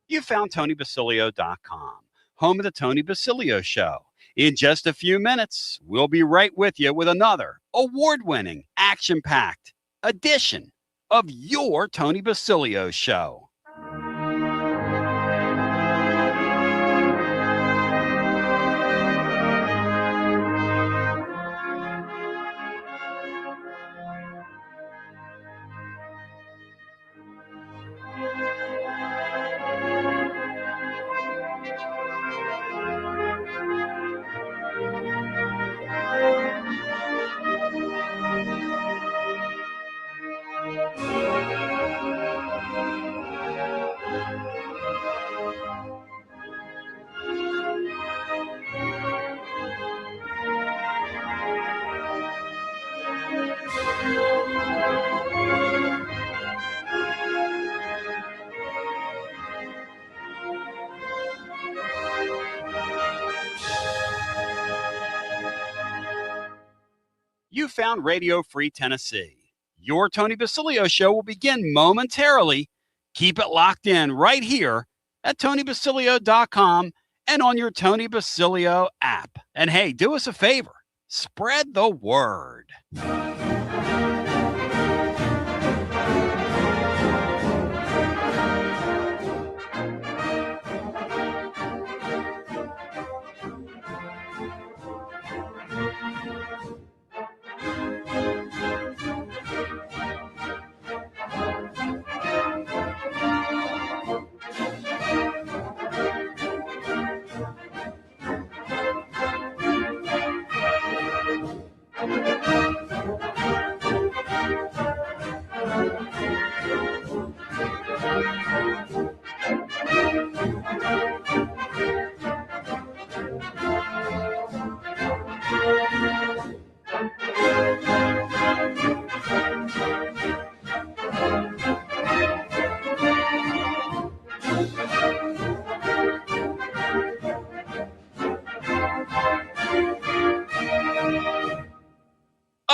You found TonyBasilio.com, home of the Tony Basilio Show. In just a few minutes, we'll be right with you with another award-winning, action-packed edition of your Tony Basilio Show. You found Radio Free Tennessee. Your Tony Basilio Show will begin momentarily. Keep it locked in right here at TonyBasilio.com and on your Tony Basilio app. And hey, do us a favor. Spread the word.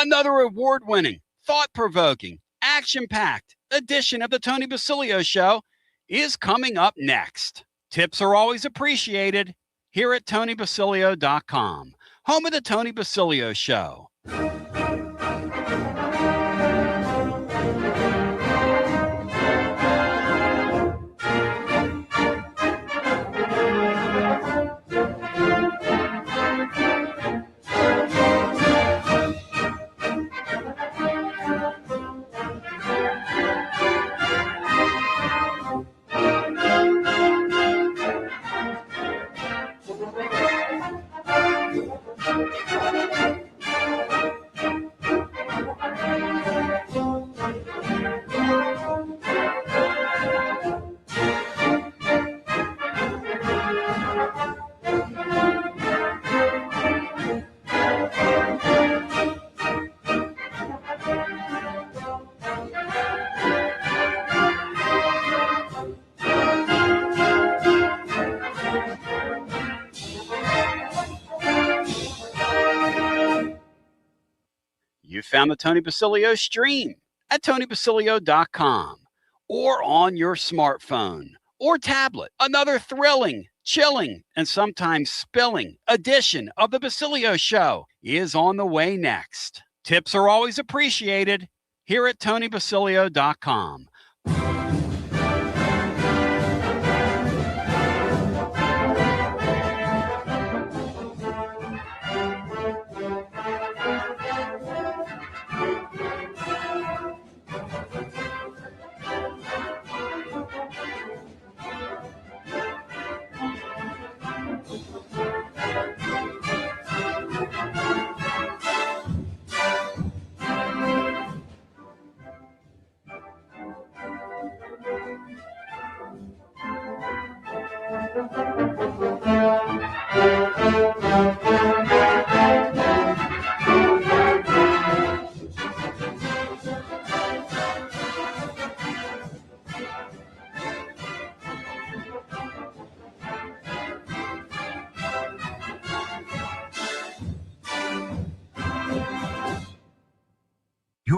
Another award-winning, thought-provoking, action-packed edition of the Tony Basilio Show is coming up next. Tips are always appreciated here at TonyBasilio.com, home of the Tony Basilio Show. You found the Tony Basilio stream at TonyBasilio.com or on your smartphone or tablet. Another thrilling, chilling, and sometimes spilling edition of the Basilio Show is on the way next. Tips are always appreciated here at TonyBasilio.com.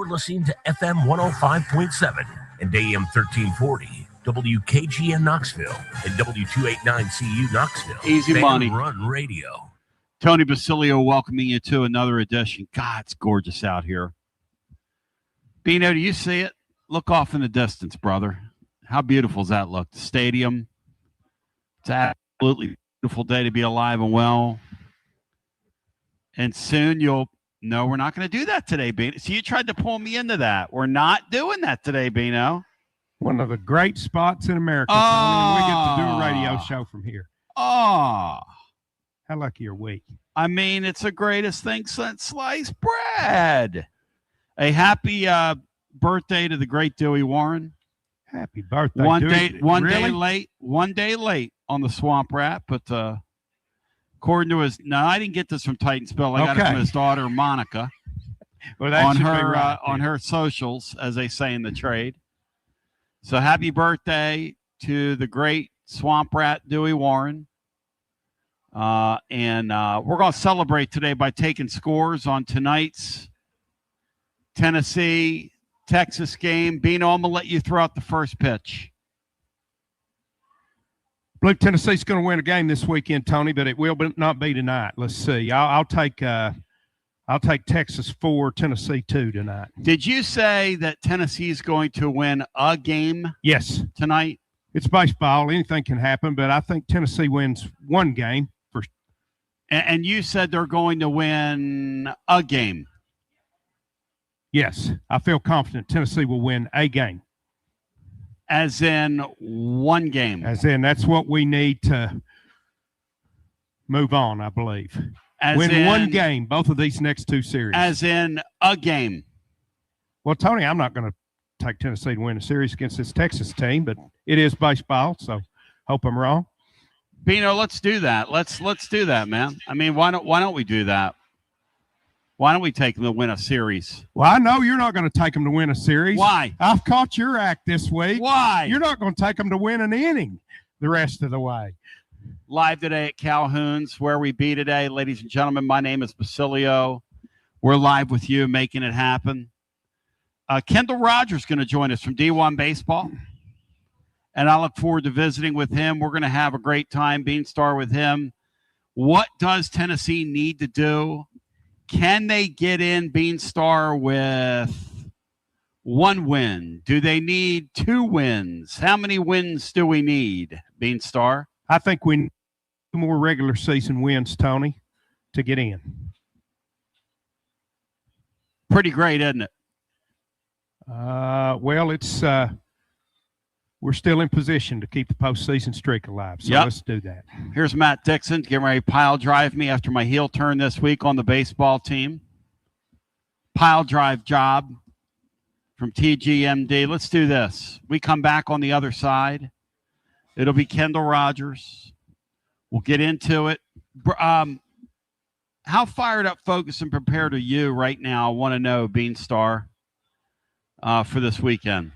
You're listening to FM 105.7 and AM 1340, WKGN Knoxville, and W289CU Knoxville. Easy Fan money. Run Radio. Tony Basilio welcoming you to another edition. God, it's gorgeous out here. Bino, do you see it? Look off in the distance, brother. How beautiful does that look? The stadium. It's an absolutely beautiful day to be alive and well. And soon you'll... No, we're not going to do that today, Bino. So you tried to pull me into that. We're not doing that today, Bino. One of the great spots in America, Tony, and we get to do a radio show from here. Oh. How lucky are we? I mean, it's the greatest thing since sliced bread. A happy birthday to the great Dewey Warren. Happy birthday, One Dewey. day late on the Swamp Rat, but according to his, no, I didn't get this from Titanspell. I got it from his daughter Monica. Well, on her on her socials, as they say in the trade. So happy birthday to the great Swamp Rat Dewey Warren. And we're going to celebrate today by taking scores on tonight's Tennessee-Texas game. Bino, I'm going to let you throw out the first pitch. I believe Tennessee's going to win a game this weekend, Tony, but it will not be tonight. Let's see. I'll take Texas 4, Tennessee 2 tonight. Did you say that Tennessee is going to win a game? Yes. Tonight? It's baseball. Anything can happen, but I think Tennessee wins one game. And you said they're going to win a game. Yes. I feel confident Tennessee will win a game. As in one game. As in that's what we need to move on, I believe. Win one game, both of these next two series. As in a game. Well, Tony, I'm not going to take Tennessee to win a series against this Texas team, but it is baseball, so hope I'm wrong. Bino, let's do that. Let's do that, man. I mean, why don't we do that? Why don't we take them to win a series? Well, I know you're not going to take them to win a series. Why? I've caught your act this week. Why? You're not going to take them to win an inning the rest of the way. Live today at Calhoun's, where we be today. Ladies and gentlemen, my name is Basilio. We're live with you, making it happen. Kendall Rogers is going to join us from D1 Baseball. And I look forward to visiting with him. We're going to have a great time, Beanstar, with him. What does Tennessee need to do? Can they get in, Beanstar, with one win? Do they need 2 wins? How many wins do we need, Beanstar? I think we need 2 more regular season wins, Tony, to get in. Pretty great, isn't it? Well, it's we're still in position to keep the postseason streak alive, so let's do that. Here's Matt Dixon getting ready to pile drive me after my heel turn this week on the baseball team. Pile drive job from TGMD. Let's do this. We come back on the other side. It'll be Kendall Rogers. We'll get into it. How fired up, focused, and prepared are you right now? I want to know, Beanstar, for this weekend.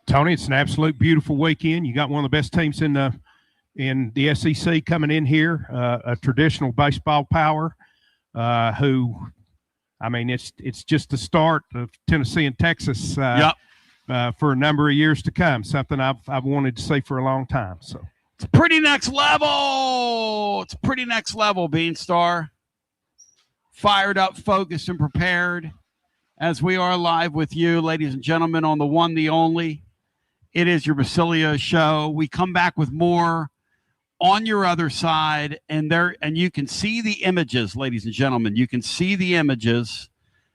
Tony, it's an absolute beautiful weekend. You got one of the best teams in the SEC coming in here, a traditional baseball power. Who, I mean, it's just the start of Tennessee and Texas for a number of years to come. Something I've wanted to see for a long time. So it's pretty next level. It's pretty next level, Beanstar. Fired up, focused, and prepared. As we are live with you, ladies and gentlemen, on the one, the only. It is your Basilio show. We come back with more on your other side, and you can see the images, ladies and gentlemen. You can see the images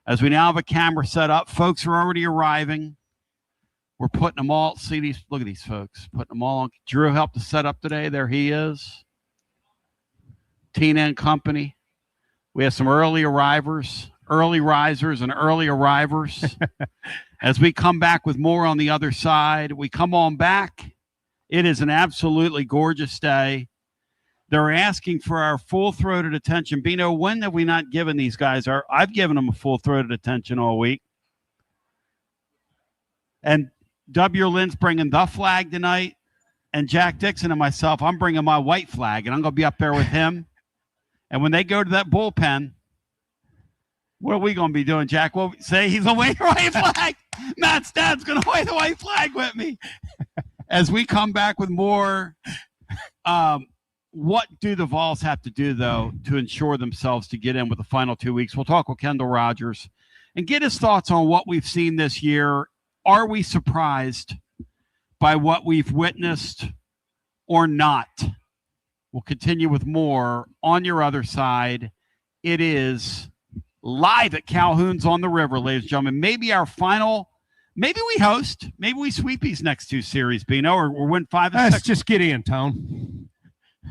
as we now have a camera set up. Folks are already arriving. We're putting them all. See these? Look at these folks. Putting them all on. Drew helped us set up today. There he is. Tina and company. We have some early risers and early arrivers. As we come back with more on the other side, we come on back. It is an absolutely gorgeous day. They're asking for our full-throated attention. Bino, when have we not given these guys I've given them a full-throated attention all week. And W. Lynn's bringing the flag tonight. And Jack Dixon and myself, I'm bringing my white flag, and I'm going to be up there with him. And when they go to that bullpen, What are we going to be doing, Jack? Well, say he's going to wave the white flag. Matt's dad's going to wave the white flag with me. As we come back with more, what do the Vols have to do, though, to ensure themselves to get in with the final 2 weeks? We'll talk with Kendall Rogers and get his thoughts on what we've seen this year. Are we surprised by what we've witnessed or not? We'll continue with more on your other side. It is live at Calhoun's on the River, ladies and gentlemen. Maybe our final, maybe we host, maybe we sweep these next two series, Bino, or win 5 and 6. Let's just get in, Tone.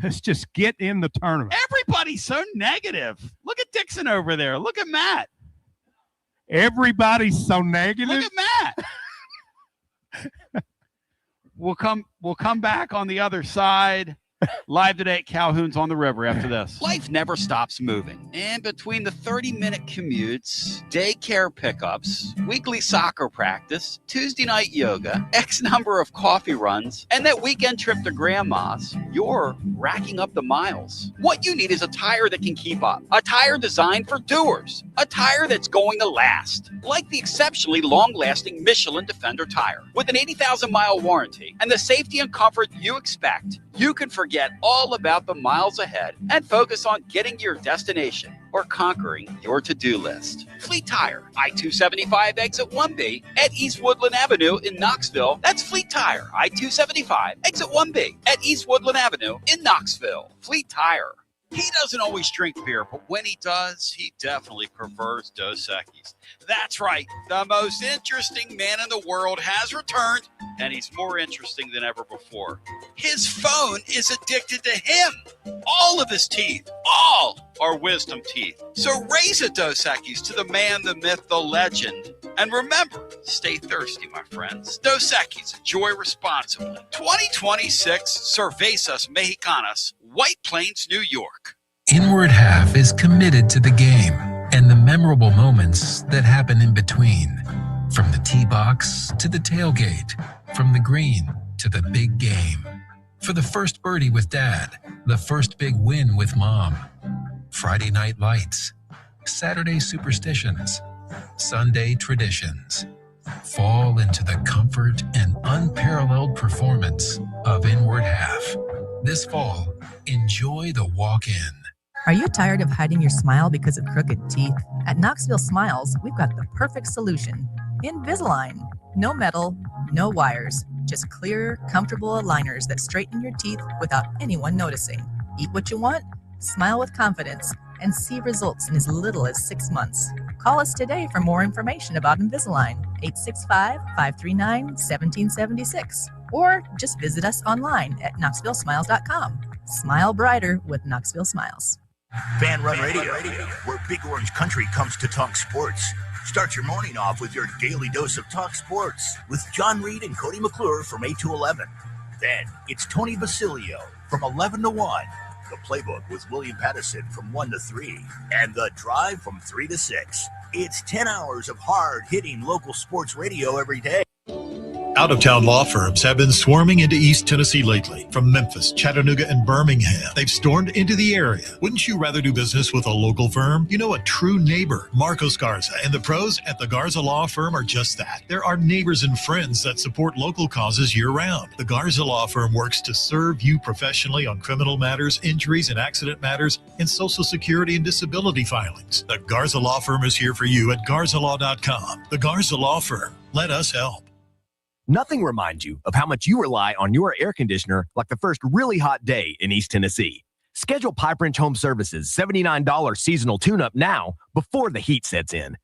Let's just get in the tournament. Everybody's so negative. Look at Dixon over there. Look at Matt. Everybody's so negative. Look at Matt. We'll come back on the other side. Live today at Calhoun's on the River after this. Life never stops moving. And between the 30-minute commutes, daycare pickups, weekly soccer practice, Tuesday night yoga, X number of coffee runs, and that weekend trip to Grandma's, you're racking up the miles. What you need is a tire that can keep up. A tire designed for doers. A tire that's going to last. Like the exceptionally long-lasting Michelin Defender tire. With an 80,000-mile warranty and the safety and comfort you expect, you can forget all about the miles ahead and focus on getting to your destination or conquering your to-do list. Fleet Tire, I-275 exit 1B at East Woodland Avenue in Knoxville. That's Fleet Tire, I-275 exit 1B at East Woodland Avenue in Knoxville. Fleet Tire. He doesn't always drink beer, but when he does, he definitely prefers Dos Equis. That's right. The most interesting man in the world has returned, and he's more interesting than ever before. His phone is addicted to him. All of his teeth, all are wisdom teeth. So raise a Dos Equis to the man, the myth, the legend. And remember, stay thirsty, my friends. Dos Equis, enjoy responsibly. 2026 Cervezas Mexicanas, White Plains, New York. Inward Half is committed to the game and the memorable moments that happen in between. From the tee box to the tailgate, from the green to the big game. For the first birdie with Dad, the first big win with Mom. Friday night lights, Saturday superstitions, Sunday traditions. Fall into the comfort and unparalleled performance of Inward Half. This fall, enjoy the walk-in. Are you tired of hiding your smile because of crooked teeth? At Knoxville Smiles, we've got the perfect solution. Invisalign. No metal, no wires, just clear, comfortable aligners that straighten your teeth without anyone noticing. Eat what you want, smile with confidence, and see results in as little as 6 months. Call us today for more information about Invisalign, 865-539-1776. Or just visit us online at knoxvillesmiles.com. Smile brighter with Knoxville Smiles. Fan Run Radio, where Big Orange Country comes to talk sports. Start your morning off with your daily dose of talk sports with John Reed and Cody McClure from 8 to 11. Then it's Tony Basilio from 11 to 1. The Playbook with William Pattison from 1 to 3. And The Drive from 3 to 6. It's 10 hours of hard-hitting local sports radio every day. Out-of-town law firms have been swarming into East Tennessee lately. From Memphis, Chattanooga, and Birmingham, they've stormed into the area. Wouldn't you rather do business with a local firm? You know, a true neighbor. Marcos Garza and the pros at the Garza Law Firm are just that. There are neighbors and friends that support local causes year-round. The Garza Law Firm works to serve you professionally on criminal matters, injuries and accident matters, and Social Security and disability filings. The Garza Law Firm is here for you at garzalaw.com. The Garza Law Firm. Let us help. Nothing reminds you of how much you rely on your air conditioner like the first really hot day in East Tennessee. Schedule Pipe Wrench Home Services' $79 seasonal tune-up now before the heat sets in.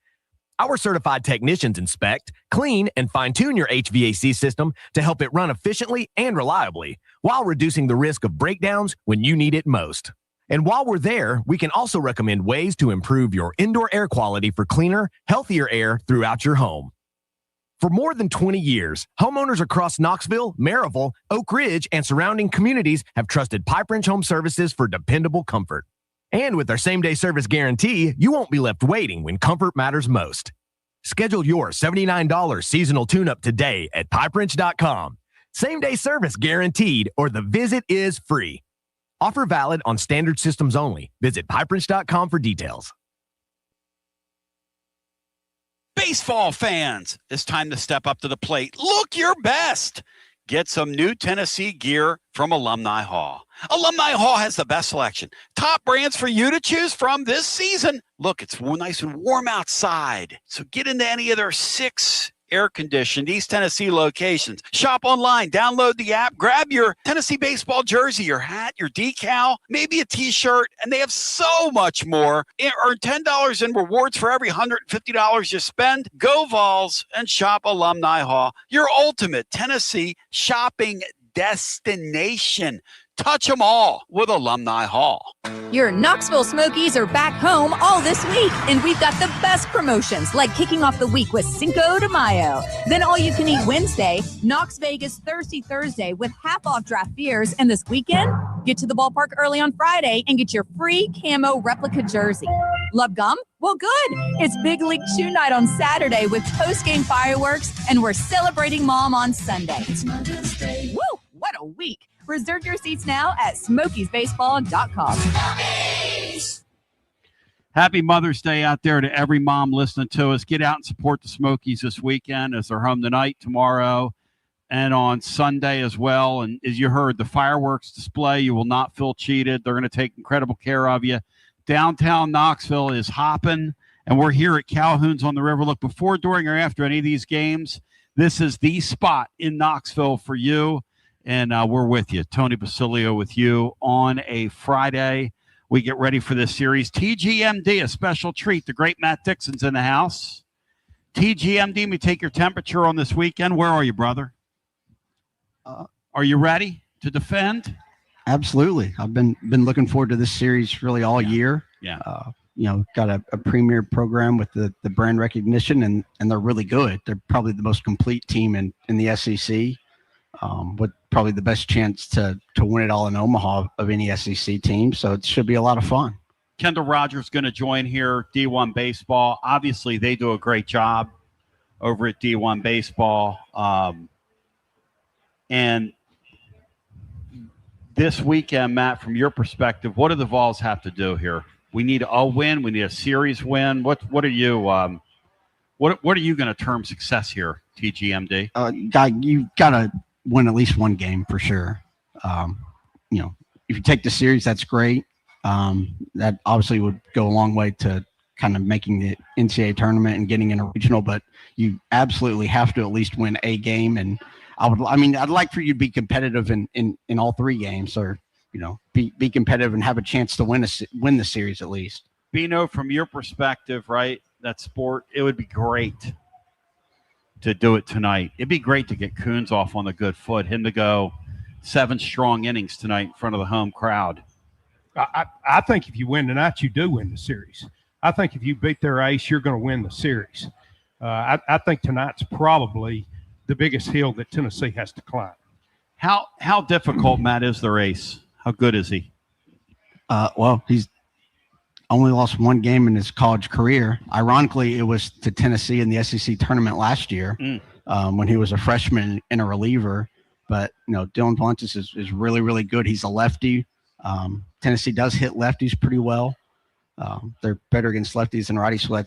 Our certified technicians inspect, clean, and fine-tune your HVAC system to help it run efficiently and reliably while reducing the risk of breakdowns when you need it most. And while we're there, we can also recommend ways to improve your indoor air quality for cleaner, healthier air throughout your home. For more than 20 years, homeowners across Knoxville, Maryville, Oak Ridge, and surrounding communities have trusted Pipe Wrench Home Services for dependable comfort. And with their same-day service guarantee, you won't be left waiting when comfort matters most. Schedule your $79 seasonal tune-up today at pipewrench.com. Same-day service guaranteed, or the visit is free. Offer valid on standard systems only. Visit pipewrench.com for details. Baseball fans, it's time to step up to the plate. Look your best. Get some new Tennessee gear from Alumni Hall. Alumni Hall has the best selection. Top brands for you to choose from this season. Look, it's nice and warm outside. So get into any of their 6 air-conditioned East Tennessee locations. Shop online, download the app, grab your Tennessee baseball jersey, your hat, your decal, maybe a T-shirt, and they have so much more. Earn $10 in rewards for every $150 you spend. Go Vols and shop Alumni Hall, your ultimate Tennessee shopping destination. Touch them all with Alumni Hall. Your Knoxville Smokies are back home all this week, and we've got the best promotions, like kicking off the week with Cinco de Mayo. Then all-you-can-eat Wednesday, Knox Vegas Thirsty Thursday with half-off draft beers. And this weekend, get to the ballpark early on Friday and get your free camo replica jersey. Love gum? Well, good. It's Big League Chew Night on Saturday with post-game fireworks, and we're celebrating Mom on Sunday. It's Mother's Day. Woo! What a week. Reserve your seats now at smokiesbaseball.com. Happy Mother's Day out there to every mom listening to us. Get out and support the Smokies this weekend as they're home tonight, tomorrow, and on Sunday as well. And as you heard, the fireworks display, you will not feel cheated. They're going to take incredible care of you. Downtown Knoxville is hopping, and we're here at Calhoun's on the river. Look, before, during, or after any of these games, this is the spot in Knoxville for you. And we're with you. Tony Basilio with you on a Friday. We get ready for this series. TGMD, a special treat. The great Matt Dixon's in the house. TGMD, we take your temperature on this weekend. Where are you, brother? Are you ready to defend? Absolutely. I've been looking forward to this series really all year. Yeah. Got a premier program with the brand recognition, and they're really good. They're probably the most complete team in the SEC. With probably the best chance to win it all in Omaha of any SEC team. So it should be a lot of fun. Kendall Rogers going to join here, D1 Baseball. Obviously, they do a great job over at D1 Baseball. And this weekend, Matt, from your perspective, what do the Vols have to do here? We need a win. We need a series win. What are you what are you going to term success here, TGMD? You got to win at least one game for sure. If you take the series, that's great. That obviously would go a long way to kind of making the NCAA tournament and getting in a regional, but you absolutely have to at least win a game. And I'd like for you to be competitive in all 3 games, or, be competitive and have a chance to win the series at least. Bino, from your perspective, right, that sport, it would be great to do it tonight. It'd be great to get Coons off on a good foot, him to go 7 strong innings tonight in front of the home crowd. I think if you win tonight, you do win the series. I think if you beat their ace, you're going to win the series. I think tonight's probably the biggest hill that Tennessee has to climb. How difficult, Matt, is their ace? How good is he? Well, he's only lost 1 game in his college career. Ironically, it was to Tennessee in the SEC tournament last year when he was a freshman and a reliever. But, Dylan Fuentes is really, really good. He's a lefty. Tennessee does hit lefties pretty well. They're better against lefties than righties. So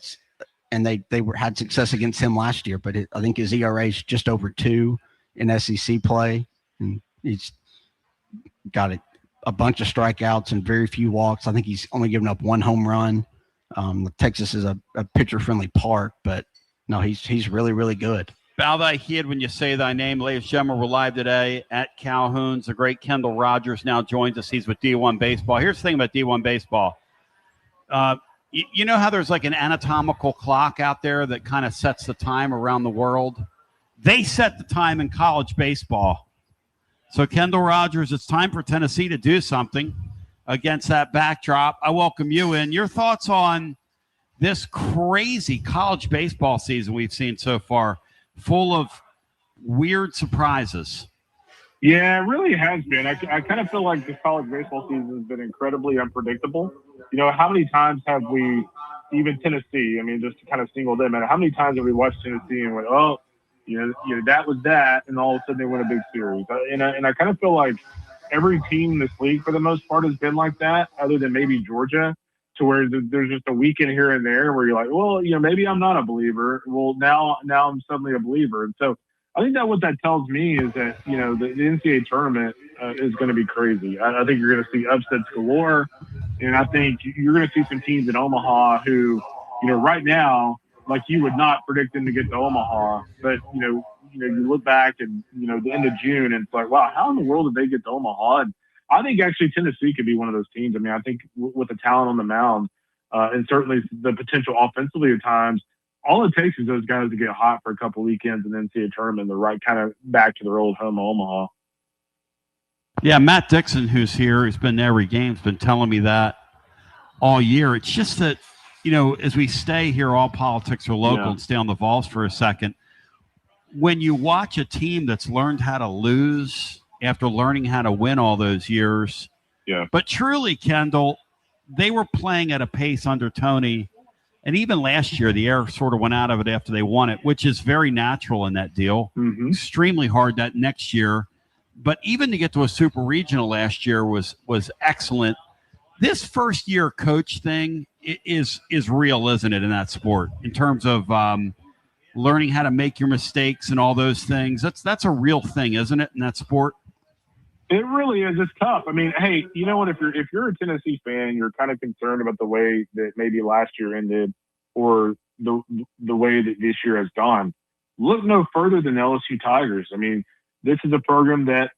and they had success against him last year. But I think his ERA is just over 2 in SEC play. And he's got a bunch of strikeouts and very few walks. I think he's only given up 1 home run. Texas is a pitcher-friendly park, but no, he's really, really good. Bow thy head when you say thy name. Ladies and gentlemen, we're live today at Calhoun's. The great Kendall Rogers now joins us. He's with D1 Baseball. Here's the thing about D1 Baseball. You know how there's like an anatomical clock out there that kind of sets the time around the world? They set the time in college baseball. So, Kendall Rogers, it's time for Tennessee to do something against that backdrop. I welcome you in. Your thoughts on this crazy college baseball season we've seen so far, full of weird surprises? Yeah, it really has been. I kind of feel like this college baseball season has been incredibly unpredictable. How many times have we, even Tennessee, just to kind of single them out, how many times have we watched Tennessee and went, that was that, and all of a sudden they win a big series. And I kind of feel like every team in this league, for the most part, has been like that, other than maybe Georgia, to where there's just a weekend here and there where you're like, well, maybe I'm not a believer. Well, now I'm suddenly a believer. And so I think that what that tells me is that, the NCAA tournament is going to be crazy. I think you're going to see upsets galore. And I think you're going to see some teams in Omaha who, right now, like you would not predict them to get to Omaha. But, you look back and, the end of June and it's like, wow, how in the world did they get to Omaha? And I think actually Tennessee could be one of those teams. I mean, I think with the talent on the mound and certainly the potential offensively at times, all it takes is those guys to get hot for a couple weekends and then see a tournament, the right kind of back to their old home, Omaha. Yeah, Matt Dixon, who's here, who's been to every game, has been telling me that all year. It's just that, as we stay here, all politics are local, and stay on the Vols for a second. When you watch a team that's learned how to lose after learning how to win all those years, but truly, Kendall, they were playing at a pace under Tony. And even last year, the air sort of went out of it after they won it, which is very natural in that deal. Mm-hmm. Extremely hard that next year. But even to get to a super regional last year was excellent. This first year coach thing is real, isn't it, in that sport, in terms of learning how to make your mistakes and all those things? That's a real thing, isn't it, in that sport? It really is. It's tough. I mean, hey, you know what? If you're a Tennessee fan, you're kind of concerned about the way that maybe last year ended or the way that this year has gone. Look no further than LSU Tigers. I mean, this is a program that,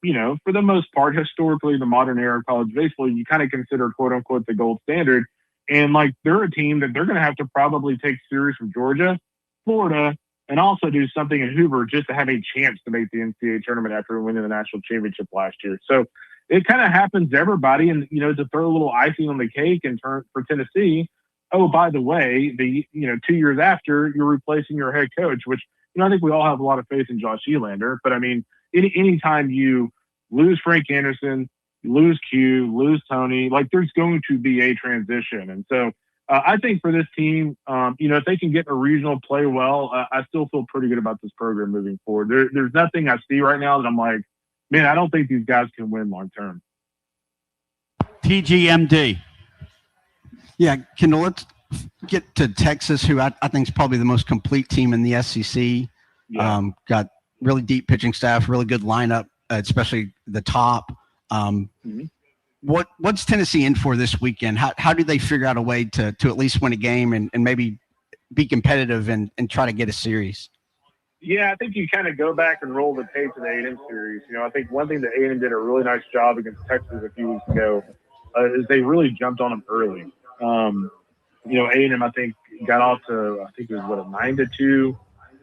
for the most part, historically, the modern era of college baseball, you kind of consider, quote unquote, the gold standard. And they're a team that they're going to have to probably take series from Georgia, Florida, and also do something in Hoover just to have a chance to make the NCAA tournament after winning the national championship last year. So it kind of happens to everybody. And, to throw a little icing on the cake in turn for Tennessee, oh, by the way, 2 years after, you're replacing your head coach, which, I think we all have a lot of faith in Josh Elander. But, I mean, anytime you lose Frank Anderson, lose Q, lose Tony, there's going to be a transition. And so I think for this team, if they can get a regional, play well, I still feel pretty good about this program moving forward. There's nothing I see right now that I'm like, man, I don't think these guys can win long term. TGMD. Yeah, Kendall, let's get to Texas, who I think is probably the most complete team in the SEC. Yeah. Got really deep pitching staff, really good lineup, especially the top. What's Tennessee in for this weekend? How do they figure out a way to at least win a game and maybe be competitive and try to get a series? Yeah, I think you kind of go back and roll the tape to the A&M series. I think one thing that A&M did a really nice job against Texas a few weeks ago is they really jumped on them early. A&M, I think, got off to, it was, a 9-2,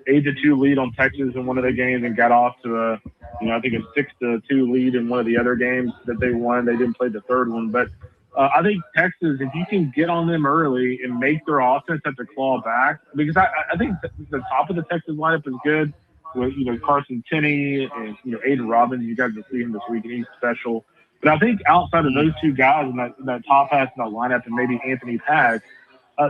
8-2 lead on Texas in one of the games and got off to a 6-2 lead in one of the other games that they won. They didn't play the third one. But I think Texas, if you can get on them early and make their offense have to claw back, because I think the top of the Texas lineup is good with, Carson Tenney and, Aiden Robbins. You guys will see him this week, and he's special. But I think outside of those two guys in that top half of that lineup and maybe Anthony Pack,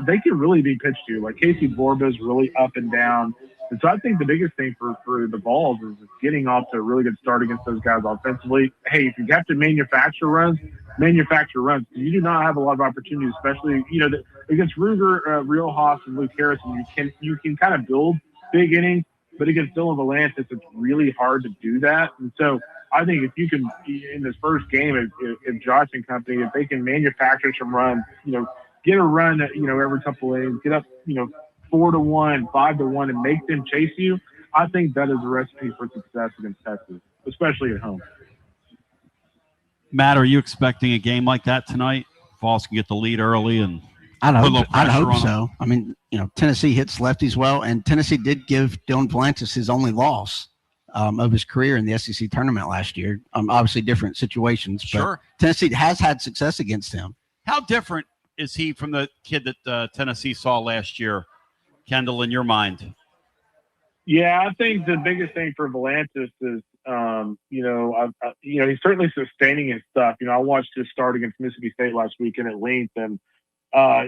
they can really be pitched to. Casey Borba is really up and down. And so I think the biggest thing for the Vols is getting off to a really good start against those guys offensively. Hey, if you have to manufacture runs. You do not have a lot of opportunities, especially, against Ruger, Riojas, and Luke Harrison. You can kind of build big innings, but against Dylan Valantis, it's really hard to do that. And so I think if you can, in this first game, if Josh and company, if they can manufacture some runs, get a run, every couple of innings, get up, 4-1, 5-1, and make them chase you, I think that is a recipe for success against Texas, especially at home. Matt, are you expecting a game like that tonight? Vols can get the lead early and I'd hope so. I mean, Tennessee hits lefties well, and Tennessee did give Dylan Valantis his only loss of his career in the SEC tournament last year. Obviously different situations, but sure. Tennessee has had success against him. How different is he from the kid that Tennessee saw last year, Kendall, in your mind? Yeah, I think the biggest thing for Valantis is, he's certainly sustaining his stuff. I watched his start against Mississippi State last weekend at length, and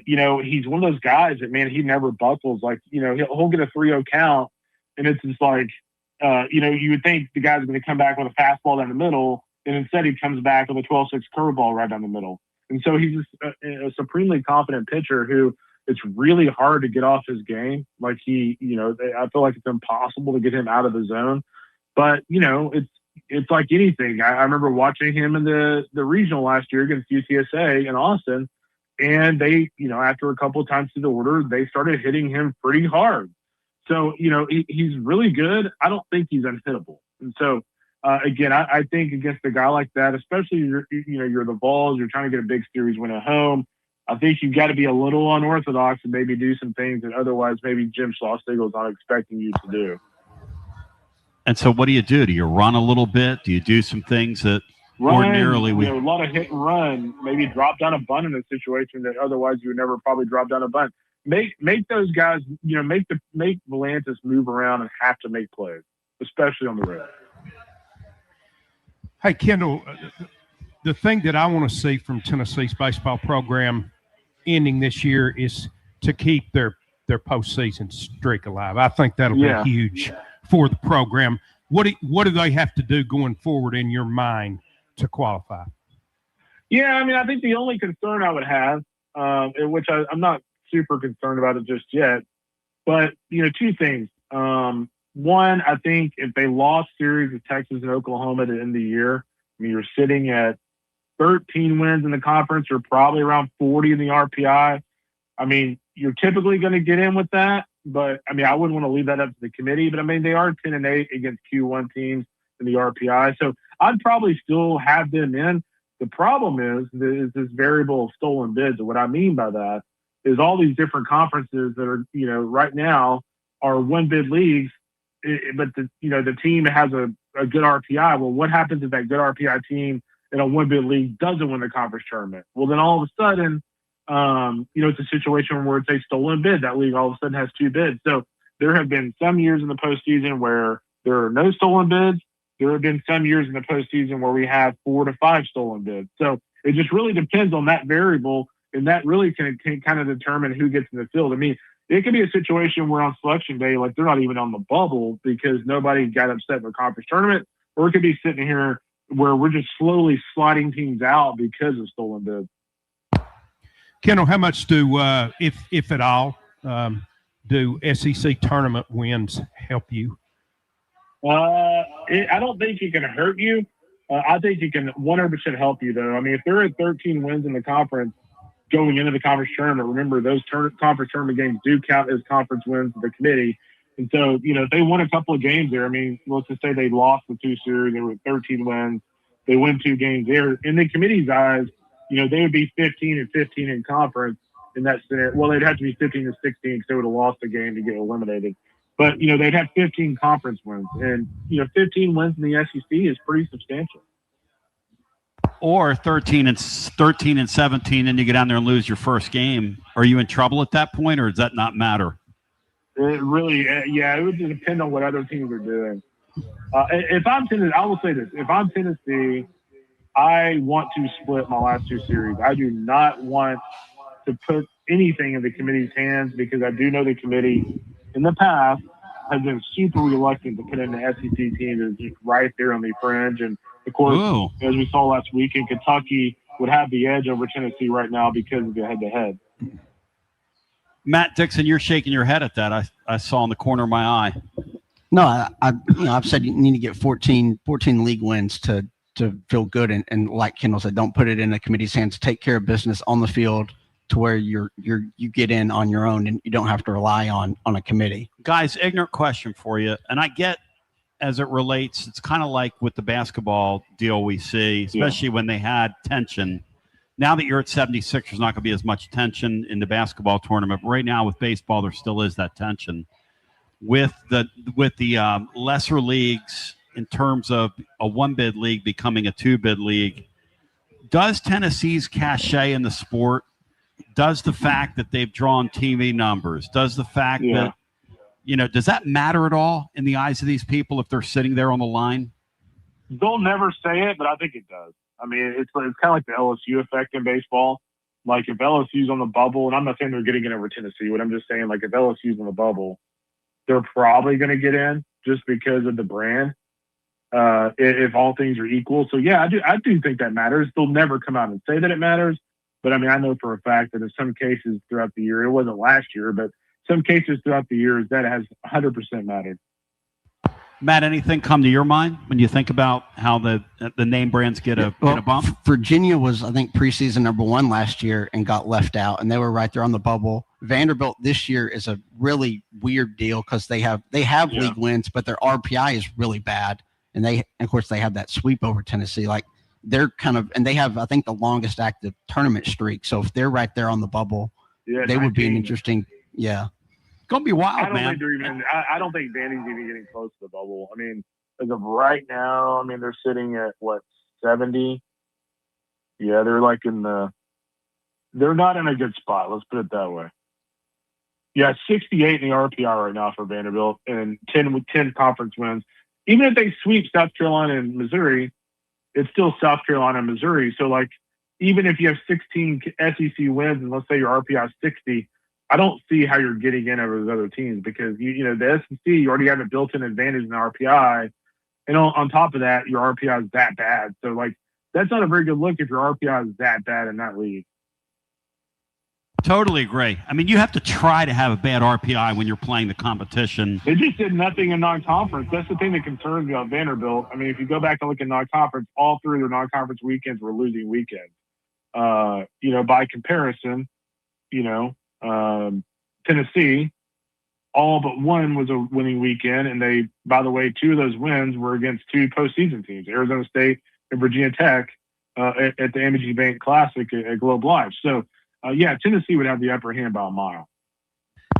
he's one of those guys that, man, he never buckles. He'll get a 3-0 count, and it's just you would think the guy's going to come back with a fastball down the middle, and instead he comes back with a 12-6 curveball right down the middle. And so he's a supremely confident pitcher who it's really hard to get off his game. Like I feel like it's impossible to get him out of the zone. But, it's like anything. I remember watching him in the regional last year against UTSA in Austin. And they, after a couple of times through the order, they started hitting him pretty hard. So, he's really good. I don't think he's unhittable. And so, again, I think against a guy like that, especially you're the Vols, you're trying to get a big series win at home. I think you've got to be a little unorthodox and maybe do some things that otherwise maybe Jim Schlossnagel's not expecting you to do. And so, what do you do? Do you run a little bit? Do you do some things that ordinarily a lot of hit and run? Maybe drop down a bunt in a situation that otherwise you would never probably drop down a bunt. Make those guys, make Volantis move around and have to make plays, especially on the road. Hey, Kendall, the thing that I want to see from Tennessee's baseball program ending this year is to keep their postseason streak alive. I think that'll be huge for the program. What do they have to do going forward in your mind to qualify? Yeah, I think the only concern I would have, which I'm not super concerned about it just yet, but, two things. One, I think if they lost series of Texas and Oklahoma at the end of the year, you're sitting at 13 wins in the conference. You're probably around 40 in the RPI. You're typically going to get in with that, but I wouldn't want to leave that up to the committee. But they are 10-8 against Q1 teams in the RPI, so I'd probably still have them in. The problem is this variable of stolen bids. And what I mean by that is all these different conferences that are right now are one bid leagues, but the team has a good RPI. Well, what happens if that good RPI team in a one bid league doesn't win the conference tournament? Well, then all of a sudden, it's a situation where it's a stolen bid. That league all of a sudden has two bids. So there have been some years in the postseason where there are no stolen bids. There have been some years in the postseason where we have 4 to 5 stolen bids. So it just really depends on that variable, and that really can kind of determine who gets in the field. It could be a situation where on selection day, like they're not even on the bubble because nobody got upset in the conference tournament, or it could be sitting here where we're just slowly sliding teams out because of stolen bids. Kendall, how much do, if at all, do SEC tournament wins help you? I don't think it can hurt you. I think it can 100% help you, though. If they're at 13 wins in the conference going into the conference tournament, remember those conference tournament games do count as conference wins to the committee. And so, if they won a couple of games there, let's just say they lost the 2 series, they were 13 wins, they win 2 games there. In the committee's eyes, they would be 15-15 in conference in that scenario. Well, they'd have to be 15-16 because they would have lost a game to get eliminated. But, they'd have 15 conference wins. And, 15 wins in the SEC is pretty substantial. Or 13 and 17, and you get down there and lose your first game. Are you in trouble at that point, or does that not matter? It really, it would depend on what other teams are doing. If I'm Tennessee, I will say this. If I'm Tennessee, I want to split my last 2 series. I do not want to put anything in the committee's hands because I do know the committee in the past has been super reluctant to put in the SEC team that is just right there on the fringe. And, of course, as we saw last week in Kentucky, would have the edge over Tennessee right now because of the head-to-head. Matt Dixon, you're shaking your head at that. I saw in the corner of my eye. No, I've said you need to get 14 league wins to feel good. And like Kendall said, don't put it in the committee's hands. Take care of business on the field to where you get in on your own and you don't have to rely on a committee. Guys, ignorant question for you. And I get as it relates, it's kind of like with the basketball deal we see, especially when they had tension. Now that you're at 76, there's not going to be as much tension in the basketball tournament. But right now with baseball, there still is that tension. With the lesser leagues in terms of a 1-bid league becoming a 2-bid league, does Tennessee's cachet in the sport, does the fact that they've drawn TV numbers, does the fact that, does that matter at all in the eyes of these people if they're sitting there on the line? They'll never say it, but I think it does. It's kind of like the LSU effect in baseball. Like if LSU's on the bubble, and I'm not saying they're getting in over Tennessee, but I'm just saying like if LSU's on the bubble, they're probably going to get in just because of the brand. If all things are equal. So I do think that matters. They'll never come out and say that it matters, But I mean, I know for a fact that in some cases throughout the year, it wasn't last year, but some cases throughout the years that has 100% mattered. Matt, anything come to your mind when you think about how the name brands get a bump? Virginia was, I think, preseason number 1 last year and got left out, and they were right there on the bubble. Vanderbilt this year is a really weird deal because they have league wins, but their RPI is really bad, and of course they have that sweep over Tennessee. Like they're kind of, and they have, I think, the longest active tournament streak. So if they're right there on the bubble, they would be an interesting, Gonna be wild, man. I don't think Vandy's even getting close to the bubble. I mean, as of right now, I mean they're sitting at 70. Yeah, they're like they're not in a good spot. Let's put it that way. Yeah, 68 in the RPI right now for Vanderbilt, and 10 conference wins. Even if they sweep South Carolina and Missouri, it's still South Carolina and Missouri. So like, even if you have 16 SEC wins and let's say your RPI is 60. I don't see how you're getting in over those other teams because the SEC, you already have a built-in advantage in the RPI, and on top of that, your RPI is that bad. So like that's not a very good look if your RPI is that bad in that league. Totally agree. I mean, you have to try to have a bad RPI when you're playing the competition. They just did nothing in non-conference. That's the thing that concerns me about Vanderbilt. I mean, if you go back and look at non-conference, all 3 of their non-conference weekends were losing weekends. By comparison, Tennessee, all but one was a winning weekend, and they, by the way, 2 of those wins were against 2 postseason teams, Arizona State and Virginia Tech, at the M&T Bank Classic at Globe Life. So, Tennessee would have the upper hand by a mile.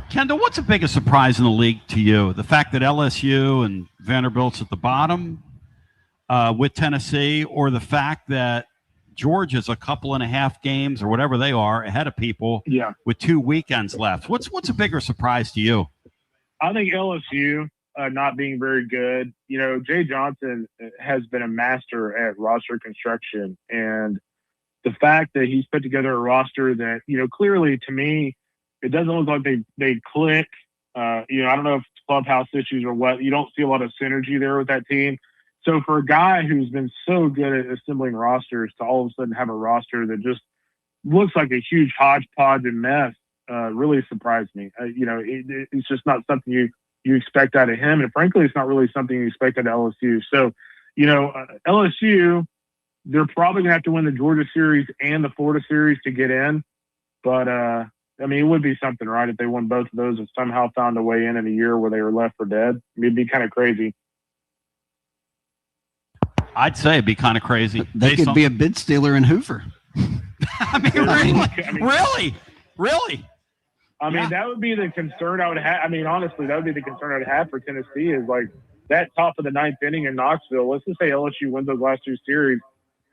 Kendall, what's the biggest surprise in the league to you? The fact that LSU and Vanderbilt's at the bottom with Tennessee, or the fact that Georgia's a couple and a half games or whatever they are ahead of people with 2 weekends left? What's a bigger surprise to you? I think LSU not being very good. Jay Johnson has been a master at roster construction, and the fact that he's put together a roster that, clearly to me, it doesn't look like they click. I don't know if it's clubhouse issues or what. You don't see a lot of synergy there with that team. So for a guy who's been so good at assembling rosters to all of a sudden have a roster that just looks like a huge hodgepodge and mess really surprised me. It's just not something you expect out of him. And frankly, it's not really something you expect out of LSU. So, LSU, they're probably going to have to win the Georgia series and the Florida series to get in. But, it would be something, right, if they won both of those and somehow found a way in a year where they were left for dead. It'd be kind of crazy. I'd say it'd be kind of crazy. They could be a bid stealer in Hoover. Really? That would be the concern I would have. Honestly, that would be the concern I'd have for Tennessee is like that top of the 9th inning in Knoxville. Let's just say LSU wins those last 2 series,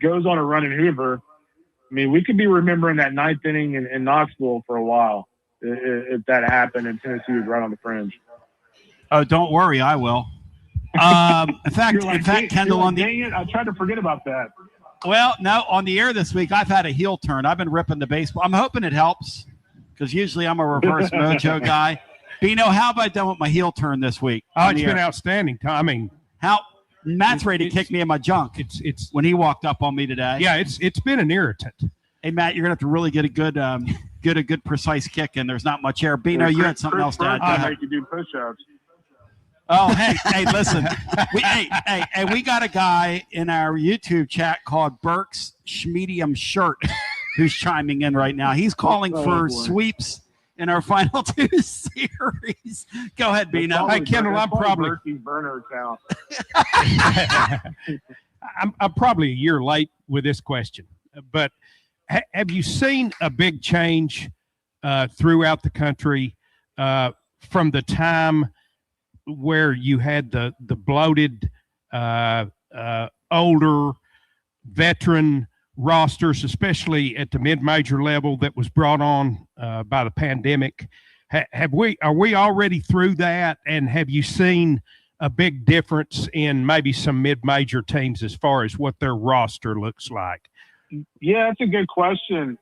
goes on a run in Hoover. We could be remembering that 9th inning in Knoxville for a while if that happened and Tennessee was right on the fringe. Oh, don't worry, I will. In fact, Kendall, dang it, I tried to forget about that. Well, no, on the air this week, I've had a heel turn. I've been ripping the baseball. I'm hoping it helps because usually I'm a reverse mojo guy. Bino, how have I done with my heel turn this week? Oh, it's been outstanding. Matt's ready to kick me in my junk. It's when he walked up on me today. Yeah, it's been an irritant. Hey, Matt, you're gonna have to really get a good precise kick, and there's not much air. Bino, you had something else to add. I make you do push-ups. Oh, hey, listen. We got a guy in our YouTube chat called Burke's Schmedium Shirt who's chiming in right now. He's calling for sweeps in our final 2 series. Go ahead, Bino. Hey, Kendall, I'm probably burner account. I'm probably a year late with this question, but have you seen a big change throughout the country from the time where you had the bloated, older veteran rosters, especially at the mid-major level that was brought on by the pandemic? Are we already through that? And have you seen a big difference in maybe some mid-major teams as far as what their roster looks like? Yeah, that's a good question.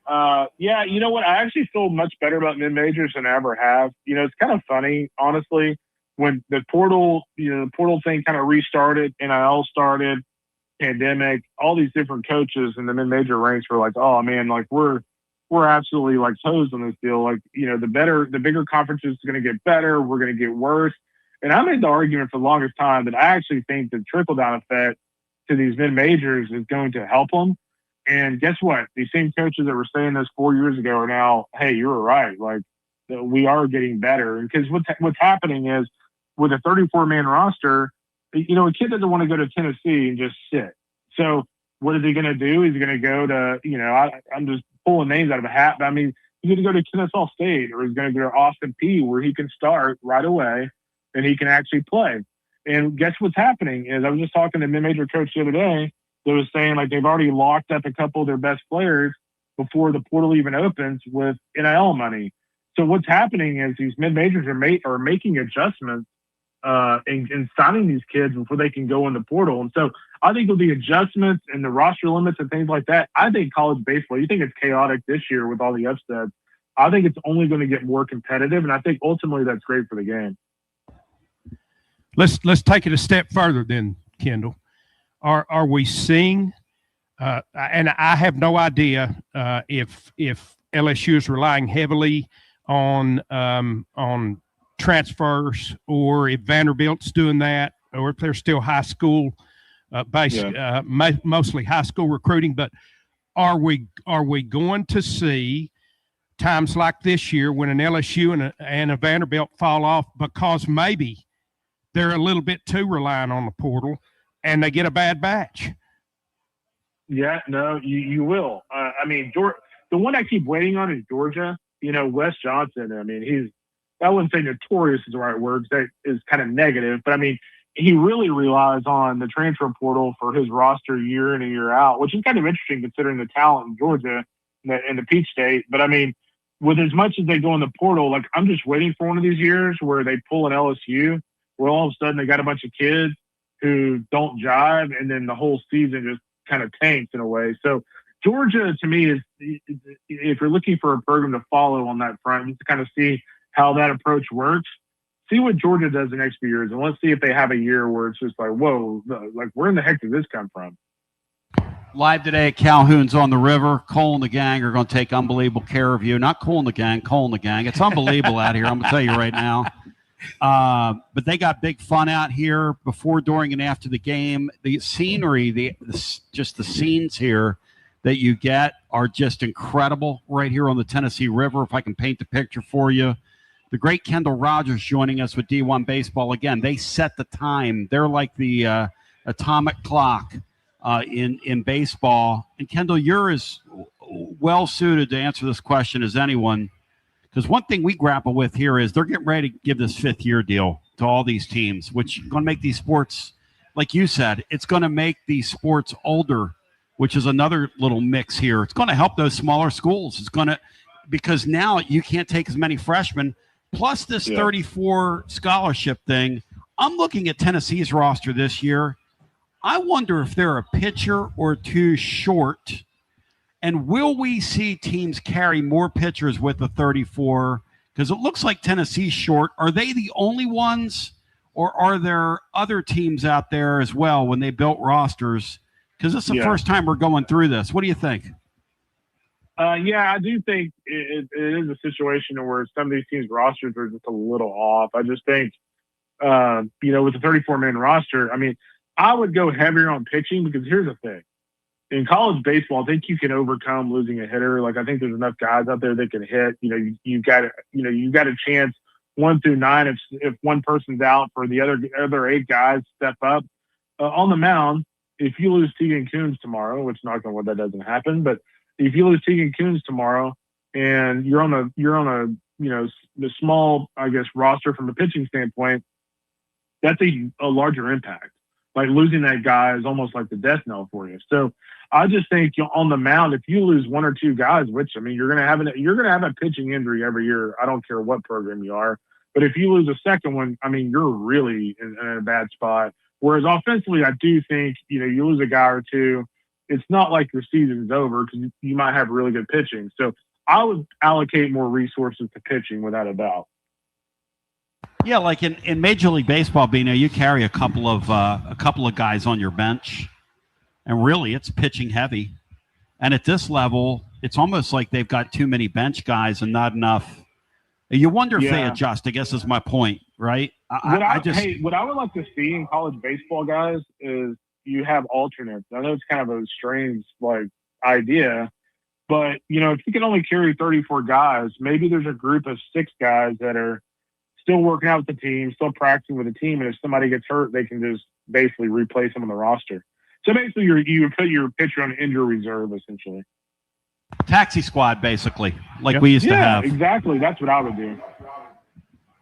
You know what? I actually feel much better about mid-majors than I ever have. It's kind of funny, honestly, when the portal thing kind of restarted, NIL started, pandemic, all these different coaches in the mid-major ranks were like, oh man, like we're we're absolutely like toes on this deal. Like, the bigger conferences is going to get better. We're going to get worse. And I made the argument for the longest time that I actually think the trickle-down effect to these mid-majors is going to help them. And guess what? These same coaches that were saying this 4 years ago are now, hey, you were right. Like, we are getting better. Because what's happening is with a 34-man roster, a kid doesn't want to go to Tennessee and just sit. So what is he going to do? He's going to go to, I'm just pulling names out of a hat, but I mean, he's going to go to Kennesaw State, or he's going to go to Austin Peay, where he can start right away and he can actually play. And guess what's happening is I was just talking to a mid-major coach the other day that was saying, like, they've already locked up a couple of their best players before the portal even opens with NIL money. So what's happening is these mid-majors are making adjustments and signing these kids before they can go in the portal. And so I think with the adjustments and the roster limits and things like that, I think college baseball, you think it's chaotic this year with all the upsets. I think it's only going to get more competitive, and I think ultimately that's great for the game. Let's take it a step further then, Kendall. Are we seeing and I have no idea if LSU is relying heavily on transfers, or if Vanderbilt's doing that, or if they're still high school based, mostly high school recruiting. But are we going to see times like this year when an LSU and a Vanderbilt fall off because maybe they're a little bit too reliant on the portal and they get a bad batch? Yeah, no, you will. I mean, the one I keep waiting on is Georgia. Wes Johnson. I mean, I wouldn't say notorious is the right word. That is kind of negative, but I mean, he really relies on the transfer portal for his roster year in and year out, which is kind of interesting considering the talent in Georgia and the Peach State. But I mean, with as much as they go in the portal, like, I'm just waiting for one of these years where they pull an LSU, where all of a sudden they got a bunch of kids who don't jive, and then the whole season just kind of tanks in a way. So Georgia, to me, is, if you're looking for a program to follow on that front, just to kind of see how that approach works, see what Georgia does the next few years, and let's see if they have a year where it's just like, whoa, like, where in the heck did this come from? Live today at Calhoun's on the river. Cole and the gang are going to take unbelievable care of you. Not Cole and the gang, Cole and the gang. It's unbelievable out here, I'm going to tell you right now. But they got big fun out here before, during, and after the game. The scenery, just the scenes here that you get are just incredible right here on the Tennessee River. If I can paint the picture for you. The great Kendall Rogers joining us with D1 Baseball. Again, they set the time. They're like the atomic clock in baseball. And Kendall, you're as well suited to answer this question as anyone, because one thing we grapple with here is they're getting ready to give this fifth-year deal to all these teams, which is going to make these sports, like you said, it's going to make these sports older, which is another little mix here. It's going to help those smaller schools. It's going to, because now you can't take as many freshmen. Plus this 34 scholarship thing. I'm looking at Tennessee's roster this year. I wonder if they're a pitcher or two short. And will we see teams carry more pitchers with the 34? Because it looks like Tennessee's short. Are they the only ones, or are there other teams out there as well when they built rosters? Because this is the first time we're going through this. What do you think? I do think it is a situation where some of these teams' rosters are just a little off. I just think, with the 34-man roster, I mean, I would go heavier on pitching, because here's the thing. In college baseball, I think you can overcome losing a hitter. Like, I think there's enough guys out there that can hit. You got a chance 1 through 9 if one person's out for the other 8 guys step up. On the mound, if you lose Tegan Coons tomorrow, which, knock on wood, that doesn't happen, but if you lose Tegan Coons tomorrow and you're on a the small, I guess, roster from a pitching standpoint, that's a larger impact. Like, losing that guy is almost like the death knell for you. So I just think on the mound, if you lose 1 or 2 guys, which, I mean, you're gonna have a pitching injury every year. I don't care what program you are, but if you lose a second one, I mean, you're really in a bad spot. Whereas offensively, I do think you lose a guy or two, it's not like your season's over, because you might have really good pitching. So I would allocate more resources to pitching without a doubt. Yeah, like in Major League Baseball, Bino, you carry a couple of guys on your bench, and really it's pitching heavy. And at this level, it's almost like they've got too many bench guys and not enough. You wonder if they adjust, I guess is my point, right? What I would like to see in college baseball, guys, is you have alternates. I know it's kind of a strange idea, but if you can only carry 34 guys, maybe there's a group of 6 guys that are still working out with the team, still practicing with the team, and if somebody gets hurt, they can just basically replace them on the roster. So basically, you put your pitcher on injury reserve, essentially. Taxi squad, basically, like we used to have. Yeah, exactly. That's what I would do.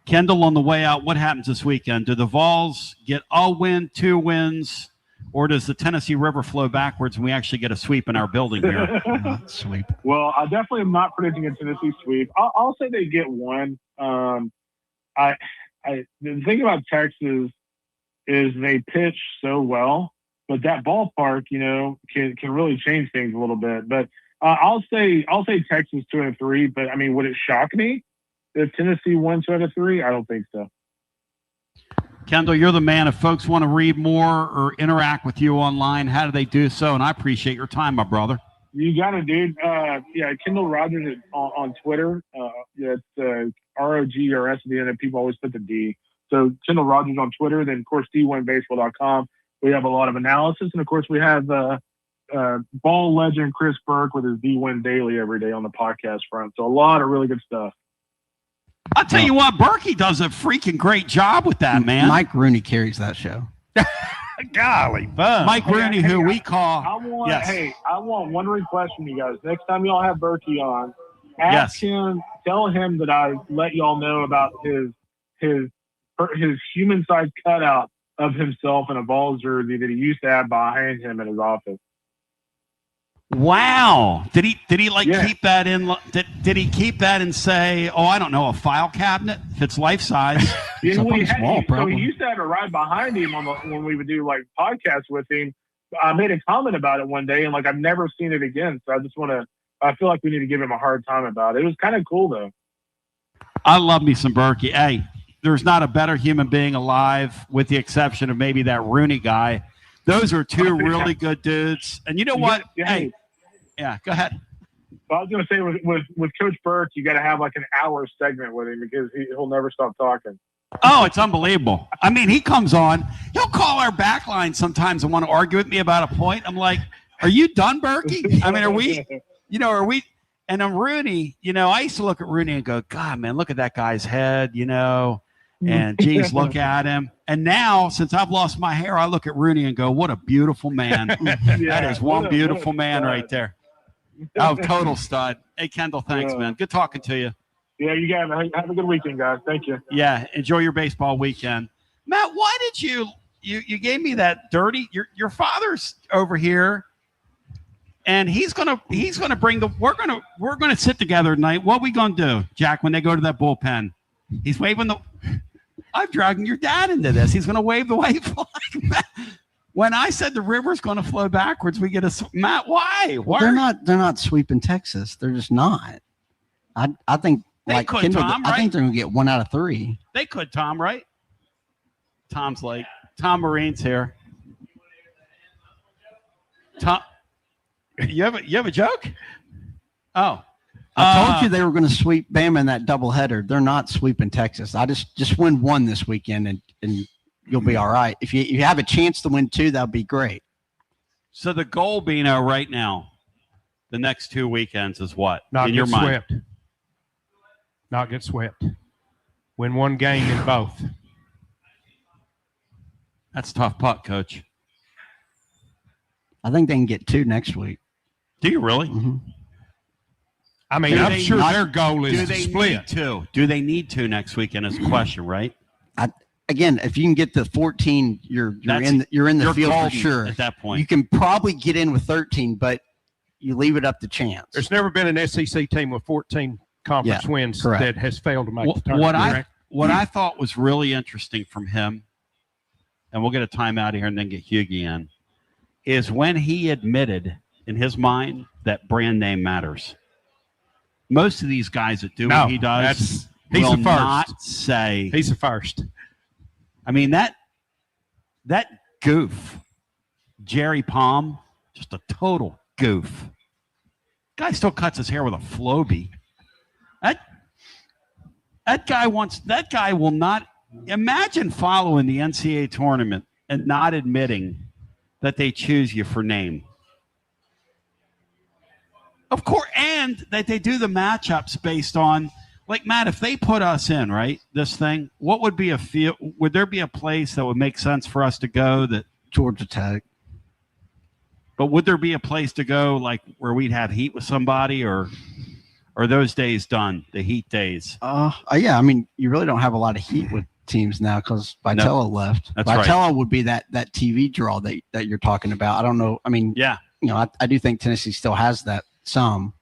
Kendall, on the way out, what happens this weekend? Do the Vols get a win, 2 wins, or does the Tennessee River flow backwards and we actually get a sweep in our building here? Sweep. Well, I definitely am not predicting a Tennessee sweep. I'll say they get 1. The thing about Texas is they pitch so well, but that ballpark, can really change things a little bit. But I'll say Texas 2 out of 3. But I mean, would it shock me if Tennessee won 2 out of 3? I don't think so. Kendall, you're the man. If folks want to read more or interact with you online, how do they do so? And I appreciate your time, my brother. You got it, dude. Kendall Rogers on Twitter. It's ROGRS at the end, and people always put the D. So Kendall Rogers on Twitter. Then, of course, D1Baseball.com. We have a lot of analysis. And, of course, we have ball legend Chris Burke with his D1 Daily every day on the podcast front. So a lot of really good stuff. I'll tell you what, Berkey does a freaking great job with that, man. Mike Rooney carries that show. Golly, fun. Mike Rooney, who we call. I want one request from you guys. Next time y'all have Berkey on, ask him, tell him that I let y'all know about his human-sized cutout of himself in a Vols jersey that he used to have behind him in his office. Wow. Did he keep that in? Did he keep that and say, I don't know, a file cabinet if it's life size? He used to have it right behind him when we would do podcasts with him. I made a comment about it one day and I've never seen it again. So I feel like we need to give him a hard time about it. It was kind of cool though. I love me some Berkey. Hey, there's not a better human being alive with the exception of maybe that Rooney guy. Those are 2 really good dudes. And you know what? Go ahead. Well, I was going to say with Coach Burke, you got to have an hour segment with him because he'll never stop talking. Oh, it's unbelievable. I mean, he comes on. He'll call our back line sometimes and want to argue with me about a point. I'm like, are you done, Berkey? I mean, are we? And then Rooney, I used to look at Rooney and go, God, man, look at that guy's head, and geez, look at him. And now, since I've lost my hair, I look at Rooney and go, what a beautiful man. That is one beautiful man right there. Oh, total stud. Hey, Kendall, thanks, man. Good talking to you. Yeah, you guys have a good weekend, guys. Thank you. Yeah, enjoy your baseball weekend. Matt, why did you gave me that dirty? Your father's over here, and he's gonna bring we're gonna sit together tonight. What are we gonna do, Jack? When they go to that bullpen, he's waving the. I'm dragging your dad into this. He's gonna wave the white flag. When I said the river's going to flow backwards, we get a Matt. Why? They're not sweeping Texas. They're just not. I think they could, Kendall, Tom, I right? think they're going to get 1 out of 3. They could, Tom, right? Tom's like Tom Marine's here. Tom, you have a joke? Oh, I told you they were going to sweep Bama in that doubleheader. They're not sweeping Texas. I just win 1 this weekend and you'll be all right. If you have a chance to win 2, that'll be great. So the goal, Bino, right now, the next 2 weekends is what? Not in get your mind? swept. Not get swept. Win 1 game in both. That's a tough putt, Coach. I think they can get 2 next week. Do you really? Mm-hmm. I mean, I'm sure their goal is to split. Do they need 2 next weekend is a question, right? Again, if you can get to 14, you're in the field for sure. At that point, you can probably get in with 13, but you leave it up to chance. There's never been an SEC team with 14 conference wins that has failed to make the tournament. What I thought was really interesting from him, and we'll get a timeout here and then get Hughie in, is when he admitted in his mind that brand name matters. Most of these guys that do what he does he's the first. Not say he's the first. I mean, that goof, Jerry Palm, just a total goof. Guy still cuts his hair with a Flowbee. That guy will not imagine following the NCAA tournament and not admitting that they choose you for name. Of course, and that they do the matchups based on, like, Matt, if they put us in, right, this thing, what would be would there be a place that would make sense for us to go? That Georgia Tech. But would there be a place to go, like, where we'd have heat with somebody, or are those days done, the heat days? Yeah, I mean, you really don't have a lot of heat with teams now because Vitello left. That's Vitello right. would be that TV draw that you're talking about. I don't know. I mean, yeah, I do think Tennessee still has that some.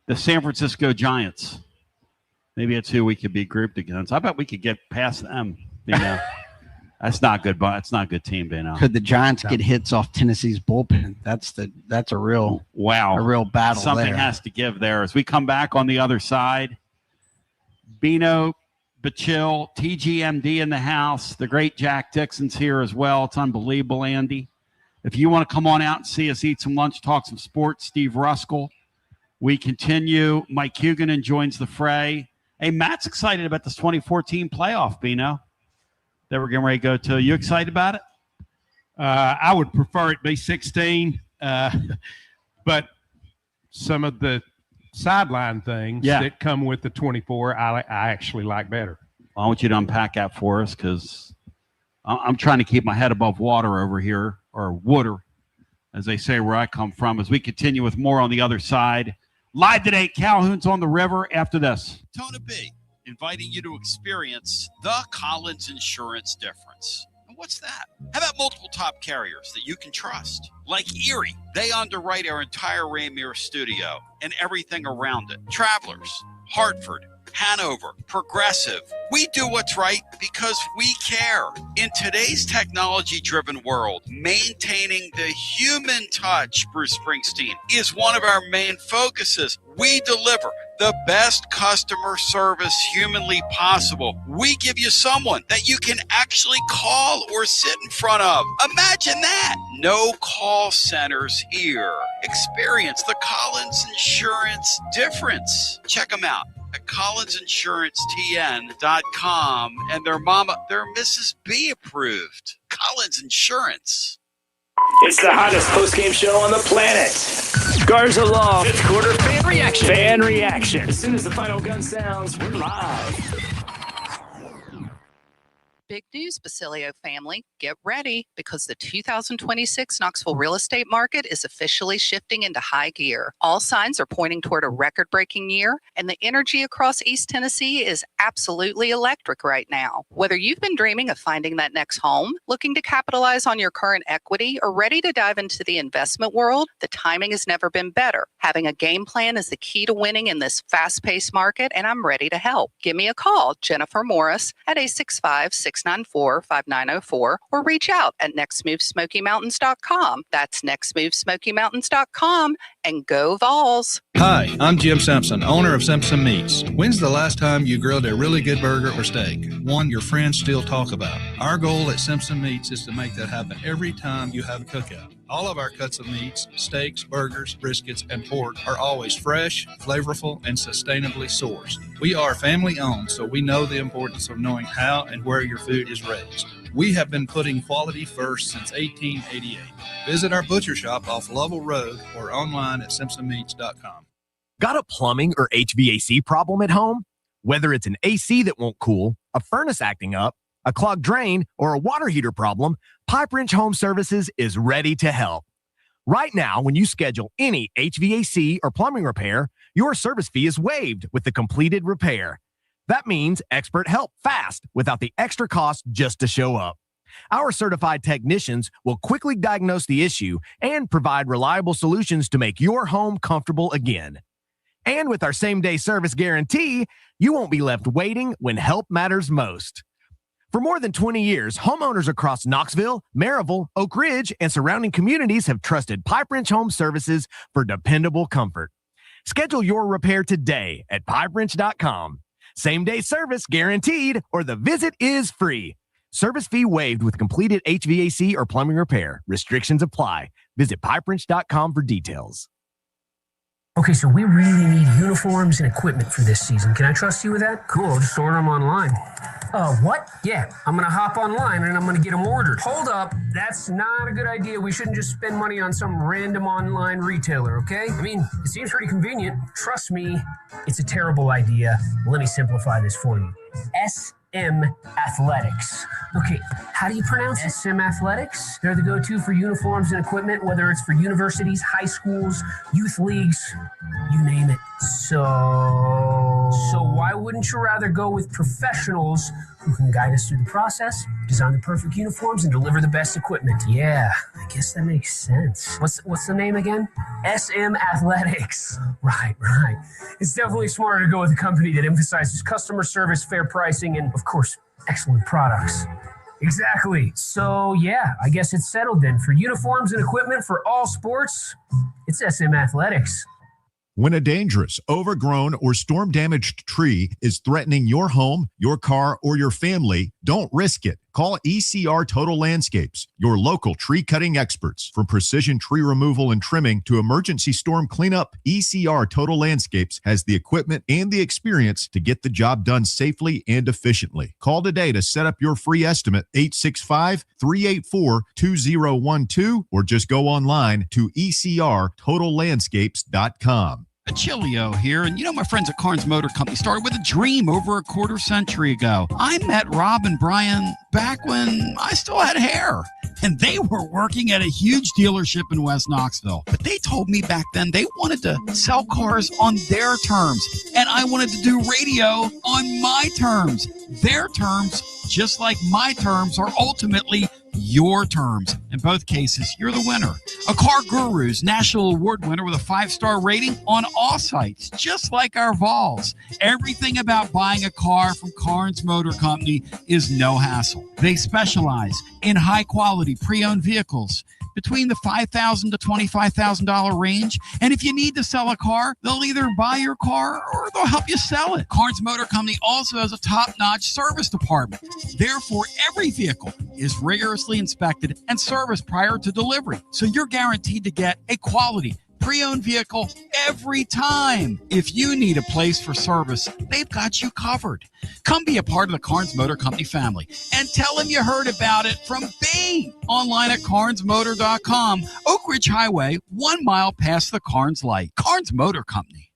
The San Francisco Giants. Maybe it's who we could be grouped against. I bet we could get past them. That's not good, but it's not a good team, Could the Giants get hits off Tennessee's bullpen? That's a real battle. Something there. has to give there. As we come back on the other side, Bino, Bachil, TGMD in the house. The great Jack Dixon's here as well. It's unbelievable, Andy. If you want to come on out and see us eat some lunch, talk some sports, Steve Ruskell. We continue. Mike Huguenin joins the fray. Hey, Matt's excited about this 2014 playoff, Bino, that we're getting ready to go to. You excited about it? I would prefer it be 16, but some of the sideline things that come with the 24, I actually like better. I want you to unpack that for us, because I'm trying to keep my head above water over here, or water, as they say where I come from, as we continue with more on the other side. Live today, Calhoun's on the river after this. Tona B, inviting you to experience the Collins Insurance difference. And what's that? How about multiple top carriers that you can trust? Like Erie, they underwrite our entire Rainier studio and everything around it. Travelers, Hartford, Hanover, Progressive. We do what's right because we care. In today's technology-driven world, maintaining the human touch, Bruce Springsteen, is one of our main focuses. We deliver the best customer service humanly possible. We give you someone that you can actually call or sit in front of. Imagine that. No call centers here. Experience the Collins Insurance difference. Check them out at collinsinsuranceTN.com, and they're Mrs. B approved. Collins Insurance. It's the hottest post-game show on the planet. Garza Law. Fifth quarter fan reaction. Fan reaction. As soon as the final gun sounds, we're live. Big news, Basilio family. Get ready, because the 2026 Knoxville real estate market is officially shifting into high gear. All signs are pointing toward a record-breaking year, and the energy across East Tennessee is absolutely electric right now. Whether you've been dreaming of finding that next home, looking to capitalize on your current equity, or ready to dive into the investment world, the timing has never been better. Having a game plan is the key to winning in this fast-paced market, and I'm ready to help. Give me a call, Jennifer Morris, at 865-694-5904, or reach out at nextmovesmokymountains.com. That's nextmovesmokymountains.com, and go Vols. Hi, I'm Jim Simpson, owner of Simpson Meats. When's the last time you grilled a really good burger or steak? One your friends still talk about. Our goal at Simpson Meats is to make that happen every time you have a cookout. All of our cuts of meats, steaks, burgers, briskets, and pork are always fresh, flavorful, and sustainably sourced. We are family owned, so we know the importance of knowing how and where your food is raised. We have been putting quality first since 1888. Visit our butcher shop off Lovell Road or online at simpsonmeats.com. Got a plumbing or HVAC problem at home? Whether it's an AC that won't cool, a furnace acting up, a clogged drain, or a water heater problem, Pipe Wrench Home Services is ready to help. Right now, when you schedule any HVAC or plumbing repair, your service fee is waived with the completed repair. That means expert help fast without the extra cost just to show up. Our certified technicians will quickly diagnose the issue and provide reliable solutions to make your home comfortable again. And with our same-day service guarantee, you won't be left waiting when help matters most. For more than 20 years, homeowners across Knoxville, Maryville, Oak Ridge, and surrounding communities have trusted Pipe Wrench Home Services for dependable comfort. Schedule your repair today at pipewrench.com. Same-day service guaranteed, or the visit is free. Service fee waived with completed HVAC or plumbing repair. Restrictions apply. Visit pipewrench.com for details. Okay, so we really need uniforms and equipment for this season. Can I trust you with that? Cool, I'll just order them online. What? Yeah, I'm gonna hop online and I'm gonna get them ordered. Hold up, that's not a good idea. We shouldn't just spend money on some random online retailer, okay? I mean, it seems pretty convenient. Trust me, it's a terrible idea. Let me simplify this for you. SM Athletics. Okay, how do you pronounce it? SM Athletics? They're the go-to for uniforms and equipment, whether it's for universities, high schools, youth leagues, you name it. So why wouldn't you rather go with professionals who can guide us through the process, design the perfect uniforms, and deliver the best equipment? Yeah, I guess that makes sense. What's the name again? SM Athletics. Right. It's definitely smarter to go with a company that emphasizes customer service, fair pricing, and, of course, excellent products. Exactly. So, yeah, I guess it's settled then. For uniforms and equipment for all sports, it's SM Athletics. When a dangerous, overgrown, or storm-damaged tree is threatening your home, your car, or your family, don't risk it. Call ECR Total Landscapes, your local tree cutting experts. From precision tree removal and trimming to emergency storm cleanup, ECR Total Landscapes has the equipment and the experience to get the job done safely and efficiently. Call today to set up your free estimate, 865-384-2012, or just go online to ecrtotallandscapes.com. Chilio here, and my friends at Carnes Motor Company started with a dream over a quarter century ago. I met Rob and Brian back when I still had hair, and they were working at a huge dealership in West Knoxville. But they told me back then they wanted to sell cars on their terms, and I wanted to do radio on my terms. Their terms, just like my terms, are ultimately your terms. In both cases, you're the winner. A Car Guru's National Award winner with a 5-star rating on all sites, just like our Vols. Everything about buying a car from Carnes Motor Company is no hassle. They specialize in high-quality pre-owned vehicles between the $5,000 to $25,000 range. And if you need to sell a car, they'll either buy your car or they'll help you sell it. Carnes Motor Company also has a top-notch service department. Therefore, every vehicle is rigorously inspected and serviced prior to delivery. So you're guaranteed to get a quality pre-owned vehicle every time. If you need a place for service, they've got you covered. Come be a part of the Carnes Motor Company family and tell them you heard about it from me. Online at carnesmotor.com, Oak Ridge Highway, 1 mile past the Carnes light. Carnes Motor Company.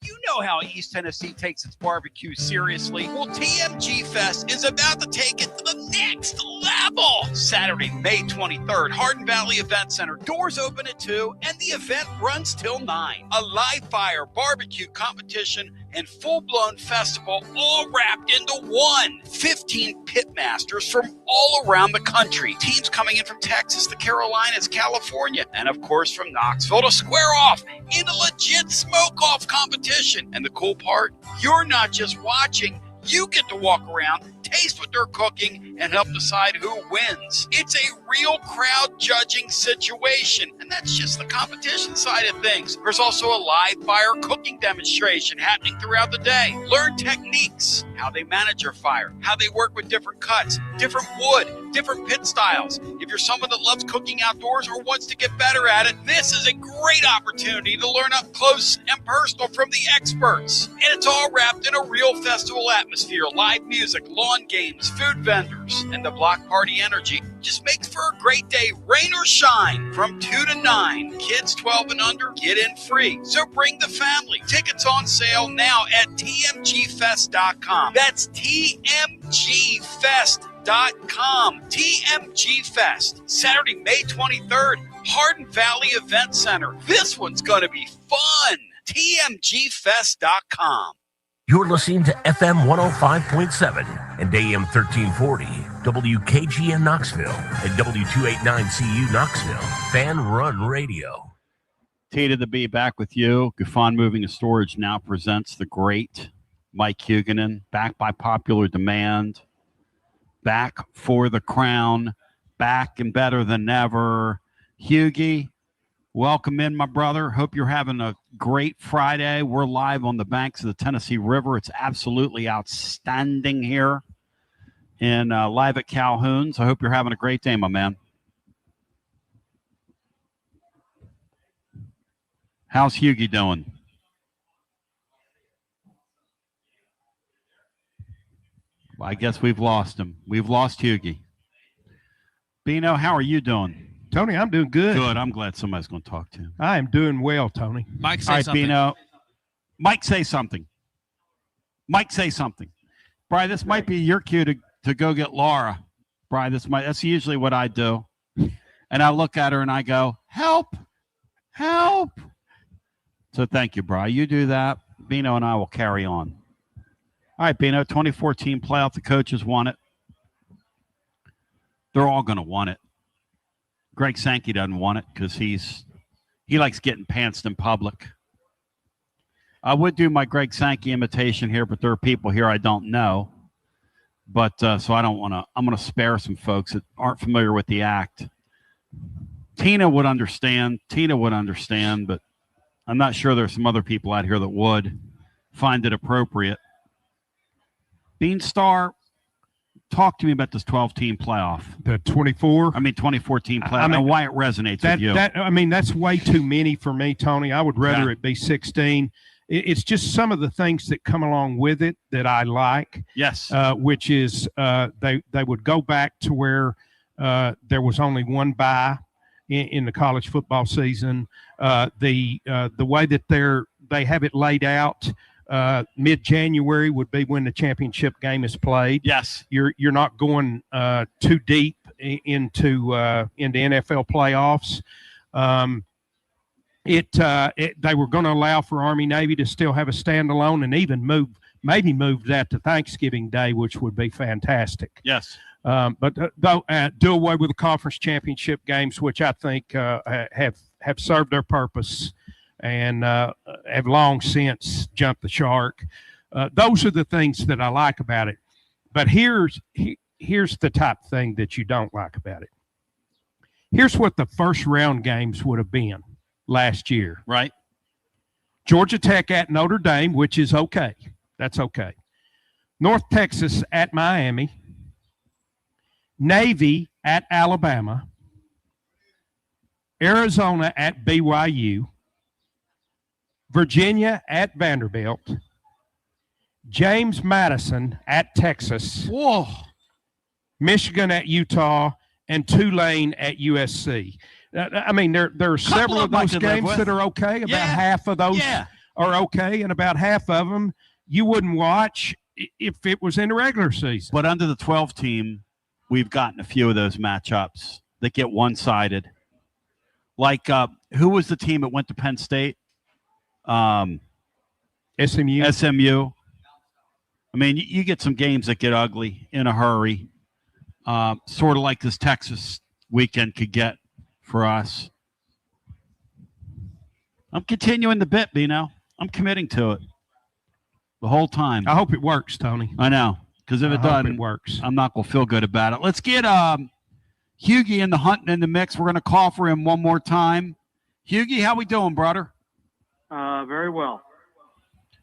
You know how East Tennessee takes its barbecue seriously. Well, TMG Fest is about to take it to the next level. Saturday, May 23rd, Hardin Valley Event Center. Doors open at 2 and the event runs till 9. A live fire barbecue competition and full-blown festival all wrapped into one. 15 pitmasters from all around the country. Teams coming in from Texas, the Carolinas, California, and of course from Knoxville to square off in a legit smoke-off competition. And the cool part, you're not just watching, you get to walk around, taste what they're cooking, and help decide who wins. It's a real crowd judging situation, and that's just the competition side of things. There's also a live fire cooking demonstration happening throughout the day. Learn techniques, how they manage your fire, how they work with different cuts, different wood, different pit styles. If you're someone that loves cooking outdoors or wants to get better at it, this is a great opportunity to learn up close and personal from the experts. And it's all wrapped in a real festival atmosphere, live music, lawn games, food vendors, and the block party energy just makes for a great day, rain or shine, from 2 to 9. Kids 12 and under get in free. So bring the family. Tickets on sale now at tmgfest.com. That's tmgfest.com. TMG Fest, Saturday, May 23rd, Hardin Valley Event Center. This one's going to be fun. tmgfest.com. You're listening to FM 105.7 and AM 1340, WKGN Knoxville, and W289CU Knoxville, Fan Run Radio. T to the B back with you. Gufon Moving and Storage now presents the great Mike Huguenin, back by popular demand, back for the crown, back and better than ever. Hughie, welcome in, my brother. Hope you're having a great Friday. We're live on the banks of the Tennessee River. It's absolutely outstanding here and live at Calhoun. So I hope you're having a great day, my man. How's Hughie doing? Well, I guess we've lost him. We've lost Hughie. Bino, how are you doing? Tony, I'm doing good. Good. I'm glad somebody's going to talk to him. I am doing well, Tony. Mike, say All right, something. Bino. Mike, say something. Mike, say something. Brian, this might be your cue to go get Laura. Brian, that's usually what I do. And I look at her and I go, help, help. So thank you, Brian. You do that. Bino and I will carry on. All right, Bino, 2014 playoff. The coaches won it. They're all going to want it. Greg Sankey doesn't want it because he likes getting pantsed in public. I would do my Greg Sankey imitation here, but there are people here I don't know. But so I don't want to. I'm going to spare some folks that aren't familiar with the act. Tina would understand, but I'm not sure there's some other people out here that would find it appropriate. Beanstar, talk to me about this 12-team playoff. The 2014 playoff, and why it resonates with you. That's way too many for me, Tony. I would rather it be 16. It's just some of the things that come along with it that I like. Yes. Which is they would go back to where there was only one bye in the college football season. The way that they have it laid out, mid-January would be when the championship game is played. Yes. You're not going too deep into NFL playoffs. They were going to allow for Army Navy to still have a standalone and even maybe move that to Thanksgiving Day, which would be fantastic. Yes. But do away with the conference championship games, which I think have served their purpose and have long since jumped the shark. Those are the things that I like about it. But here's the type of thing that you don't like about it. Here's what the first round games would have been last year. Right. Georgia Tech at Notre Dame, which is okay. That's okay. North Texas at Miami. Navy at Alabama. Arizona at BYU. Virginia at Vanderbilt. James Madison at Texas. Whoa. Michigan at Utah, and Tulane at USC. I mean, there are several of those games that are okay. About half of those are okay, and about half of them you wouldn't watch if it was in the regular season. But under the 12 team, we've gotten a few of those matchups that get one-sided. Like, who was the team that went to Penn State? SMU. I mean, you get some games that get ugly in a hurry, sort of like this Texas weekend could get for us. I'm continuing the bit, Bino. I'm committing to it the whole time. I hope it works, Tony. I know, because if it doesn't, it works. I'm not going to feel good about it. Let's get Hughie in the hunt and in the mix. We're going to call for him one more time. Hughie, how we doing, brother? Very well.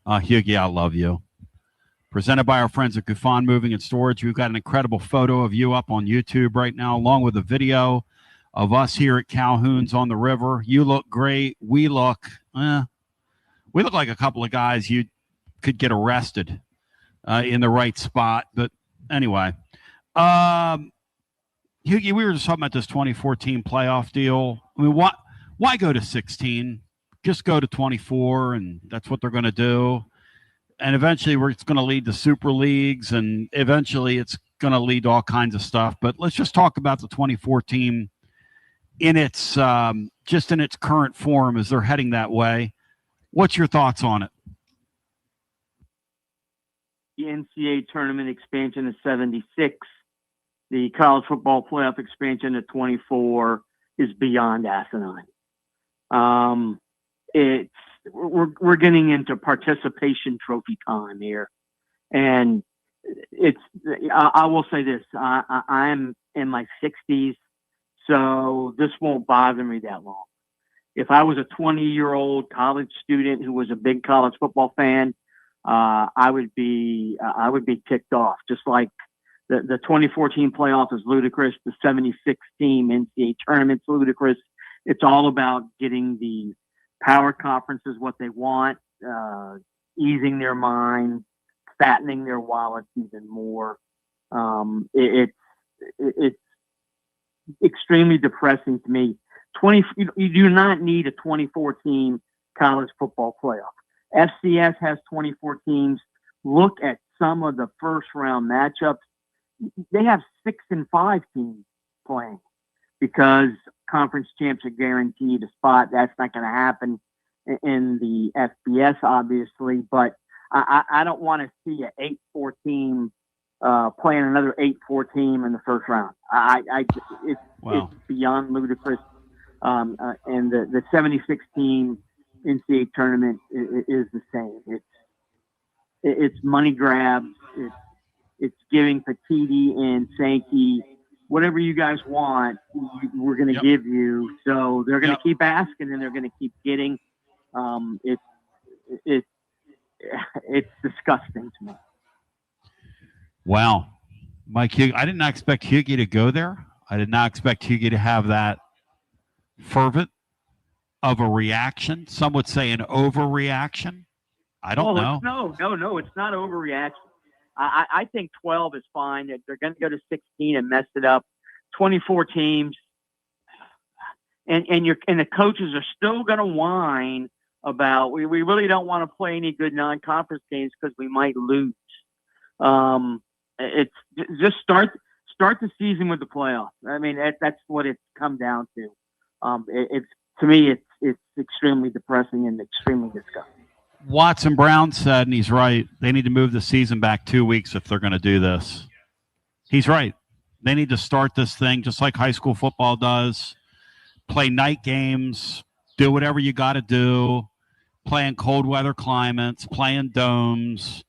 Hughie, I love you. Presented by our friends at Gufan Moving and Storage. We've got an incredible photo of you up on YouTube right now, along with a video of us here at Calhoun's on the river. You look great. We look like a couple of guys you could get arrested in the right spot. But anyway, Hughie, we were just talking about this 2014 playoff deal. I mean, why go to 16? Just go to 24, and that's what they're going to do. And eventually it's going to lead to super leagues, and eventually it's going to lead to all kinds of stuff. But let's just talk about the 2014 in its just in its current form as they're heading that way. What's your thoughts on it? The NCAA tournament expansion to 76, the college football playoff expansion to 24 is beyond asinine. We're getting into participation trophy time here, and I will say this: I'm in my 60s, so this won't bother me that long. If I was a 20-year-old college student who was a big college football fan, I would be ticked off. Just like the 2014 playoff is ludicrous, the 76 team NCAA tournament's ludicrous. It's all about getting the Power conference is what they want, easing their mind, fattening their wallets even more. It's extremely depressing to me. You do not need a 24-team college football playoff. FCS has 24 teams. Look at some of the first-round matchups. They have 6 and 5 teams playing because conference champs are guaranteed a spot. That's not going to happen in the FBS, obviously, but I don't want to see an 8-4 team playing another 8-4 team in the first round. It's beyond ludicrous. And the 76 team NCAA tournament is the same. It's money grabs. It's giving Petiti and Sankey whatever you guys want. We're going to give you. So they're going to keep asking, and they're going to keep getting. It's disgusting to me. Wow. Mike Hughey, I did not expect Hughey to go there. I did not expect Hughey to have that fervent of a reaction. Some would say an overreaction. I don't know. No, it's not overreaction. I think 12 is fine. They're going to go to 16 and mess it up. 24 teams, and the coaches are still going to whine about we really don't want to play any good non-conference games because we might lose. It's just start the season with the playoffs. I mean that's what it's come down to. To me it's extremely depressing and extremely disgusting. Watson Brown said, and he's right, they need to move the season back 2 weeks if they're going to do this. He's right. They need to start this thing just like high school football does. Play night games, do whatever you got to do, play in cold weather climates, play in domes,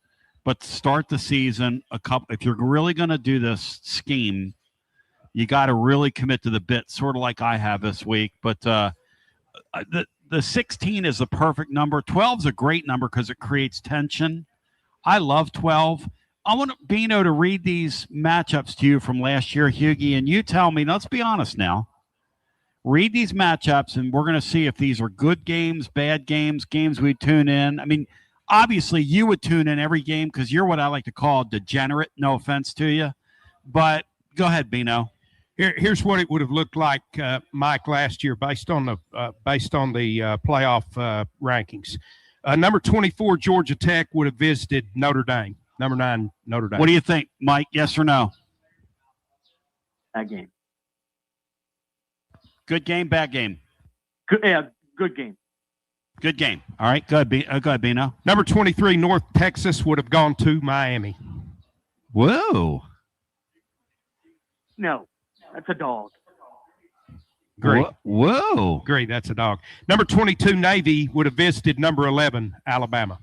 but start the season if you're really going to do this scheme, you got to really commit to the bit, sort of like I have this week. But the 16 is the perfect number. 12 is a great number because it creates tension. I love 12. I want Bino to read these matchups to you from last year, Hughey, and you tell me, let's be honest now. Read these matchups, and we're going to see if these are good games, bad games, games we tune in. I mean, obviously you would tune in every game because you're what I like to call degenerate. No offense to you. But go ahead, Bino. Here's what it would have looked like, Mike, last year based on the playoff rankings. Number 24, Georgia Tech would have visited Notre Dame. Number 9, Notre Dame. What do you think, Mike? Yes or no? Bad game. Good game, bad game. Good game. Good game. All right, go ahead, Bino. Number 23, North Texas would have gone to Miami. Whoa. No. That's a dog. Great. Whoa. Great, that's a dog. Number 22, Navy would have visited number 11, Alabama.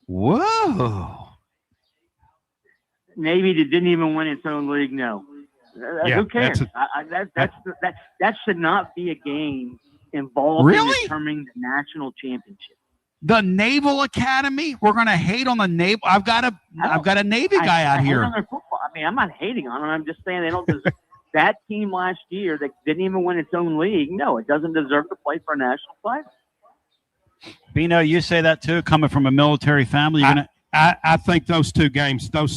Whoa. Navy that didn't even win its own league, no. Who cares? That should not be a game involved in determining the national championship. The Naval Academy? We're going to hate on the Navy. I've got a Navy guy out here. On their football. I mean, I'm not hating on them. I'm just saying they don't deserve that team last year that didn't even win its own league. No, it doesn't deserve to play for a national title. Bino, you say that too, coming from a military family. I think those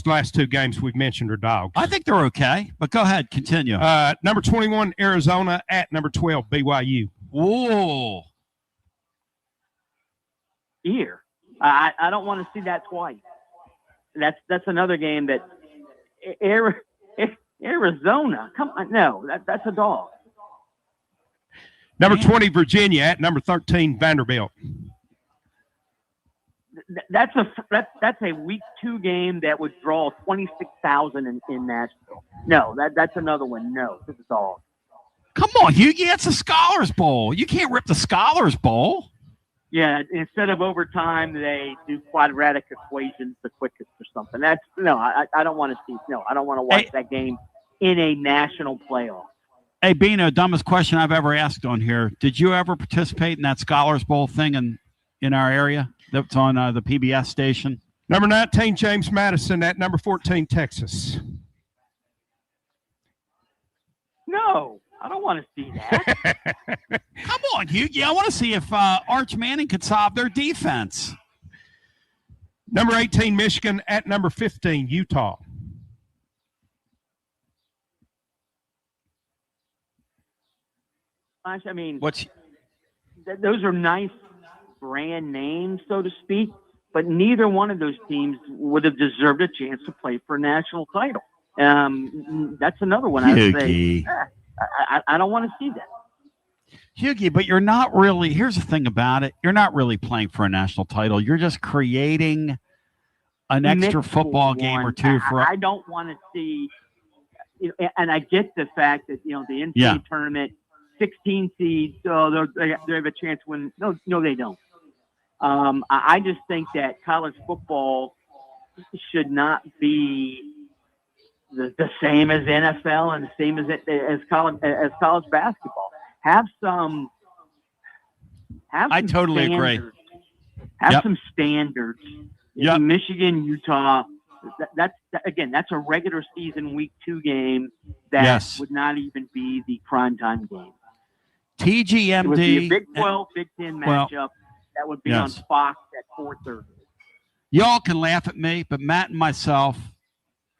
last two games we've mentioned are dogs. I think they're okay, but go ahead, continue. Number 21, Arizona at number 12, BYU. Whoa. Here. I don't want to see that twice. That's another game that Arizona. Come on, no, that's a dog. Number 20, Virginia at number 13, Vanderbilt. That's a week 2 game that would draw 26,000 in Nashville. No, that's another one. No, it's a dog. Come on, Hughey, that's a Scholars Bowl. You can't rip the Scholars Bowl. Yeah, instead of overtime, they do quadratic equations the quickest or something. I don't want to see. No, I don't want to watch that game in a national playoff. Hey, Bino, dumbest question I've ever asked on here. Did you ever participate in that Scholars Bowl thing in our area that's on the PBS station? Number 19, James Madison at number 14, Texas. No, I don't want to see that. Come on, Hughie. I want to see if Arch Manning could solve their defense. Number 18, Michigan at number 15, Utah. I mean, What's those are nice brand names, so to speak, but neither one of those teams would have deserved a chance to play for a national title. That's another one I would say. I don't want to see that. Hughie, but you're not really. Here's the thing about it: you're not really playing for a national title. You're just creating an extra football game or two for. I don't want to see. And I get the fact that the NCAA tournament, 16 seeds, so they have a chance to win. No, they don't. I just think that college football should not be the same as NFL and the same as college basketball. Have some I totally standards. agree. Have some standards. Michigan, Utah. That's a regular season week 2 game that would not even be the primetime game. TGMD. It would be a Big 12, Big 10 matchup that would be on Fox at 4:30. Y'all can laugh at me, but Matt and myself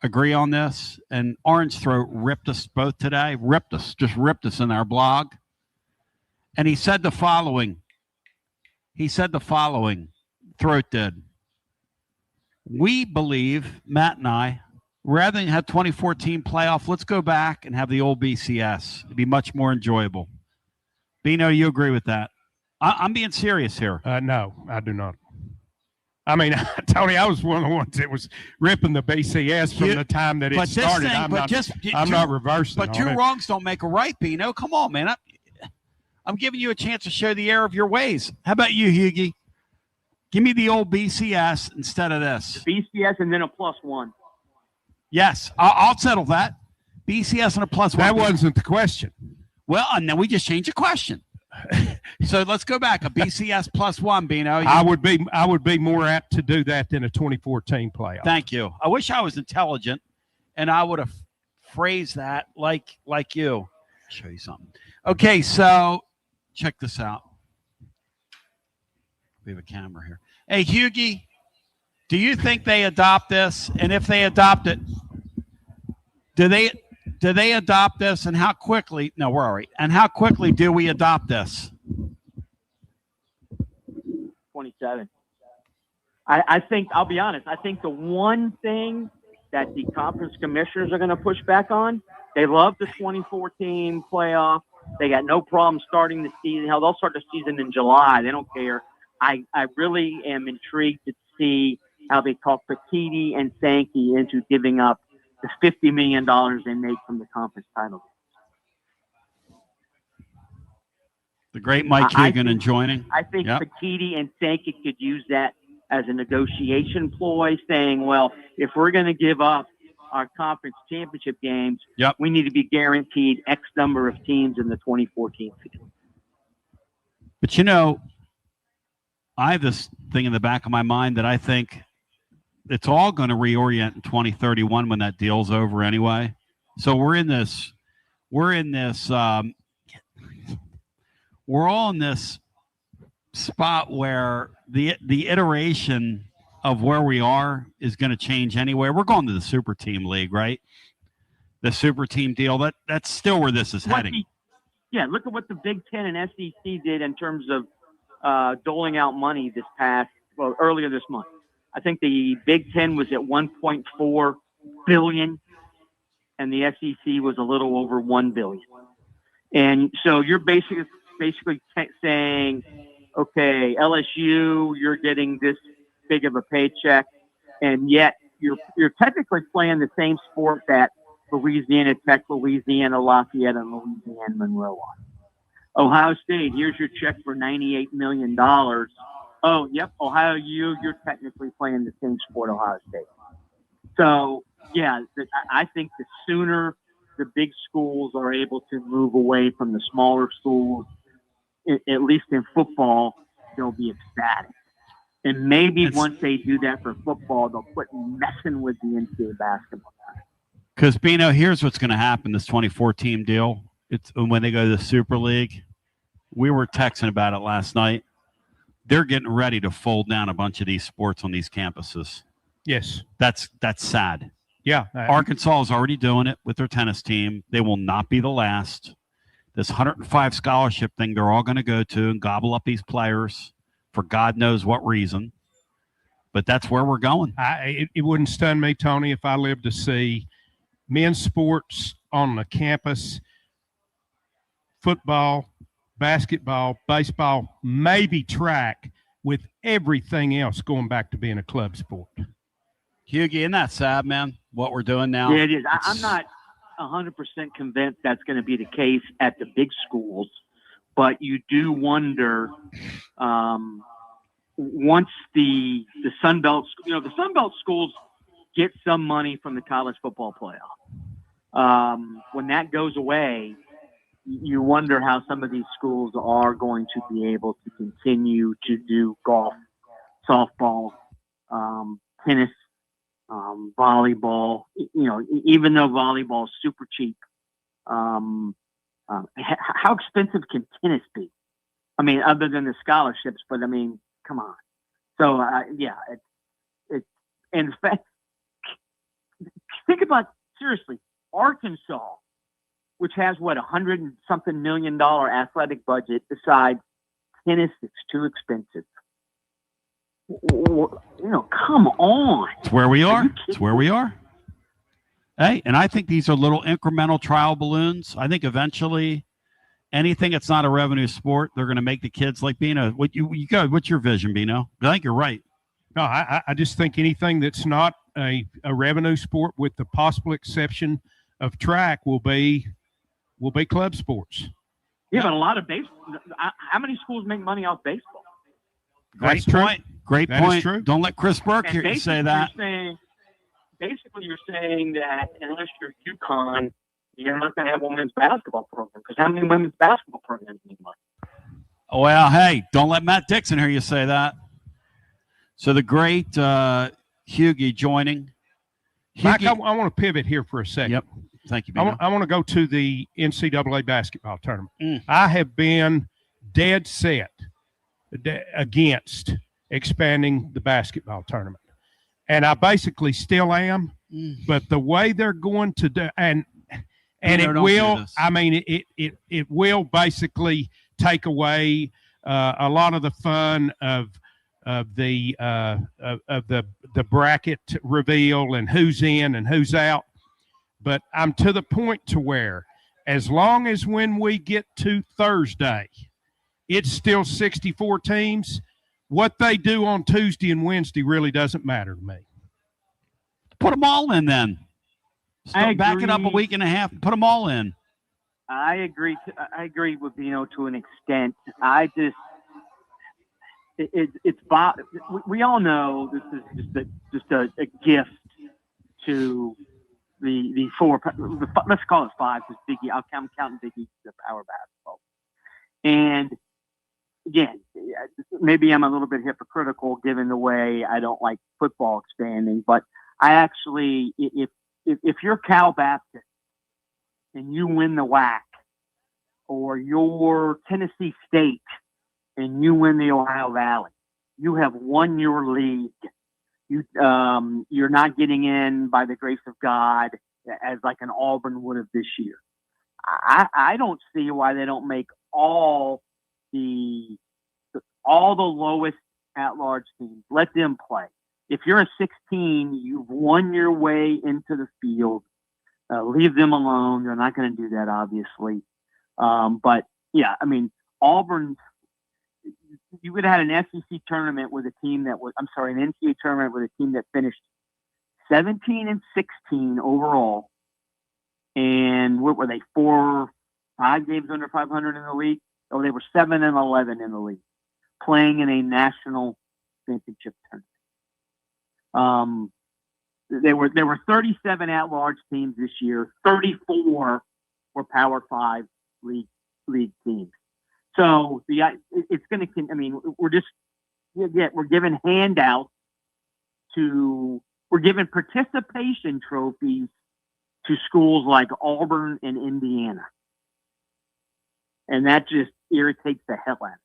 agree on this. And Orange Throat ripped us both today. Just ripped us in our blog. And he said the following. Throat did. We believe, Matt and I, rather than have 2014 playoff, let's go back and have the old BCS. It'd be much more enjoyable. Bino, you agree with that? I'm being serious here. No, I do not. I mean, Tony, I was one of the ones that was ripping the BCS from the time that it started. I'm not reversing. But two wrongs don't make a right, Bino. Come on, man. I'm giving you a chance to show the error of your ways. How about you, Hughie? Give me the old BCS instead of this. The BCS and then a +1. Yes, I'll settle that. BCS and a +1. That wasn't the question. Well, and then we just changed the question. So let's go back. A BCS +1, Bino. I would be more apt to do that than a 2014 playoff. Thank you. I wish I was intelligent, and I would have phrased that like you. I'll show you something. Okay, so check this out. We have a camera here. Hey, Hughie, do you think they adopt this? And if they adopt it, do they adopt this? And how quickly? No, where are we? And how quickly do we adopt this? 27. I think, I'll be honest, I think the one thing that the conference commissioners are going to push back on, they love the 2014 playoff. They got no problem starting the season. Hell, they'll start the season in July. They don't care. I really am intrigued to see how they talk Pakiti and Sankey into giving up the $50 million they made from the conference title. The great Mike Hugan joining. I think Pakiti and Sankey could use that as a negotiation ploy, saying, well, if we're going to give up our conference championship games, we need to be guaranteed X number of teams in the 2014 season. But I have this thing in the back of my mind that I think it's all going to reorient in 2031 when that deal's over anyway. So we're all in this spot where the iteration of where we are is going to change anyway. We're going to the super team league, right? The super team deal, that's still where this is heading. Look at what the Big Ten and SEC did in terms of doling out money earlier this month. I think the Big Ten was at $1.4 billion, and the SEC was a little over $1 billion. And so you're basically saying, okay, LSU, you're getting this big of a paycheck, and yet you're technically playing the same sport that Louisiana Tech, Louisiana Lafayette, and Louisiana Monroe are. Ohio State, here's your check for $98 million. Oh, yep, Ohio U, you're technically playing the same sport Ohio State. So, I think the sooner the big schools are able to move away from the smaller schools, at least in football, they'll be ecstatic. And maybe once they do that for football, they'll quit messing with the NCAA basketball. Because, Bino, here's what's going to happen, this 2014 deal. It's when they go to the Super League. We were texting about it last night. They're getting ready to fold down a bunch of these sports on these campuses. Yes. That's sad. Yeah. Arkansas is already doing it with their tennis team. They will not be the last. This 105 scholarship thing they're all going to go to and gobble up these players for God knows what reason. But that's where we're going. It wouldn't stun me, Tony, if I lived to see men's sports on the campus, football, basketball, baseball, maybe track, with everything else going back to being a club sport. Hughie, isn't that sad, man, what we're doing now? Yeah, it is. I'm not 100% convinced that's going to be the case at the big schools, but you do wonder once the Sun Belt, the Sun Belt schools get some money from the college football playoff. When that goes away, you wonder how some of these schools are going to be able to continue to do golf, softball, tennis, volleyball. Even though volleyball is super cheap, how expensive can tennis be? I mean, other than the scholarships, but I mean, come on. So it's in fact, think about seriously, Arkansas, which has $100 and something million athletic budget, decides tennis is too expensive. Come on. It's where we are. It's where we are. Hey, and I think these are little incremental trial balloons. I think eventually anything that's not a revenue sport, they're going to make the kids like Bino. What's your vision, Bino? I think you're right. No, I just think anything that's not a revenue sport, with the possible exception of track, will be club sports. Yeah, but a lot of baseball. How many schools make money off baseball? Great point. Great point. True. Don't let Chris Burke hear you say that. Basically, you're saying that unless you're UConn, you're not going to have a women's basketball program, because how many women's basketball programs make money? Well, hey, don't let Matt Dixon hear you say that. So the great Hughie joining. Mike, I want to pivot here for a second. Yep. Thank you, Bino. I want to go to the NCAA basketball tournament. I have been dead set against expanding the basketball tournament, and I basically still am. But the way they're going to do, and it will, I mean, it will basically take away a lot of the fun of the bracket reveal and who's in and who's out. But I'm to the point to where, as long as when we get to Thursday, it's still 64 teams, what they do on Tuesday and Wednesday really doesn't matter to me. Put them all in then. Back it up a week and a half. Put them all in. I agree. I agree with Bino to an extent. We all know this is just a gift to the four. Let's call it five, because Biggie. I'm counting Biggie the power basketball. And again, maybe I'm a little bit hypocritical given the way I don't like football expanding, but I actually, if you're Cal Baptist and you win the WAC, or you're Tennessee State and you win the Ohio Valley, you have won your league. You're not getting in by the grace of God as like an Auburn would have this year. I don't see why they don't make all the lowest at-large teams. Let them play. If you're a 16, you've won your way into the field. Leave them alone. They're not going to do that, obviously. But yeah, I mean, Auburn. You would have had an SEC tournament with a team that was. an NCAA tournament with a team that finished 17-16 overall. And what were they? 5 games under 500 in the league. Oh, they were 7-11 in the league, playing in a national championship tournament. There were 37 at-large teams this year. 34 were Power 5 league teams. So it's going to. I mean, we're giving handouts we're giving participation trophies to schools like Auburn and Indiana. And that just irritates the hell out of me.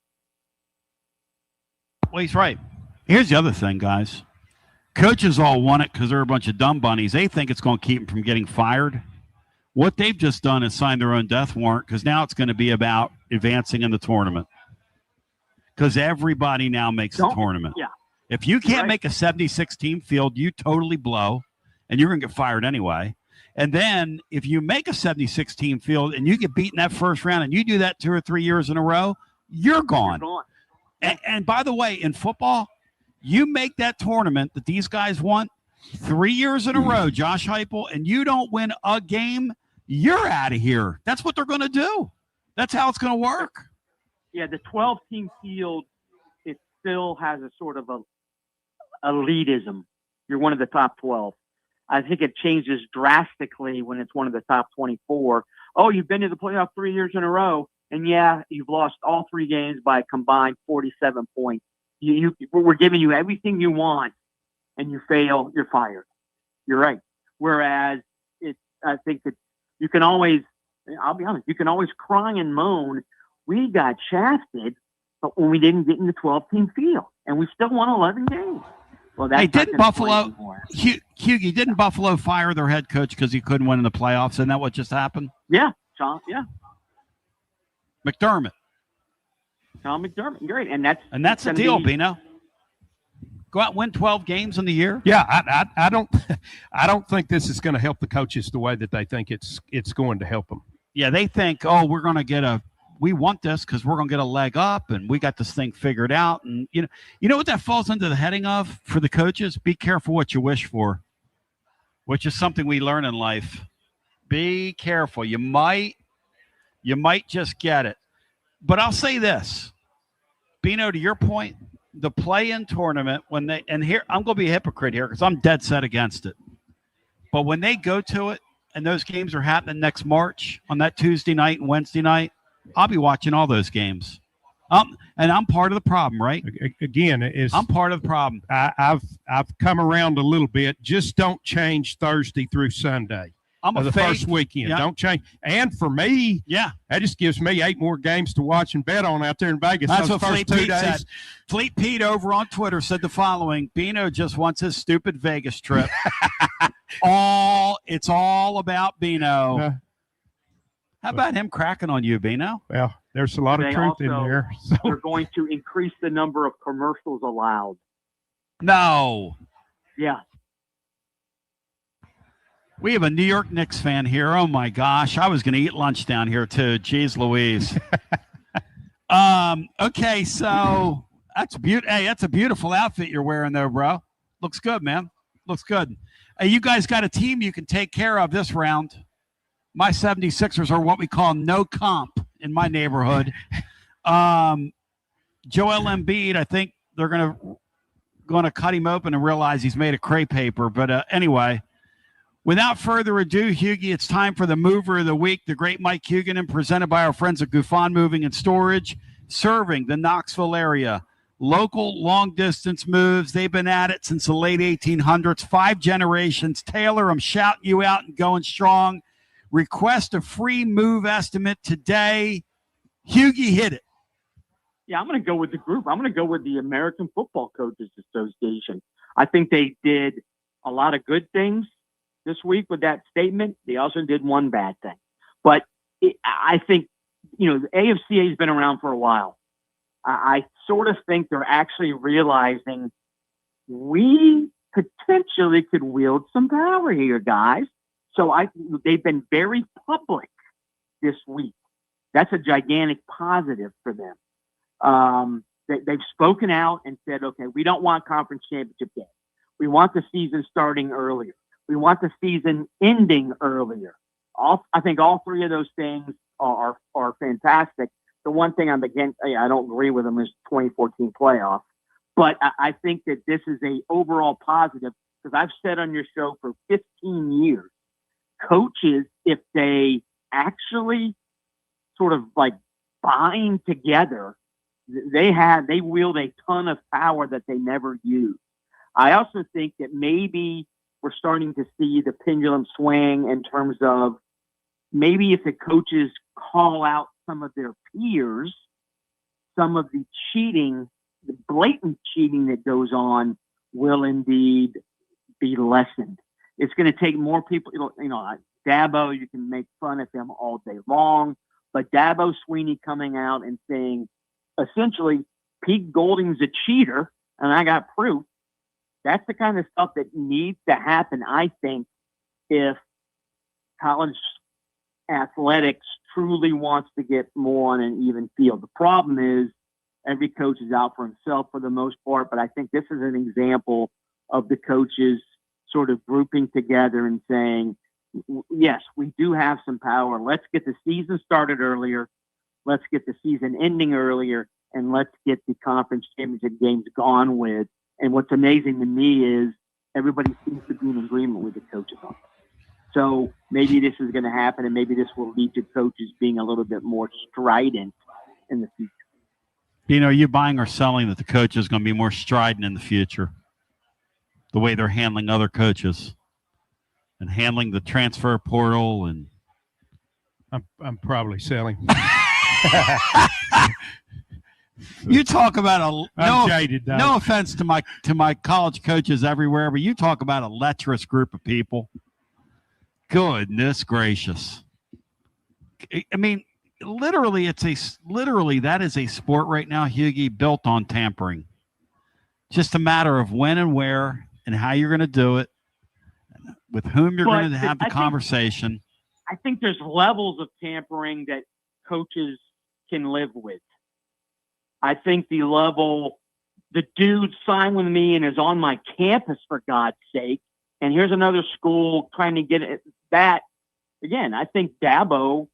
Well, he's right. Here's the other thing, guys. Coaches all want it because they're a bunch of dumb bunnies. They think it's going to keep them from getting fired. What they've just done is signed their own death warrant because now it's going to be about advancing in the tournament. Because everybody now makes the tournament. Yeah. If you can't make a 76-team field, you totally blow, and you're going to get fired anyway. And then if you make a 76-team field and you get beaten that first round and you do that 2 or 3 years in a row, you're gone. And by the way, in football, you make that tournament that these guys want 3 years in a row, Josh Heupel, and you don't win a game, you're out of here. That's what they're going to do. That's how it's going to work. Yeah, the 12-team field, it still has a sort of a elitism. You're one of the top 12. I think it changes drastically when it's one of the top 24. Oh, you've been to the playoff 3 years in a row, and yeah, you've lost all 3 games by a combined 47 points. We're giving you everything you want, and you fail, you're fired. You're right. Whereas I think that you can always, I'll be honest, you can always cry and moan. We got shafted, but when we didn't get in the 12-team field, and we still won 11 games. Well, that's didn't Buffalo, Hughie, didn't Buffalo fire their head coach because he couldn't win in the playoffs? Isn't that what just happened? Yeah, Sean, yeah. McDermott. Sean McDermott, great. And that's the deal, Bino. Go out and win 12 games in the year? Yeah, I don't think this is going to help the coaches the way that they think it's going to help them. Yeah, they think, we're going to we want this because we're going to get a leg up and we got this thing figured out. And you know what that falls into the heading of for the coaches? Be careful what you wish for, which is something we learn in life. Be careful. You might just get it. But I'll say this, Bino, to your point, the play-in tournament, and here I'm going to be a hypocrite here because I'm dead set against it. But when they go to it and those games are happening next March on that Tuesday night and Wednesday night, I'll be watching all those games. And I'm part of the problem, right? Again, I'm part of the problem. I've come around a little bit. Just don't change Thursday through Sunday. The first weekend. Yeah. Don't change. And for me, that just gives me 8 more games to watch and bet on out there in Vegas. That's those what first Fleet 2 Pete days. said. Fleet Pete over on Twitter said the following: Bino just wants his stupid Vegas trip. It's all about Bino. How about him cracking on you, Bino? Well, there's a lot of truth in there. So. They're going to increase the number of commercials allowed. No. Yeah. We have a New York Knicks fan here. Oh, my gosh. I was going to eat lunch down here, too. Jeez Louise. Okay, so that's that's a beautiful outfit you're wearing there, bro. Looks good, man. Looks good. You guys got a team you can take care of this round. My 76ers are what we call no comp in my neighborhood. Joel Embiid, I think they're going to cut him open and realize he's made of crepe paper. But anyway, without further ado, Hughie, it's time for the Mover of the Week, the great Mike Huguenin, presented by our friends at Gouffon Moving and Storage, serving the Knoxville area. Local long-distance moves. They've been at it since the late 1800s, 5 generations. Taylor, I'm shouting you out and going strong. Request a free move estimate today. Hughie, hit it. Yeah, I'm going to go with the group. I'm going to go with the American Football Coaches Association. I think they did a lot of good things this week with that statement. They also did one bad thing. But I think, the AFCA has been around for a while. I sort of think they're actually realizing we potentially could wield some power here, guys. So they've been very public this week. That's a gigantic positive for them. They've spoken out and said, okay, we don't want conference championship games. We want the season starting earlier. We want the season ending earlier. I think all 3 of those things are fantastic. The one thing I'm against, I don't agree with them, is 2014 playoff. But I think that this is a overall positive because I've said on your show for 15 years, coaches, if they actually sort of like bind together, they wield a ton of power that they never use. I also think that maybe we're starting to see the pendulum swing in terms of maybe if the coaches call out some of their peers, some of the cheating, the blatant cheating that goes on will indeed be lessened. It's going to take more people, Dabo, you can make fun of him all day long, but Dabo Sweeney coming out and saying, essentially, Pete Golding's a cheater, and I got proof. That's the kind of stuff that needs to happen, I think, if college athletics truly wants to get more on an even field. The problem is every coach is out for himself for the most part, but I think this is an example of the coaches sort of grouping together and saying, yes, we do have some power. Let's get the season started earlier. Let's get the season ending earlier, and let's get the conference championship games gone with. And what's amazing to me is everybody seems to be in agreement with the coaches on it. So maybe this is going to happen, and maybe this will lead to coaches being a little bit more strident in the future. Are you buying or selling that the coach is going to be more strident in the future? The way they're handling other coaches and handling the transfer portal, and I'm probably selling. You talk about jaded, no offense to my college coaches everywhere, but you talk about a lecherous group of people. Goodness gracious! I mean, literally, that is a sport right now, Hughie, built on tampering. Just a matter of when and where and how you're going to do it, with whom you're going to have the conversation. I think there's levels of tampering that coaches can live with. I think the dude signed with me and is on my campus, for God's sake, and here's another school trying to get it. That, again, I think Dabo,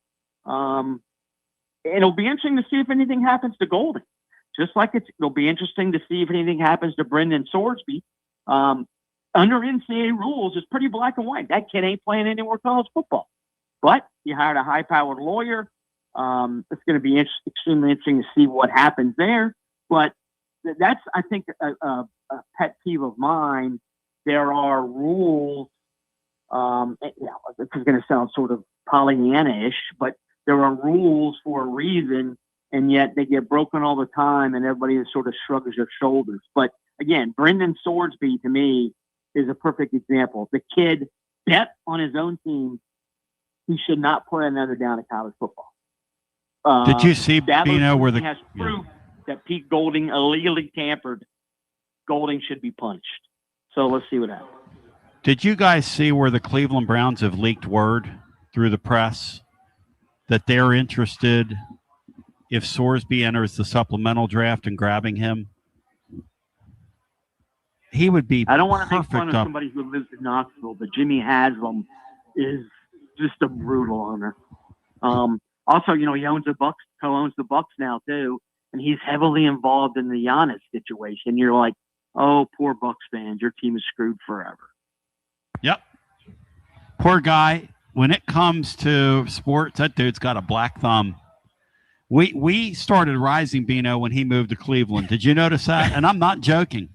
it'll be interesting to see if anything happens to Golding. Just like it'll be interesting to see if anything happens to Brendan Sorsby. Under NCAA rules, it's pretty black and white. That kid ain't playing any more college football. But you hired a high-powered lawyer. It's going to be extremely interesting to see what happens there. But that's, I think, a pet peeve of mine. There are rules. This is going to sound sort of Pollyanna-ish, but there are rules for a reason, and yet they get broken all the time, and everybody sort of shrugs their shoulders. But again, Brendan Sorsby, to me, is a perfect example. The kid bet on his own team he should not put another down in college football. Did you see, Bino, where has proof that Pete Golding illegally tampered? Golding should be punished. So let's see what happens. Did you guys see where the Cleveland Browns have leaked word through the press that they're interested, if Sorsby enters the supplemental draft, and grabbing him? He would be. I don't want to make fun of somebody who lives in Knoxville, but Jimmy Haslam is just a brutal owner. Also, he owns the Bucks, co-owns the Bucks now too, and he's heavily involved in the Giannis situation. You're like, oh, poor Bucks fans, your team is screwed forever. Yep. Poor guy. When it comes to sports, that dude's got a black thumb. We started rising, Bino, when he moved to Cleveland. Did you notice that? And I'm not joking.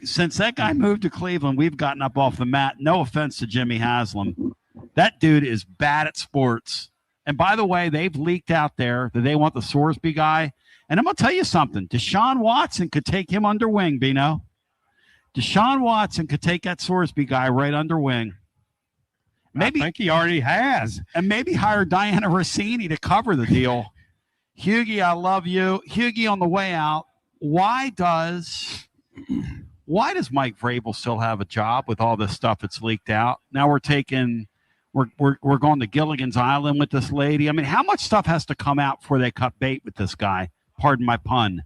Since that guy moved to Cleveland, we've gotten up off the mat. No offense to Jimmy Haslam. That dude is bad at sports. And by the way, they've leaked out there that they want the Sorsby guy. And I'm going to tell you something. Deshaun Watson could take him under wing, Bino. Deshaun Watson could take that Sorsby guy right under wing. Maybe, I think he already has. And maybe hire Diana Rossini to cover the deal. Hughie, I love you. Hughie, on the way out, why does Mike Vrabel still have a job with all this stuff that's leaked out? Now we're going to Gilligan's Island with this lady. I mean, how much stuff has to come out before they cut bait with this guy? Pardon my pun.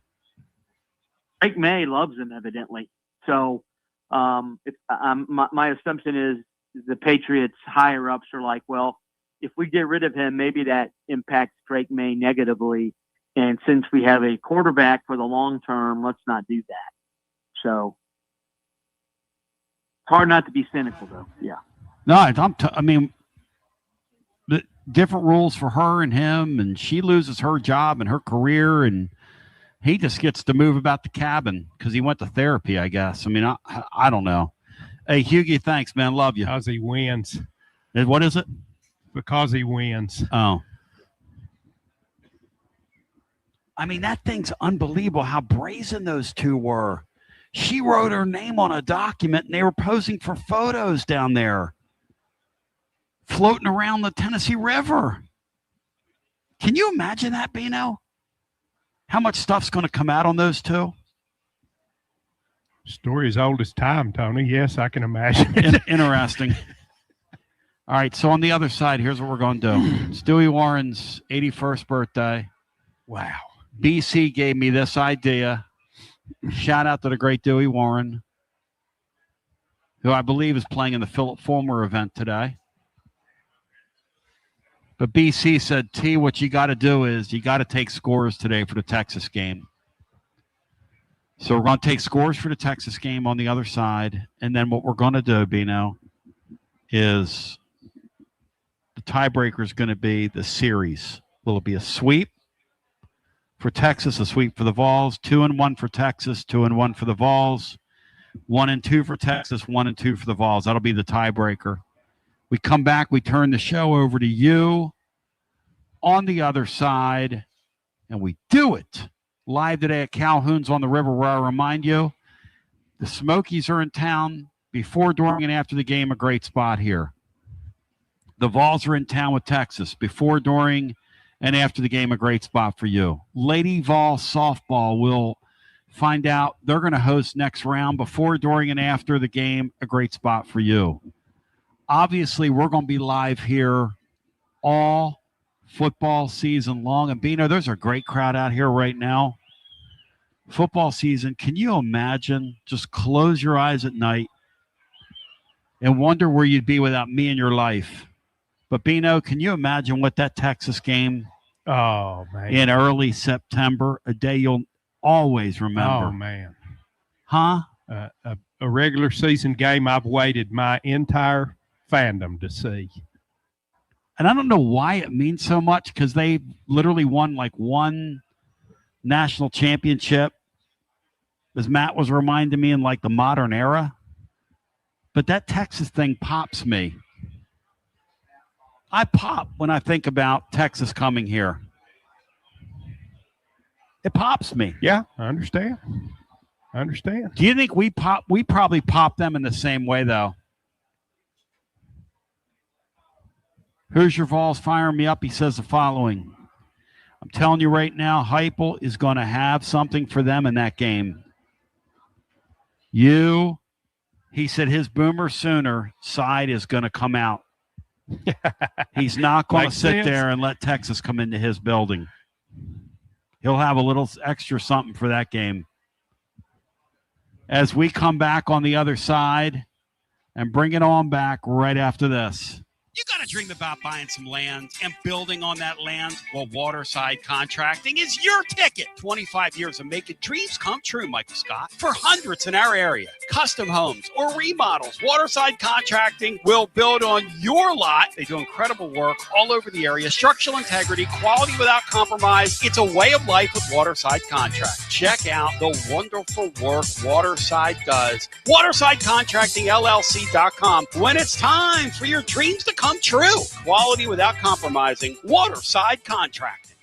Drake May loves him, evidently. So my assumption is the Patriots higher ups are like, well, if we get rid of him, maybe that impacts Drake May negatively. And since we have a quarterback for the long term, let's not do that. So it's hard not to be cynical, though. Yeah. No, I mean, the different rules for her and him, and she loses her job and her career, and he just gets to move about the cabin because he went to therapy, I guess. I mean, I don't know. Hey, Hughie, thanks, man. Love you. Because he wins. What is it? Because he wins. Oh. I mean, that thing's unbelievable how brazen those two were. She wrote her name on a document, and they were posing for photos down there, floating around the Tennessee River. Can you imagine that, Bino? How much stuff's going to come out on those two? Story as old as time, Tony. Yes, I can imagine. Interesting. All right, so on the other side, here's what we're going to do. It's Dewey Warren's 81st birthday. Wow. BC gave me this idea. Shout out to the great Dewey Warren, who I believe is playing in the Philip Fulmer event today. But BC said, T, what you got to do is you got to take scores today for the Texas game. So we're going to take scores for the Texas game on the other side. And then what we're going to do, Bino, is the tiebreaker is going to be the series. Will it be a sweep for Texas, a sweep for the Vols, 2-1 for Texas, 2-1 for the Vols, 1-2 for Texas, 1-2 for the Vols. That'll be the tiebreaker. We come back, we turn the show over to you on the other side, and we do it live today at Calhoun's on the River, where I remind you, the Smokies are in town before, during, and after the game, a great spot here. The Vols are in town with Texas before, during, and after the game, a great spot for you. Lady Vol softball will find out they're going to host next round before, during, and after the game, a great spot for you. Obviously, we're going to be live here all football season long. And Bino, there's a great crowd out here right now. Football season, can you imagine? Just close your eyes at night and wonder where you'd be without me in your life. But Bino, can you imagine what that Texas game in early September, a day you'll always remember? Oh, man. Huh? A regular season game I've waited my entire fandom to see. And I don't know why it means so much, because they literally won like one national championship, as Matt was reminding me, in like the modern era. But that Texas thing pops me. I pop when I think about Texas coming here. It pops me. Yeah, I understand. Do you think we probably pop them in the same way, though? Who's your Vols firing me up? He says the following. I'm telling you right now, Heupel is going to have something for them in that game. He said his Boomer Sooner side is going to come out. He's not going to sit there and let Texas come into his building. He'll have a little extra something for that game. As we come back on the other side and bring it on back right after this. You got to dream about buying some land and building on that land? Well, Waterside Contracting is your ticket. 25 years of making dreams come true, Michael Scott, for hundreds in our area. Custom homes or remodels, Waterside Contracting will build on your lot. They do incredible work all over the area. Structural integrity, quality without compromise. It's a way of life with Waterside Contract. Check out the wonderful work Waterside does. WatersideContractingLLC.com. When it's time for your dreams to come true. Quality without compromising. Waterside Contracting.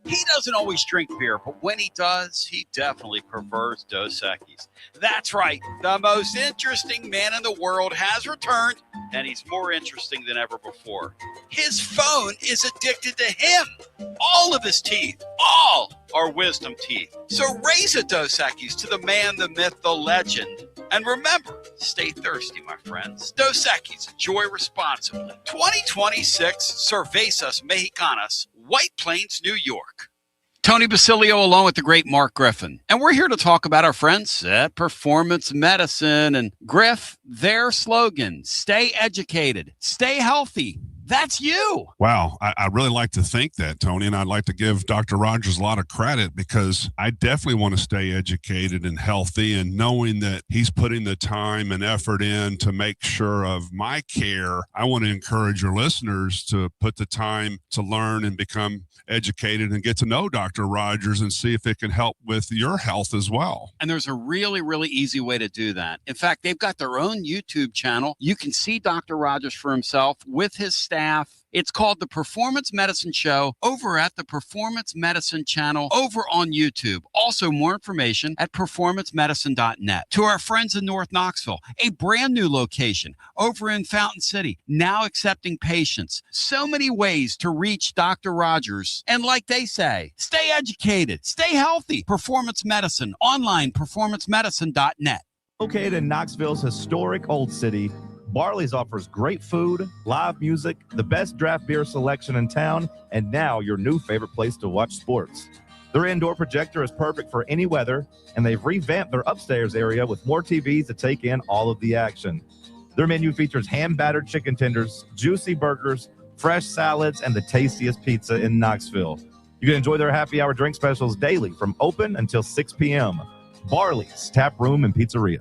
He doesn't always drink beer, but when he does, he definitely prefers Dos Equis. That's right. The most interesting man in the world has returned, and he's more interesting than ever before. His phone is addicted to him. All of his teeth, all are wisdom teeth. So raise a Dos Equis to the man, the myth, the legend. And remember, stay thirsty, my friends. Dos Equis, enjoy responsibly. 2026 Cervezas Mexicanas, White Plains, New York. Tony Basilio along with the great Mark Griffin. And we're here to talk about our friends at Performance Medicine. And Griff, their slogan, stay educated, stay healthy. That's you. Wow. I really like to think that, Tony, and I'd like to give Dr. Rogers a lot of credit, because I definitely want to stay educated and healthy, and knowing that he's putting the time and effort in to make sure of my care. I want to encourage your listeners to put the time to learn and become educated and get to know Dr. Rogers and see if it can help with your health as well. And there's a really, really easy way to do that. In fact, they've got their own YouTube channel. You can see Dr. Rogers for himself with his staff It's called The Performance Medicine Show over at the Performance Medicine channel over on YouTube. Also, more information at performancemedicine.net. To our friends in North Knoxville, a brand new location over in Fountain City, now accepting patients. So many ways to reach Dr. Rogers. And like they say, stay educated, stay healthy. Performance Medicine, online, performancemedicine.net. Located in Knoxville's historic Old City, Barley's offers great food, live music, the best draft beer selection in town, and now your new favorite place to watch sports. Their indoor projector is perfect for any weather, and they've revamped their upstairs area with more TVs to take in all of the action. Their menu features hand-battered chicken tenders, juicy burgers, fresh salads, and the tastiest pizza in Knoxville. You can enjoy their happy hour drink specials daily from open until 6 p.m. Barley's Tap Room and Pizzeria.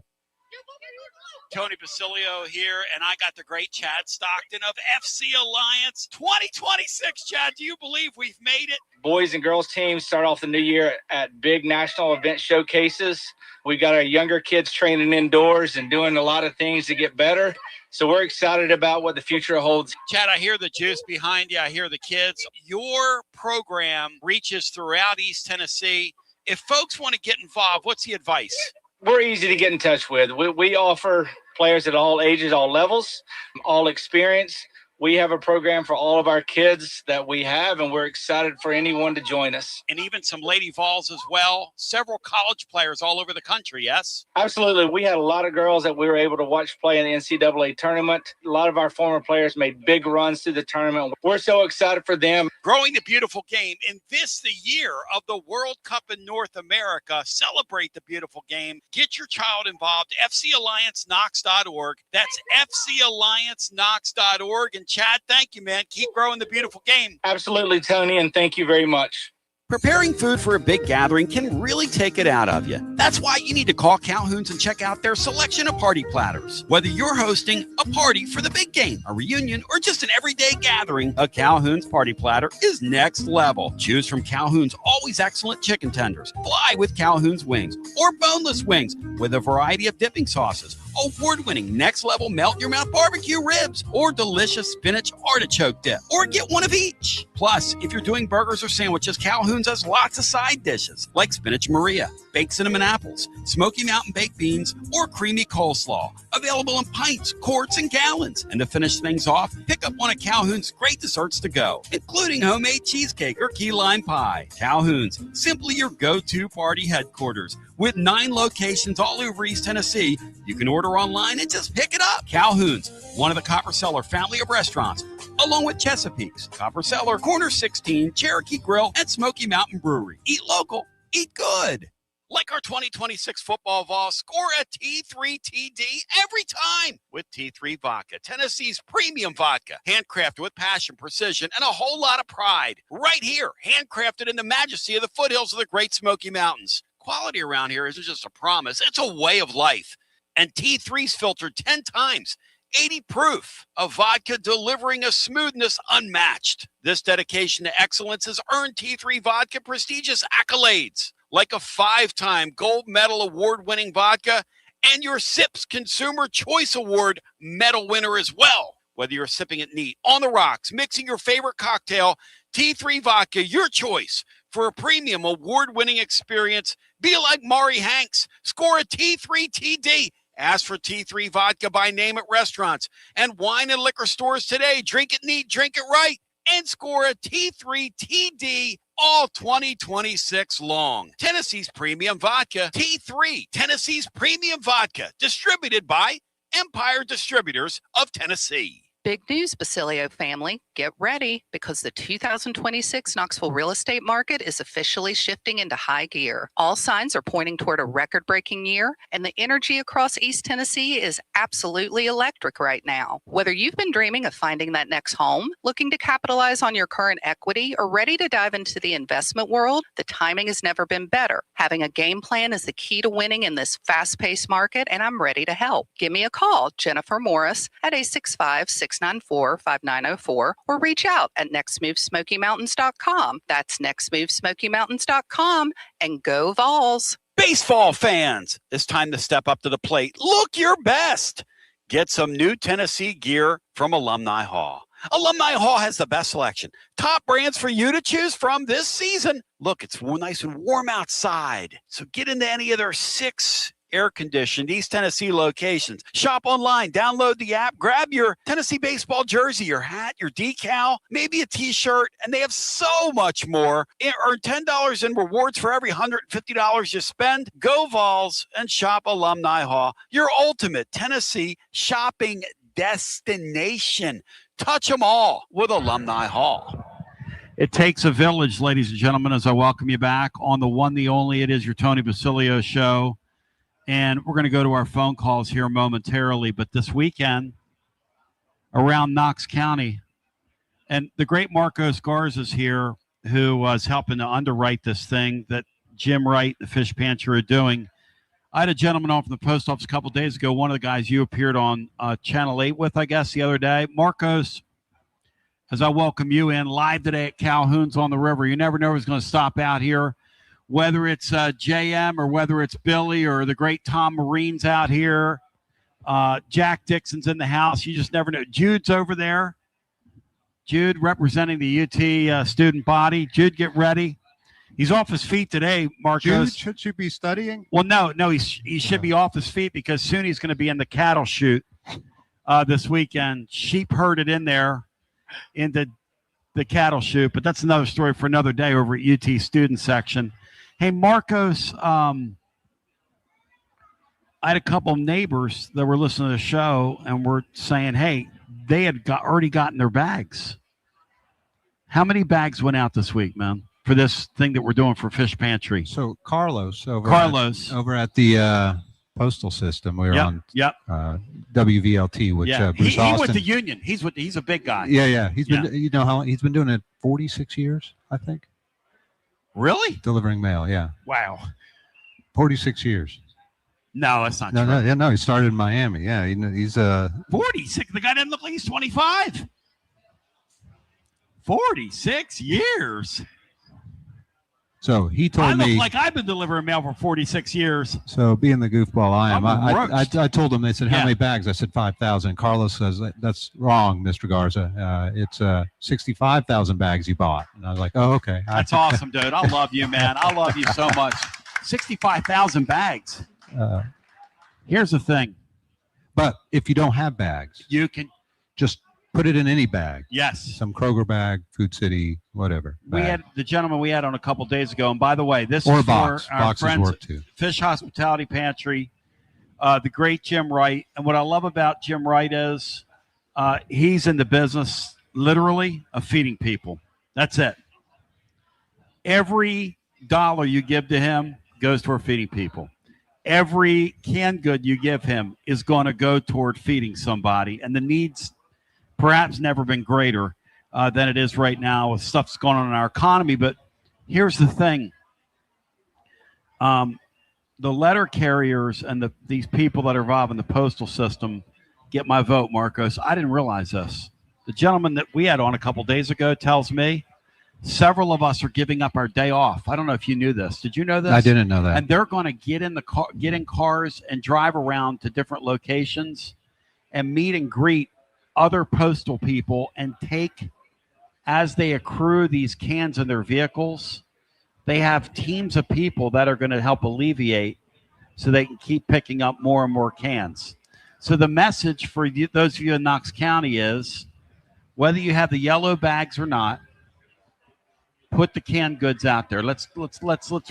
Tony Basilio here, and I got the great Chad Stockton of FC Alliance 2026. Chad, do you believe we've made it? Boys and girls teams start off the new year at big national event showcases. We got our younger kids training indoors and doing a lot of things to get better. So we're excited about what the future holds. Chad, I hear the juice behind you. I hear the kids. Your program reaches throughout East Tennessee. If folks want to get involved, what's the advice? We're easy to get in touch with. We offer players at all ages, all levels, all experience. We have a program for all of our kids that we have, and we're excited for anyone to join us. And even some Lady Vols as well. Several college players all over the country, yes? Absolutely. We had a lot of girls that we were able to watch play in the NCAA tournament. A lot of our former players made big runs through the tournament. We're so excited for them. Growing the beautiful game. In this, the year of the World Cup in North America, celebrate the beautiful game. Get your child involved. FCAllianceKnox.org. That's FCAllianceKnox.org. And Chad, thank you, man. Keep growing the beautiful game. Absolutely, Tony, and thank you very much. Preparing food for a big gathering can really take it out of you. That's why you need to call Calhoun's and check out their selection of party platters. Whether you're hosting a party for the big game, a reunion, or just an everyday gathering, a Calhoun's party platter is next level. Choose from Calhoun's always excellent chicken tenders, fly with Calhoun's wings, or boneless wings with a variety of dipping sauces, award-winning next-level melt-in-your-mouth barbecue ribs, or delicious spinach artichoke dip, or get one of each. Plus, if you're doing burgers or sandwiches, Calhoun's has lots of side dishes like spinach Maria, baked cinnamon apples, Smoky Mountain baked beans, or creamy coleslaw, available in pints, quarts, and gallons. And to finish things off, pick up one of Calhoun's great desserts to go, including homemade cheesecake or key lime pie. Calhoun's, simply your go-to party headquarters. With 9 locations all over East Tennessee, you can order online and just pick it up. Calhoun's, one of the Copper Cellar family of restaurants, along with Chesapeake's, Copper Cellar, Corner 16, Cherokee Grill, and Smoky Mountain Brewery. Eat local, eat good. Like our 2026 football Vols, score a T3TD every time with T3 Vodka, Tennessee's premium vodka, handcrafted with passion, precision, and a whole lot of pride. Right here, handcrafted in the majesty of the foothills of the Great Smoky Mountains. Quality around here isn't just a promise, it's a way of life. And T3's filtered 10 times, 80 proof of vodka, delivering a smoothness unmatched. This dedication to excellence has earned T3 Vodka prestigious accolades, like a 5-time gold medal award-winning vodka and your SIPS Consumer Choice Award medal winner as well. Whether you're sipping it neat, on the rocks, mixing your favorite cocktail, T3 Vodka, your choice for a premium award-winning experience. Be like Maury Hanks. Score a T3TD. Ask for T3 Vodka by name at restaurants and wine and liquor stores today. Drink it neat, drink it right, and score a T3TD all 2026 long. Tennessee's premium vodka, T3, Tennessee's premium vodka, distributed by Empire Distributors of Tennessee. Big news, Basilio family. Get ready because the 2026 Knoxville real estate market is officially shifting into high gear. All signs are pointing toward a record-breaking year, and the energy across East Tennessee is absolutely electric right now. Whether you've been dreaming of finding that next home, looking to capitalize on your current equity, or ready to dive into the investment world, the timing has never been better. Having a game plan is the key to winning in this fast-paced market, and I'm ready to help. Give me a call, Jennifer Morris, at 865-694-5904, or reach out at nextmovesmokymountains.com. That's nextmovesmokymountains.com, and go Vols. Baseball fans, it's time to step up to the plate. Look your best. Get some new Tennessee gear from Alumni Hall. Alumni Hall has the best selection. Top brands for you to choose from this season. Look, it's nice and warm outside. So get into any of their 6 air-conditioned East Tennessee locations. Shop online, download the app, grab your Tennessee baseball jersey, your hat, your decal, maybe a t-shirt, and they have so much more. Earn $10 in rewards for every $150 you spend. Go Vols and shop Alumni Hall, your ultimate Tennessee shopping destination. Touch them all with Alumni Hall. It takes a village, ladies and gentlemen, as I welcome you back on the one, the only. It is your Tony Basilio show. And we're going to go to our phone calls here momentarily. But this weekend around Knox County, and the great Marcos Garza is here, who was helping to underwrite this thing that Jim Wright, the Fish Pantry, are doing. I had a gentleman off from the post office a couple of days ago, one of the guys you appeared on Channel 8 with, I guess, the other day. Marcos, as I welcome you in live today at Calhoun's on the river. You never know who's going to stop out here, whether it's JM or whether it's Billy or the great Tom Marine's out here. Jack Dixon's in the house. You just never know. Jude's over there. Jude representing the UT student body. Jude, get ready. He's off his feet today, Marcos. Jude, should you be studying? Well, no, he should be off his feet because soon he's going to be in the cattle chute this weekend. Sheep herded in there into the cattle chute, but that's another story for another day over at UT student section. Hey, Marcos, I had a couple of neighbors that were listening to the show and were saying, hey, they had already gotten their bags. How many bags went out this week, man, for this thing that we're doing for Fish Pantry? So Carlos over at the postal system. We were on WVLT, which Bruce Austin. He with the union. He's a big guy. Yeah. He's been, you know how he's been doing it 46 years, I think. Really? Delivering mail, yeah. Wow. 46 years. No, that's not true. No, he started in Miami. Yeah, he's 46. The guy doesn't look like he's 25. 46 years. So he told me. I look like I've been delivering mail for 46 years. So being the goofball I am, I I told him, they said, how many bags? I said, 5,000. Carlos says, that's wrong, Mr. Garza. It's 65,000 bags you bought. And I was like, oh, okay. That's awesome, dude. I love you, man. I love you so much. 65,000 bags. Here's the thing. But if you don't have bags, you can just put it in any bag. Yes. Some Kroger bag, Food City, whatever. We had the gentleman we had on a couple days ago. And by the way, this or is box. for our Boxes friends work too. Fish Hospitality Pantry, the great Jim Wright. And what I love about Jim Wright is he's in the business, literally, of feeding people. That's it. Every dollar you give to him goes toward feeding people. Every canned good you give him is going to go toward feeding somebody. And the needs perhaps never been greater than it is right now with stuff that's going on in our economy. But here's the thing. The letter carriers and these people that are involved in the postal system get my vote, Marcos. I didn't realize this. The gentleman that we had on a couple days ago tells me several of us are giving up our day off. I don't know if you knew this. Did you know this? I didn't know that. And they're going to get in cars and drive around to different locations and meet and greet other postal people and take, as they accrue these cans in their vehicles, they have teams of people that are going to help alleviate so they can keep picking up more and more cans. So the message for those of you in Knox County is, whether you have the yellow bags or not, put the canned goods out there. Let's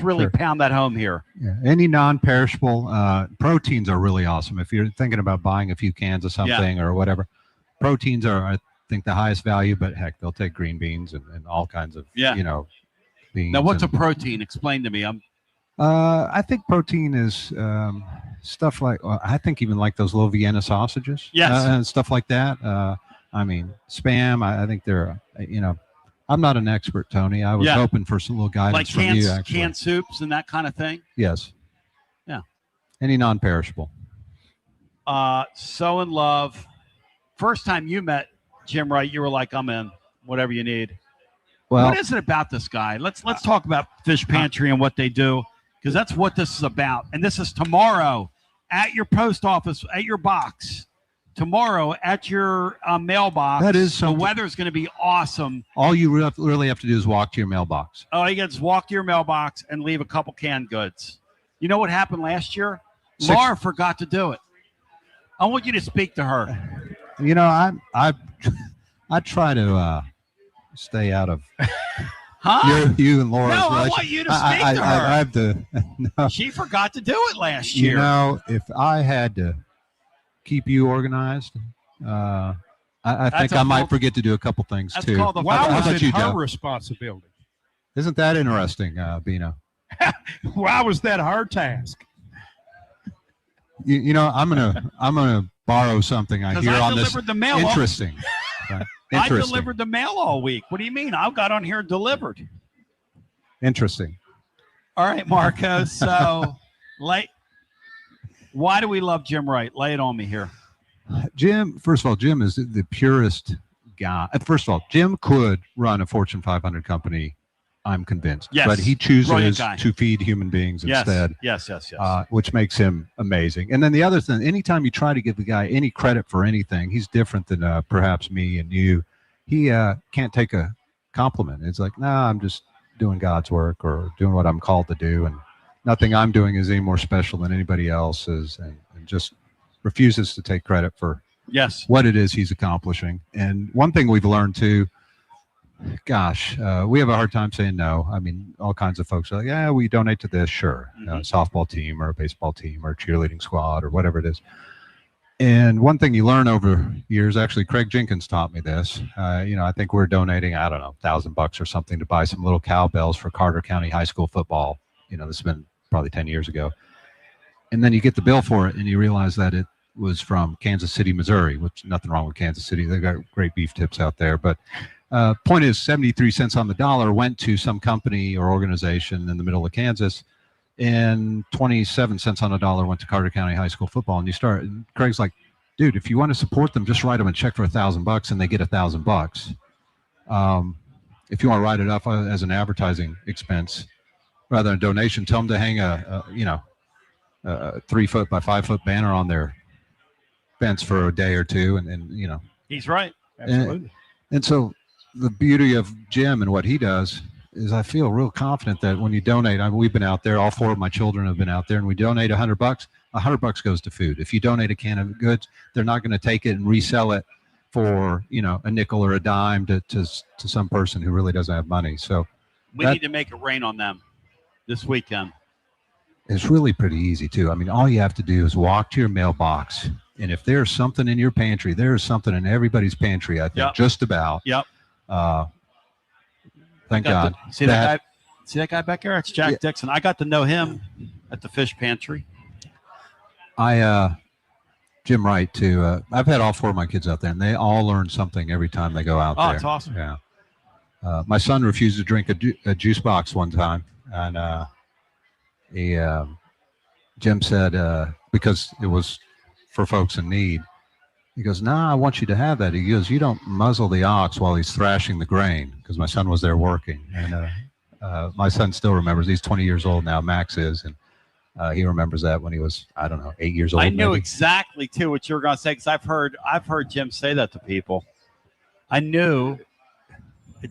really pound that home here. Yeah. Any non-perishable proteins are really awesome. If you're thinking about buying a few cans of something or whatever, proteins are, I think, the highest value. But heck, they'll take green beans and all kinds of beans. Now, what's a protein? Explain to me. I think protein is stuff like I think even like those little Vienna sausages, and stuff like that. I mean, Spam. I think they're I'm not an expert, Tony. I was hoping for some little guidance from you, actually. Canned soups and that kind of thing? Yes. Yeah. Any non-perishable. So in love. First time you met Jim Wright, you were like, I'm in. Whatever you need. Well, what is it about this guy? Let's talk about Fish Pantry and what they do, because that's what this is about. And this is tomorrow at your post office, at your box. tomorrow at your mailbox. That is the something. weather's going to be awesome. All you really have to do is walk to your mailbox. Oh, you just walk to your mailbox and leave a couple canned goods. You know what happened last year? Laura forgot to do it. I want you to speak to her. You know, I try to stay out of you and Laura's No, I relationship. want you to speak to her. I have to. No. She forgot to do it last year. You know, if I had to keep you organized, I think I might forget to do a couple things too. Why was it her Joe? responsibility? Isn't that interesting, Bino? Why was that her task? You know, I'm gonna borrow something I hear on this. The mail Interesting. Right. Interesting. I delivered the mail all week. What do you mean? I got on here and delivered. Interesting. All right, Marco. So, why do we love Jim Wright? Lay it on me here. Jim, first of all, Jim is the purest guy. First of all, Jim could run a Fortune 500 company, I'm convinced. Yes. But he chooses guy. to feed human beings instead. Yes. Which makes him amazing. And then the other thing, anytime you try to give the guy any credit for anything, he's different than perhaps me and you. He can't take a compliment. It's like, nah, I'm just doing God's work or doing what I'm called to do. And nothing I'm doing is any more special than anybody else's. And just refuses to take credit for what it is he's accomplishing. And one thing we've learned too, gosh, we have a hard time saying no. I mean, all kinds of folks are like, yeah, we donate to this, sure. Softball team or a baseball team or a cheerleading squad or whatever it is. And one thing you learn over years, actually, Craig Jenkins taught me this. You know, I think we're donating, I don't know, $1,000 or something to buy some little cowbells for Carter County High School football. You know, this has been probably 10 years ago. And then you get the bill for it and you realize that it was from Kansas City, Missouri, which nothing wrong with Kansas City. They've got great beef tips out there. But point is, 73 cents on the dollar went to some company or organization in the middle of Kansas, and 27 cents on the dollar went to Carter County High School football. And Craig's like, dude, if you want to support them, just write them a check for $1,000 and they get $1,000. If you want to write it up as an advertising expense rather than a donation, tell them to hang a 3-foot by 5-foot banner on their fence for a day or two, and you know. He's right. Absolutely. And so the beauty of Jim and what he does is I feel real confident that when you donate, we've been out there, all 4 of my children have been out there, and we donate $100, $100 goes to food. If you donate a can of goods, they're not going to take it and resell it for, you know, a nickel or a dime to some person who really doesn't have money. So we need to make it rain on them this weekend. It's really pretty easy too. I mean, all you have to do is walk to your mailbox, and if there's something in your pantry, there's something in everybody's pantry, I think, just about. Yep. Thank God. See that guy back there? It's Jack Dixon. I got to know him at the fish pantry. Jim Wright too. I've had all 4 of my kids out there, and they all learn something every time they go out there. Oh, it's awesome. Yeah. My son refused to drink a juice box one time, and Jim said because it was for folks in need. He goes, "Nah, I want you to have that." He goes, "You don't muzzle the ox while he's thrashing the grain," because my son was there working, and my son still remembers. He's 20 years old now. Max is, and he remembers that when he was, I don't know, 8 years old. I knew maybe. exactly too what you were going to say, because I've heard Jim say that to people. I knew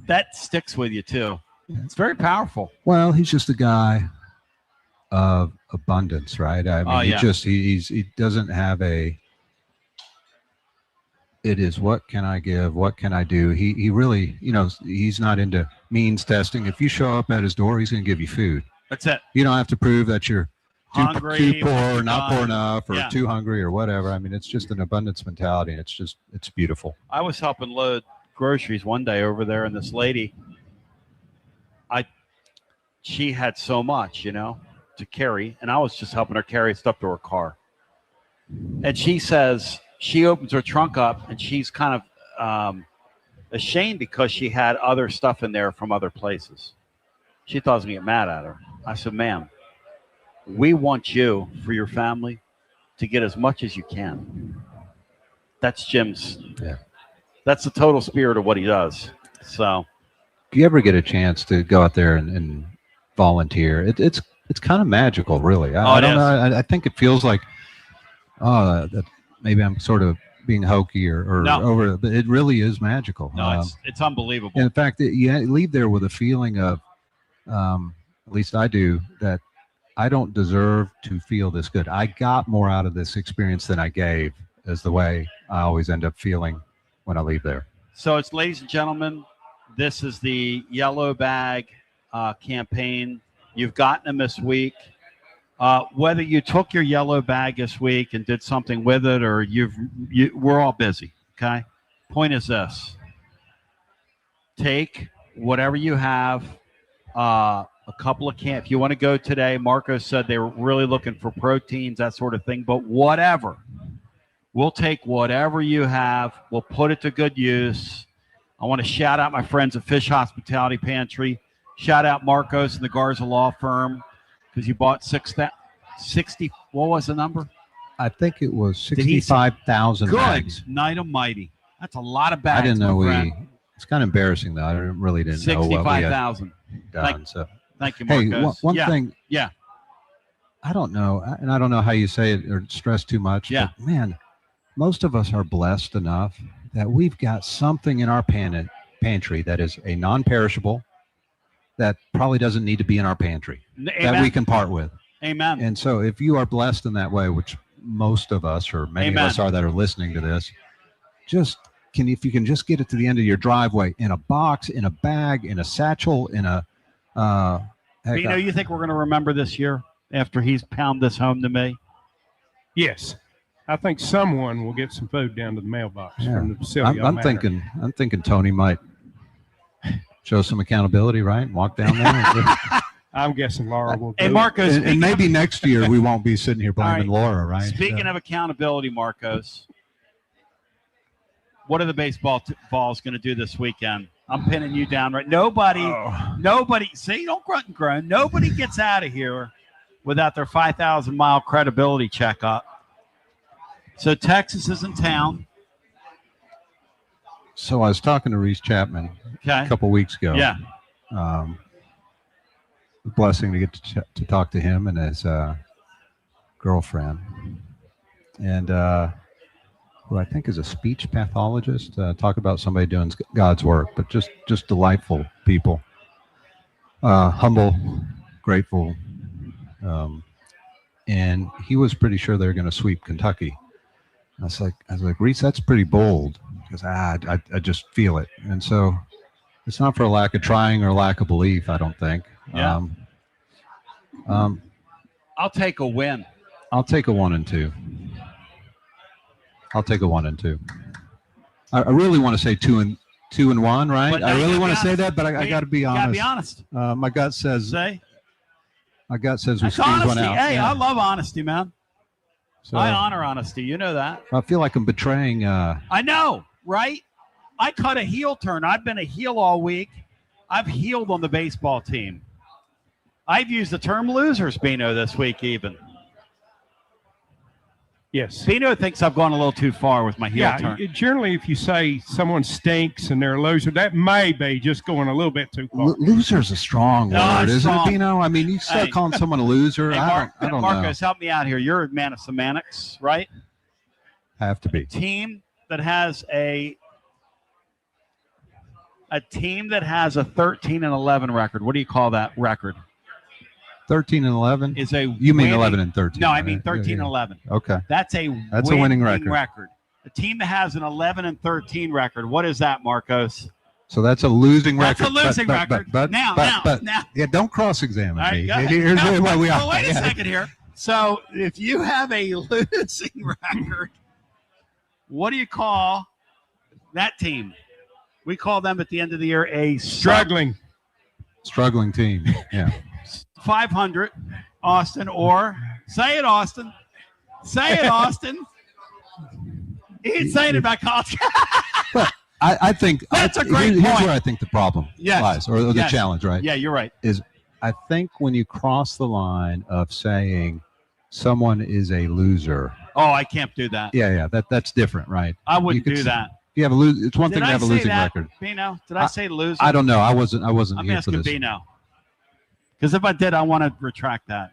that sticks with you too. It's very powerful. Well, he's just a guy of abundance, right? I mean, he doesn't have a. It is, what can I give? What can I do? He really, you know, he's not into means testing. If you show up at his door, he's going to give you food. That's it. You don't have to prove that you're too Hungry, poor, or not poor enough, or Yeah. too hungry, or whatever. I mean, it's just an abundance mentality, and it's beautiful. I was helping load groceries one day over there, and this lady, she had so much, you know, to carry, and I was just helping her carry stuff to her car. And she says, she opens her trunk up, and she's kind of ashamed because she had other stuff in there from other places. She thought I was going to get mad at her. I said, "Ma'am, we want you, for your family, to get as much as you can." That's Jim's. Yeah. That's the total spirit of what he does. So, If you ever get a chance to go out there and volunteer, it's kind of magical, really. I don't know. I think it feels like, that maybe I'm sort of being hokey or No. over, but it really is magical. No, it's unbelievable. In fact, you leave there with a feeling of, at least I do, that I don't deserve to feel this good. I got more out of this experience than I gave, is the way I always end up feeling when I leave there. So it's, ladies and gentlemen, this is the Yellow Bag campaign. You've gotten them this week. Whether you took your yellow bag this week and did something with it, or we're all busy, okay? Point is this. Take whatever you have, a couple of cans. If you want to go today, Marco said they were really looking for proteins, that sort of thing, but whatever. We'll take whatever you have. We'll put it to good use. I want to shout out my friends at Fish Hospitality Pantry. Shout out Marcos and the Garza Law Firm, because you bought 60. What was the number? I think it was 65,000 bags. Good night almighty. That's a lot of bags. I didn't know it's kind of embarrassing, though. I really didn't know what we had 65,000 done. Thank you, Marcos. Hey, one thing. Yeah. I don't know, and I don't know how you say it or stress too much. Yeah. But man, most of us are blessed enough that we've got something in our pantry that is a non-perishable, that probably doesn't need to be in our pantry, that we can part with. Amen. And so if you are blessed in that way, which most of us or many of us are that are listening to this, if you can just get it to the end of your driveway in a box, in a bag, in a satchel, in a Bino, you think we're going to remember this year after he's pounded this home to me? Yes. I think someone will get some food down to the mailbox from the facility. I'm thinking Tony might show some accountability, right? Walk down there. I'm guessing Laura will do Hey, Marcos, and maybe next year we won't be sitting here blaming Laura, right? Speaking of accountability, Marcos, what are the baseball balls going to do this weekend? I'm pinning you down, right? Nobody, see, don't grunt and groan. Nobody gets out of here without their 5,000-mile credibility checkup. So Texas is in town. So I was talking to Reese Chapman a couple weeks ago. Yeah. Blessing to get to talk to him and his girlfriend, and who I think is a speech pathologist. Talk about somebody doing God's work, but just delightful people, humble, grateful, and he was pretty sure they were going to sweep Kentucky. I was like, Reese, that's pretty bold, because I just feel it, and so it's not for a lack of trying or lack of belief, I don't think. Yeah. I'll take a win. I'll take a 1-2. I'll take a 1-2. I really want to say 2-1, right? I really want to say that, but I got to be honest. Got to be honest. My gut says. My gut says we That's squeeze honesty. one out. Hey, Yeah. I love honesty, man. So, I honor honesty. You know that. I feel like I'm betraying. I know, right? I cut a heel turn. I've been a heel all week. I've heeled on the baseball team. I've used the term losers, Bino, this week even. Yes. Bino thinks I've gone a little too far with my heel turn. Generally, if you say someone stinks and they're a loser, that may be just going a little bit too far. Loser's a strong word, isn't strong. it, Bino? I mean, you start calling someone a loser. Hey, I don't Marcos, know. help me out here. You're a man of semantics, right? Have to be. Team that has a 13-11 record. What do you call that record? 13-11 is a. You mean 11-13? No, I mean 13-11. Okay. That's a winning record. A team that has an 11-13 record. What is that, Marcos? So that's a losing record. That's a losing record. Now. Yeah, don't cross-examine All right, me. go ahead. Here's where we are. Well, wait a second here. So if you have a losing record, what do you call that team? We call them at the end of the year a struggling team. Yeah. 500, Austin, or say it, Austin. Say it, Austin. He ain't saying it about college. I think that's a great here's point. where I think the problem lies, or the challenge, right? Yeah, you're right. Is I think when you cross the line of saying someone is a loser. Oh, I can't do that. Yeah, that's different, right? I wouldn't do that. You have it's one thing to have a losing record. Bino, did I say loser? I don't know. I wasn't I'm here for asking this. Bino. Because if I did, I want to retract that.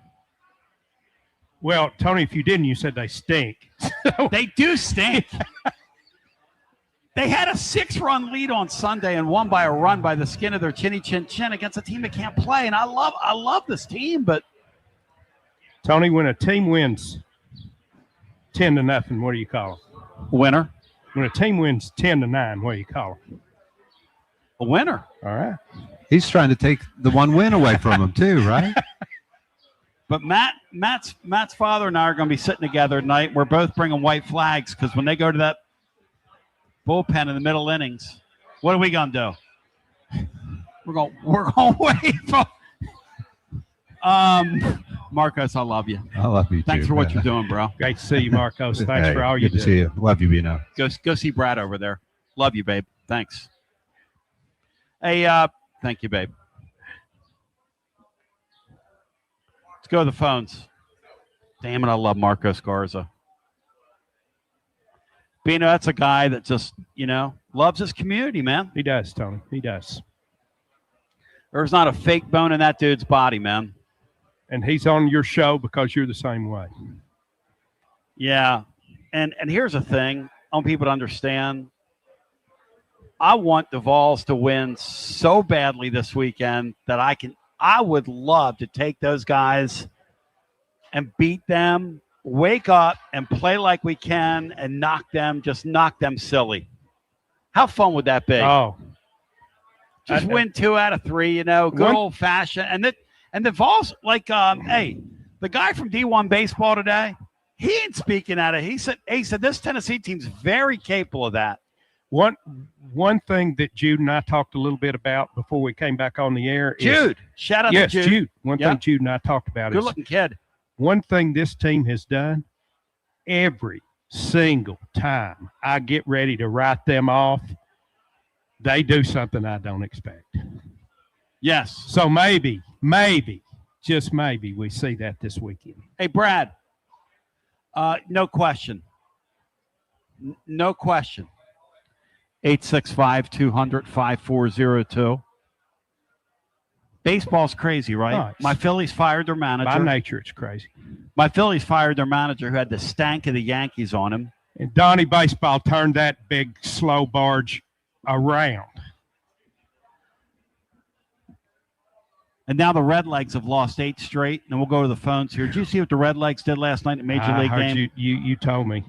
Well, Tony, if you didn't, you said they stink. They do stink. They had a 6-run lead on Sunday and won by a run by the skin of their chinny chin chin against a team that can't play. And I love this team, but Tony, when a team wins 10-0, what do you call them? Winner. When a team wins 10-9, what do you call them? A winner. All right. He's trying to take the one win away from him too, right? But Matt's father and I are going to be sitting together tonight. We're both bringing white flags because when they go to that bullpen in the middle innings, what are we going to do? We're going to wait for Marcos, I love you. I love you too. Thanks for what man. you're doing, bro. Great to see you, Marcos. Thanks for all you do. Good to see you. Love you, Bino. Go see Brad over there. Love you, babe. Thanks. Hey, thank you, babe. Let's go to the phones. Damn it, I love Marcos Garza. Bino, that's a guy that just, loves his community, man. He does, Tony. He does. There's not a fake bone in that dude's body, man. And he's on your show because you're the same way. Yeah. And here's the thing. I want people to understand. I want the Vols to win so badly this weekend that I would love to take those guys and beat them, wake up and play like we can and knock them silly. How fun would that be? Oh. Just win 2 out of 3, good old fashioned. And the Vols, hey, the guy from D1 baseball today, he ain't speaking at it. He said this Tennessee team's very capable of that. One thing that Jude and I talked a little bit about before we came back on the air is shout out to Jude. Jude. One thing Jude and I talked about Good looking kid. One thing this team has done every single time I get ready to write them off, they do something I don't expect. Yes. So maybe, just maybe we see that this weekend. Hey, Brad, no question. No question. 865-200-5402. Baseball's crazy, right? My Phillies fired their manager. By nature, it's crazy. My Phillies fired their manager who had the stank of the Yankees on him. And Donnie Baseball turned that big, slow barge around. And now the Redlegs have lost 8 straight. And we'll go to the phones here. Did you see what the Redlegs did last night in the Major League game? You told me.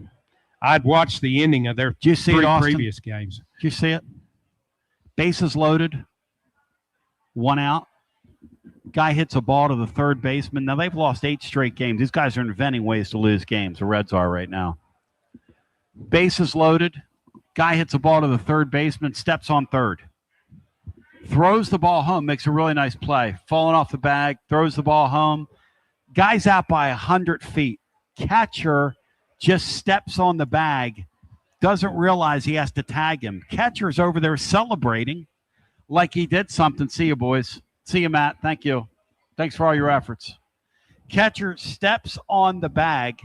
I'd watched the ending of their 3 previous games. Did you see it? Bases loaded. 1 out. Guy hits a ball to the third baseman. Now, they've lost 8 straight games. These guys are inventing ways to lose games. The Reds are right now. Bases loaded. Guy hits a ball to the third baseman, steps on third. Throws the ball home, makes a really nice play. Falling off the bag, throws the ball home. Guy's out by 100 feet. Catcher just steps on the bag, doesn't realize he has to tag him. Catcher's over there celebrating like he did something. See you, boys. See you, Matt. Thank you. Thanks for all your efforts. Catcher steps on the bag.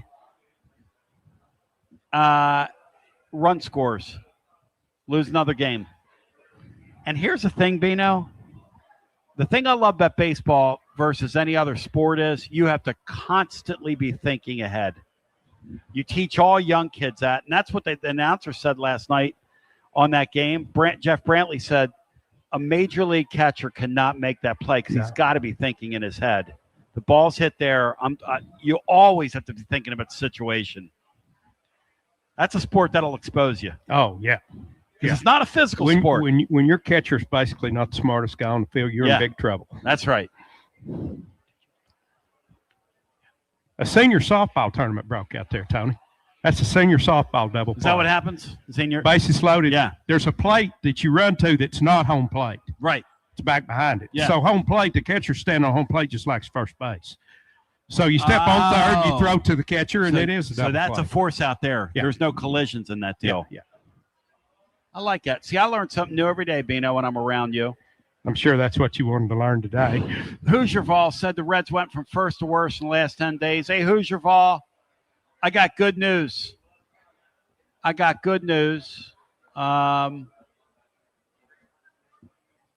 Run scores. Lose another game. And here's the thing, Bino. The thing I love about baseball versus any other sport is you have to constantly be thinking ahead. You teach all young kids that, and that's what the announcer said last night on that game. Jeff Brantley said a major league catcher cannot make that play because he's got to be thinking in his head. The ball's hit there. You always have to be thinking about the situation. That's a sport that'll expose you. Oh, yeah. Because it's not a physical sport. When your catcher's basically not the smartest guy on the field, you're in big trouble. That's right. A senior softball tournament broke out there, Tony. That's a senior softball double play. Is that what happens? Senior bases loaded. Yeah. There's a plate that you run to that's not home plate. Right. It's back behind it. Yeah. So home plate, the catcher standing on home plate just like first base. So you step on third, you throw to the catcher, and it is a double So that's play. a force out there. Yeah. There's no collisions in that deal. Yeah. I like that. See, I learn something new every day, Bino, when I'm around you. I'm sure that's what you wanted to learn today. Hoosier Vol said the Reds went from first to worst in the last 10 days. Hey, Hoosier Vol, I got good news.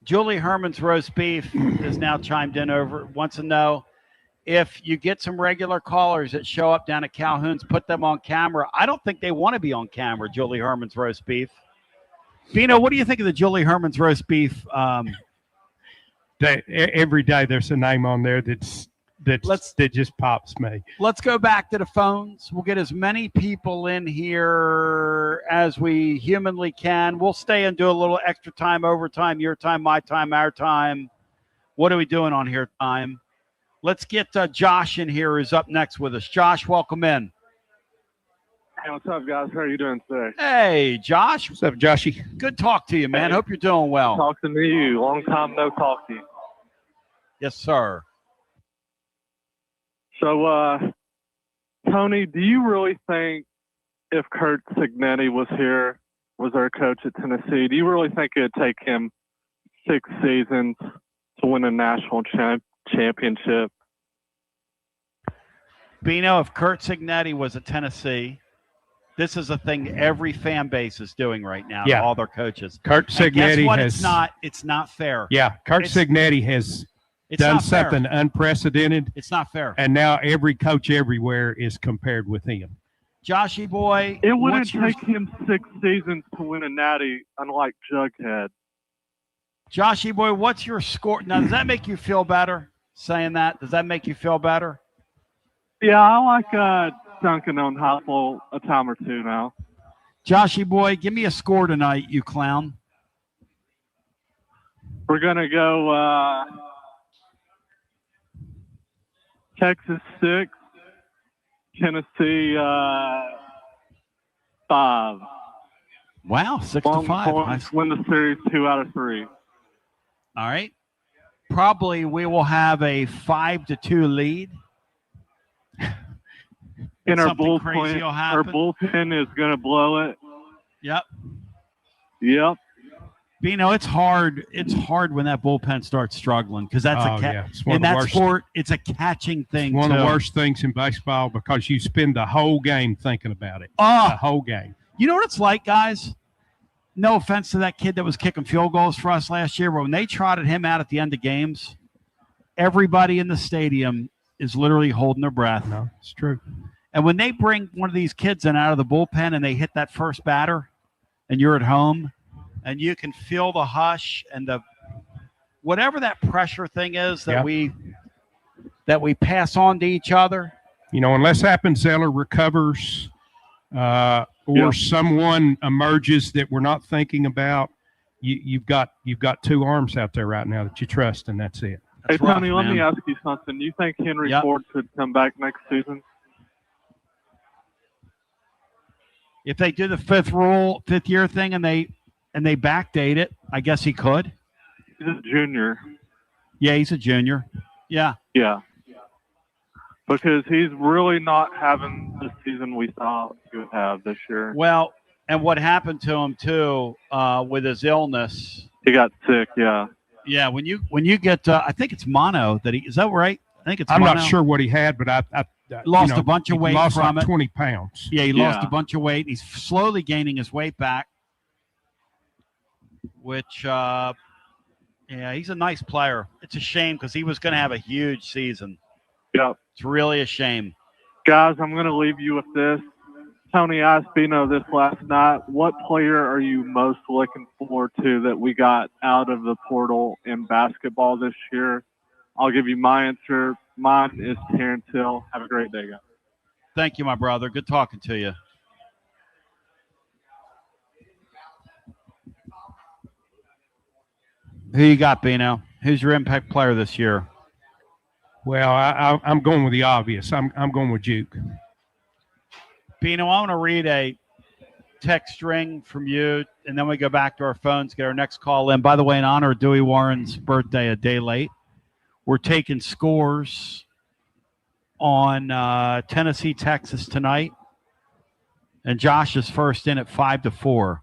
Julie Herman's roast beef has now chimed in wants to know if you get some regular callers that show up down at Calhoun's, put them on camera. I don't think they want to be on camera, Julie Herman's roast beef. Bino, what do you think of the Julie Herman's roast beef? Every day there's a name on there that just pops me. Let's go back to the phones. We'll get as many people in here as we humanly can. We'll stay and do a little extra time, overtime, your time, my time, our time. What are we doing on here time? Let's get Josh in here, who's up next with us. Josh, welcome in. Hey, what's up, guys? How are you doing today? Hey, Josh. What's up, Joshy? Good talk to you, man. Hope you're doing well. Talking to you. Long time no talk to you. Yes, sir. So, Tony, do you really think if Kurt Cignetti was our coach at Tennessee, do you really think it would take him 6 seasons to win a national championship? Bino, if Kurt Cignetti was at Tennessee, this is a thing every fan base is doing right now. Yeah. All their coaches. Kurt Cignetti guess what? has. It's not fair. Yeah, Kurt Cignetti has done something unprecedented. It's not fair. And now every coach everywhere is compared with him. Joshy boy, it wouldn't take him 6 seasons to win a natty, unlike Jughead. Joshy boy, what's your score? Now, does that make you feel better saying that? Does that make you feel better? Yeah, I like dunking on Heupel a time or two now. Joshy boy, give me a score tonight, you clown. We're going to go Texas 6, Tennessee 5. Wow, 6-5. Win the series 2 out of 3. All right. Probably we will have a 5-2 lead. And our bullpen is going to blow it. Yep. Yep. Bino, it's hard. It's hard when that bullpen starts struggling because that's in that sport. It's a catching thing. It's one of the worst things in baseball because you spend the whole game thinking about it. The whole game. You know what it's like, guys? No offense to that kid that was kicking field goals for us last year, but when they trotted him out at the end of games, everybody in the stadium is literally holding their breath. No, it's true. And when they bring one of these kids in out of the bullpen and they hit that first batter, and you're at home, and you can feel the hush and the whatever that pressure thing is that we pass on to each other. You know, unless Appenzeller recovers or someone emerges that we're not thinking about, you've got 2 arms out there right now that you trust, and that's it. Hey, Tony, let me ask you something. Do you think Henry Ford could come back next season? If they do the fifth year thing and they backdate it, I guess he could. He's a junior. Yeah, he's a junior. Yeah. Yeah. Because he's really not having the season we thought he would have this year. Well, and what happened to him too with his illness? He got sick. Yeah. Yeah. When you get, I think it's mono that is that right? I think it's. I'm mono. not sure what he had, but I lost a bunch of weight lost from like it. 20 pounds. Yeah, he lost a bunch of weight. He's slowly gaining his weight back, which, he's a nice player. It's a shame because he was going to have a huge season. Yeah. It's really a shame. Guys, I'm going to leave you with this. Tony asked Bino this last night. What player are you most looking forward to that we got out of the portal in basketball this year? I'll give you my answer. Mine is Terrence Hill. Have a great day, guys. Thank you, my brother. Good talking to you. Who you got, Bino? Who's your impact player this year? Well, I'm going with the obvious. I'm going with Juke. Bino, I want to read a text string from you, and then we go back to our phones, get our next call in. By the way, in honor of Dewey Warren's birthday a day late, we're taking scores on Tennessee, Texas tonight. And Josh is first in at 5-4.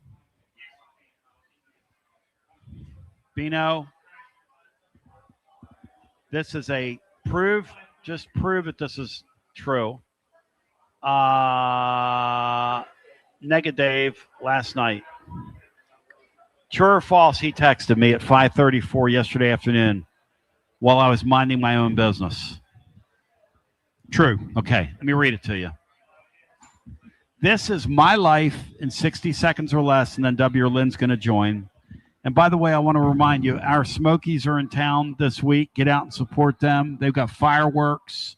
Bino, this is a prove that this is true. Negative last night. True or false, he texted me at 5:34 yesterday afternoon while I was minding my own business. True. Okay, let me read it to you. This is my life in 60 seconds or less, and then W. Lynn's going to join. And by the way, I want to remind you, our Smokies are in town this week. Get out and support them. They've got fireworks.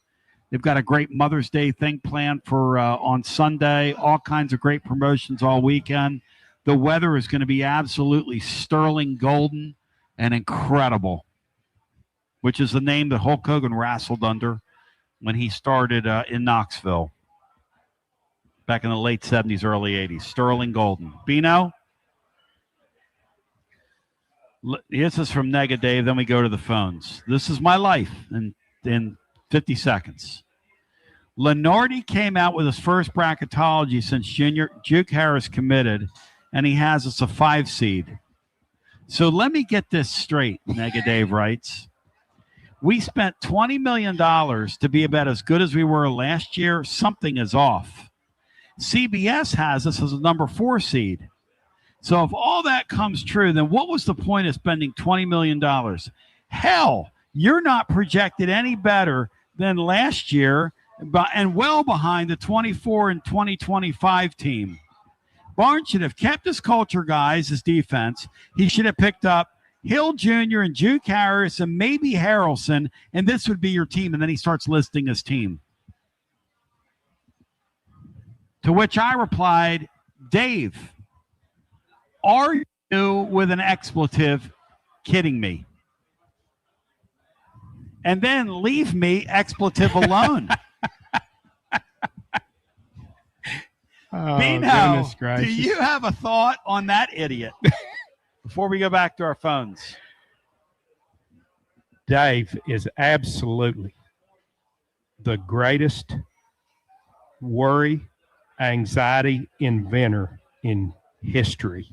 They've got a great Mother's Day thing planned for on Sunday. All kinds of great promotions all weekend. The weather is going to be absolutely sterling golden and incredible, which is the name that Hulk Hogan wrestled under when he started in Knoxville back in the late 70s, early 80s. Sterling golden. Bino? This is from Nega Dave. Then we go to the phones. This is my life in 50 seconds. Lenardi came out with his first bracketology since Juke Harris committed, and he has us a 5 seed. So let me get this straight, Nega Dave writes. We spent $20 million to be about as good as we were last year. Something is off. CBS has us as a number 4 seed. So if all that comes true, then what was the point of spending $20 million? Hell, you're not projected any better than last year and well behind the 24 and 2025 team. Barnes should have kept his culture guys, his defense. He should have picked up Hill Jr. and Juke Harris and maybe Harrelson, and this would be your team. And then he starts listing his team. To which I replied, Dave, are you, with an expletive, kidding me? And then leave me, expletive, alone. Bino, do you have a thought on that idiot before we go back to our phones? Dave is absolutely the greatest worry, anxiety inventor in history.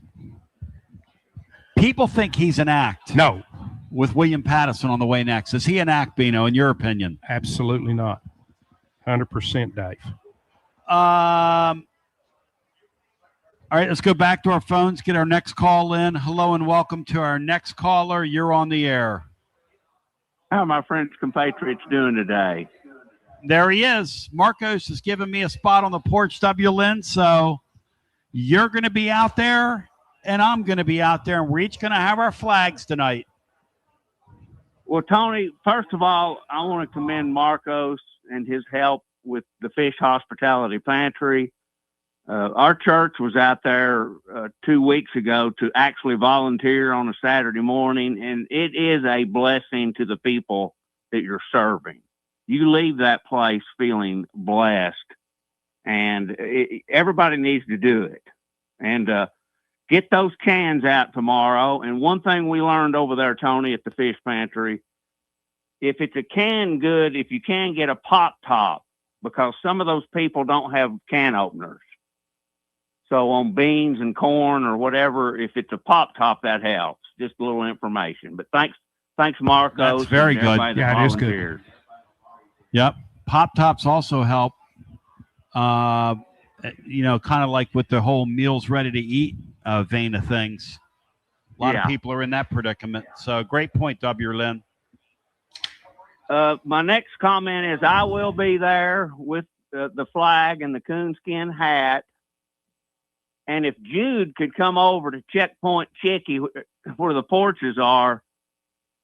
People think he's an act. No. With William Pattison on the way next. Is he an act, Bino, in your opinion? Absolutely not. 100% Dave. All right, let's go back to our phones, get our next call in. Hello and welcome to our next caller. You're on the air. How are my French compatriots doing today? There he is. Marcos has given me a spot on the porch, W. Lynn, so you're going to be out there. And I'm going to be out there, and we're each going to have our flags tonight. Well, Tony, first of all, I want to commend Marcos and his help with the Fish Hospitality Pantry. Our church was out there 2 weeks ago to actually volunteer on a Saturday morning, and it is a blessing to the people that you're serving. You leave that place feeling blessed, and everybody needs to do it. And get those cans out tomorrow. And one thing we learned over there, Tony, at the Fish Pantry, if it's a canned good, if you can get a pop top, because some of those people don't have can openers. So on beans and corn or whatever, if it's a pop top, that helps. Just a little information. But thanks, Marcos. That's very good. Yeah, it is good. Yep. Pop tops also help. Kind of like with the whole meals ready to eat vein of things. A lot of people are in that predicament. So great point, W. Lynn. My next comment is I will be there with the flag and the coonskin hat. And if Jude could come over to Checkpoint Chicky where the porches are,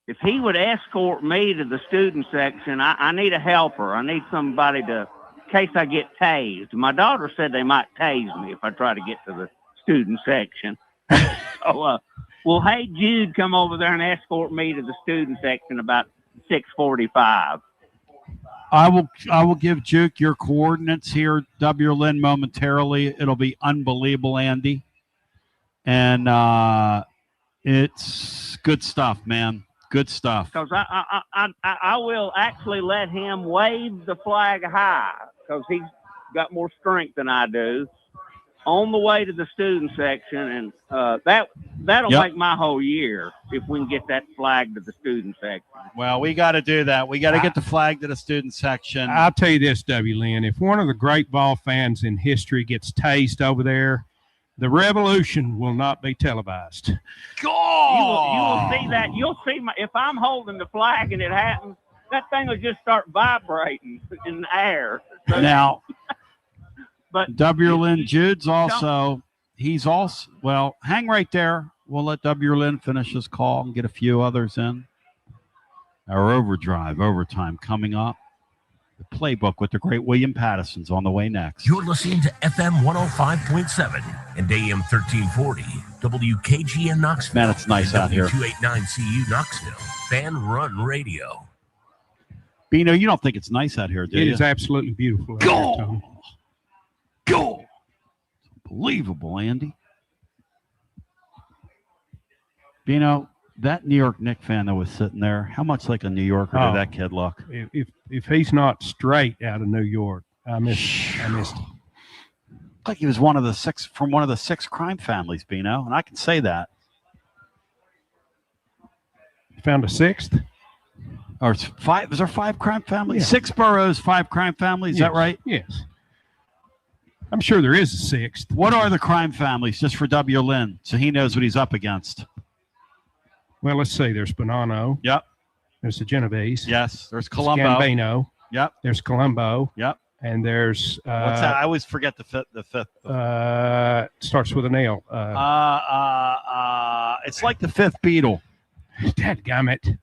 if he would escort me to the student section, I need a helper. I need somebody in case I get tased. My daughter said they might tase me if I try to get to the student section. So, hey, Jude, come over there and escort me to the student section about 6:45. I will give Juke your coordinates here, W. Lynn, momentarily. It'll be unbelievable, Andy. And it's good stuff, man. Good stuff. Because I will actually let him wave the flag high because he's got more strength than I do on the way to the student section. And that'll make my whole year if we can get that flag to the student section. Well, we got to do that. We got to get the flag to the student section. I'll tell you this, W. Lynn. If one of the great ball fans in history gets tased over there, the revolution will not be televised. You will see that. You'll see if I'm holding the flag and it happens, that thing will just start vibrating in the air. So, now, W. Lynn Jude's also. He's also hang right there. We'll let W. Lynn finish his call and get a few others in. Our overtime coming up. The playbook with the great William Patterson's on the way next. You're listening to FM 105.7 and AM 1340, WKGN Knoxville. Man, it's nice out here. W289CU Knoxville, Fan Run Radio. Bino, you don't think it's nice out here, do you? It is absolutely beautiful. Go! Go! Unbelievable, Andy. Bino, that New York Knicks fan that was sitting there, how much like a New Yorker did that kid look? If he's not straight out of New York, I missed him. Like he was one of the six crime families, Bino, and I can say that. You found a sixth? Or five? Is there 5 crime families? Yeah. 6 boroughs, 5 crime families. Is that right? Yes. I'm sure there is a sixth. What are the crime families, just for W. Lynn, so he knows what he's up against? Well, let's see. There's Bonanno. Yep. There's the Genovese. Yes. There's Colombo. Gambino. Yep. There's Colombo. Yep. And there's what's that? I always forget the fifth. Starts with an L. It's like the 5th Beatle. Dadgummit.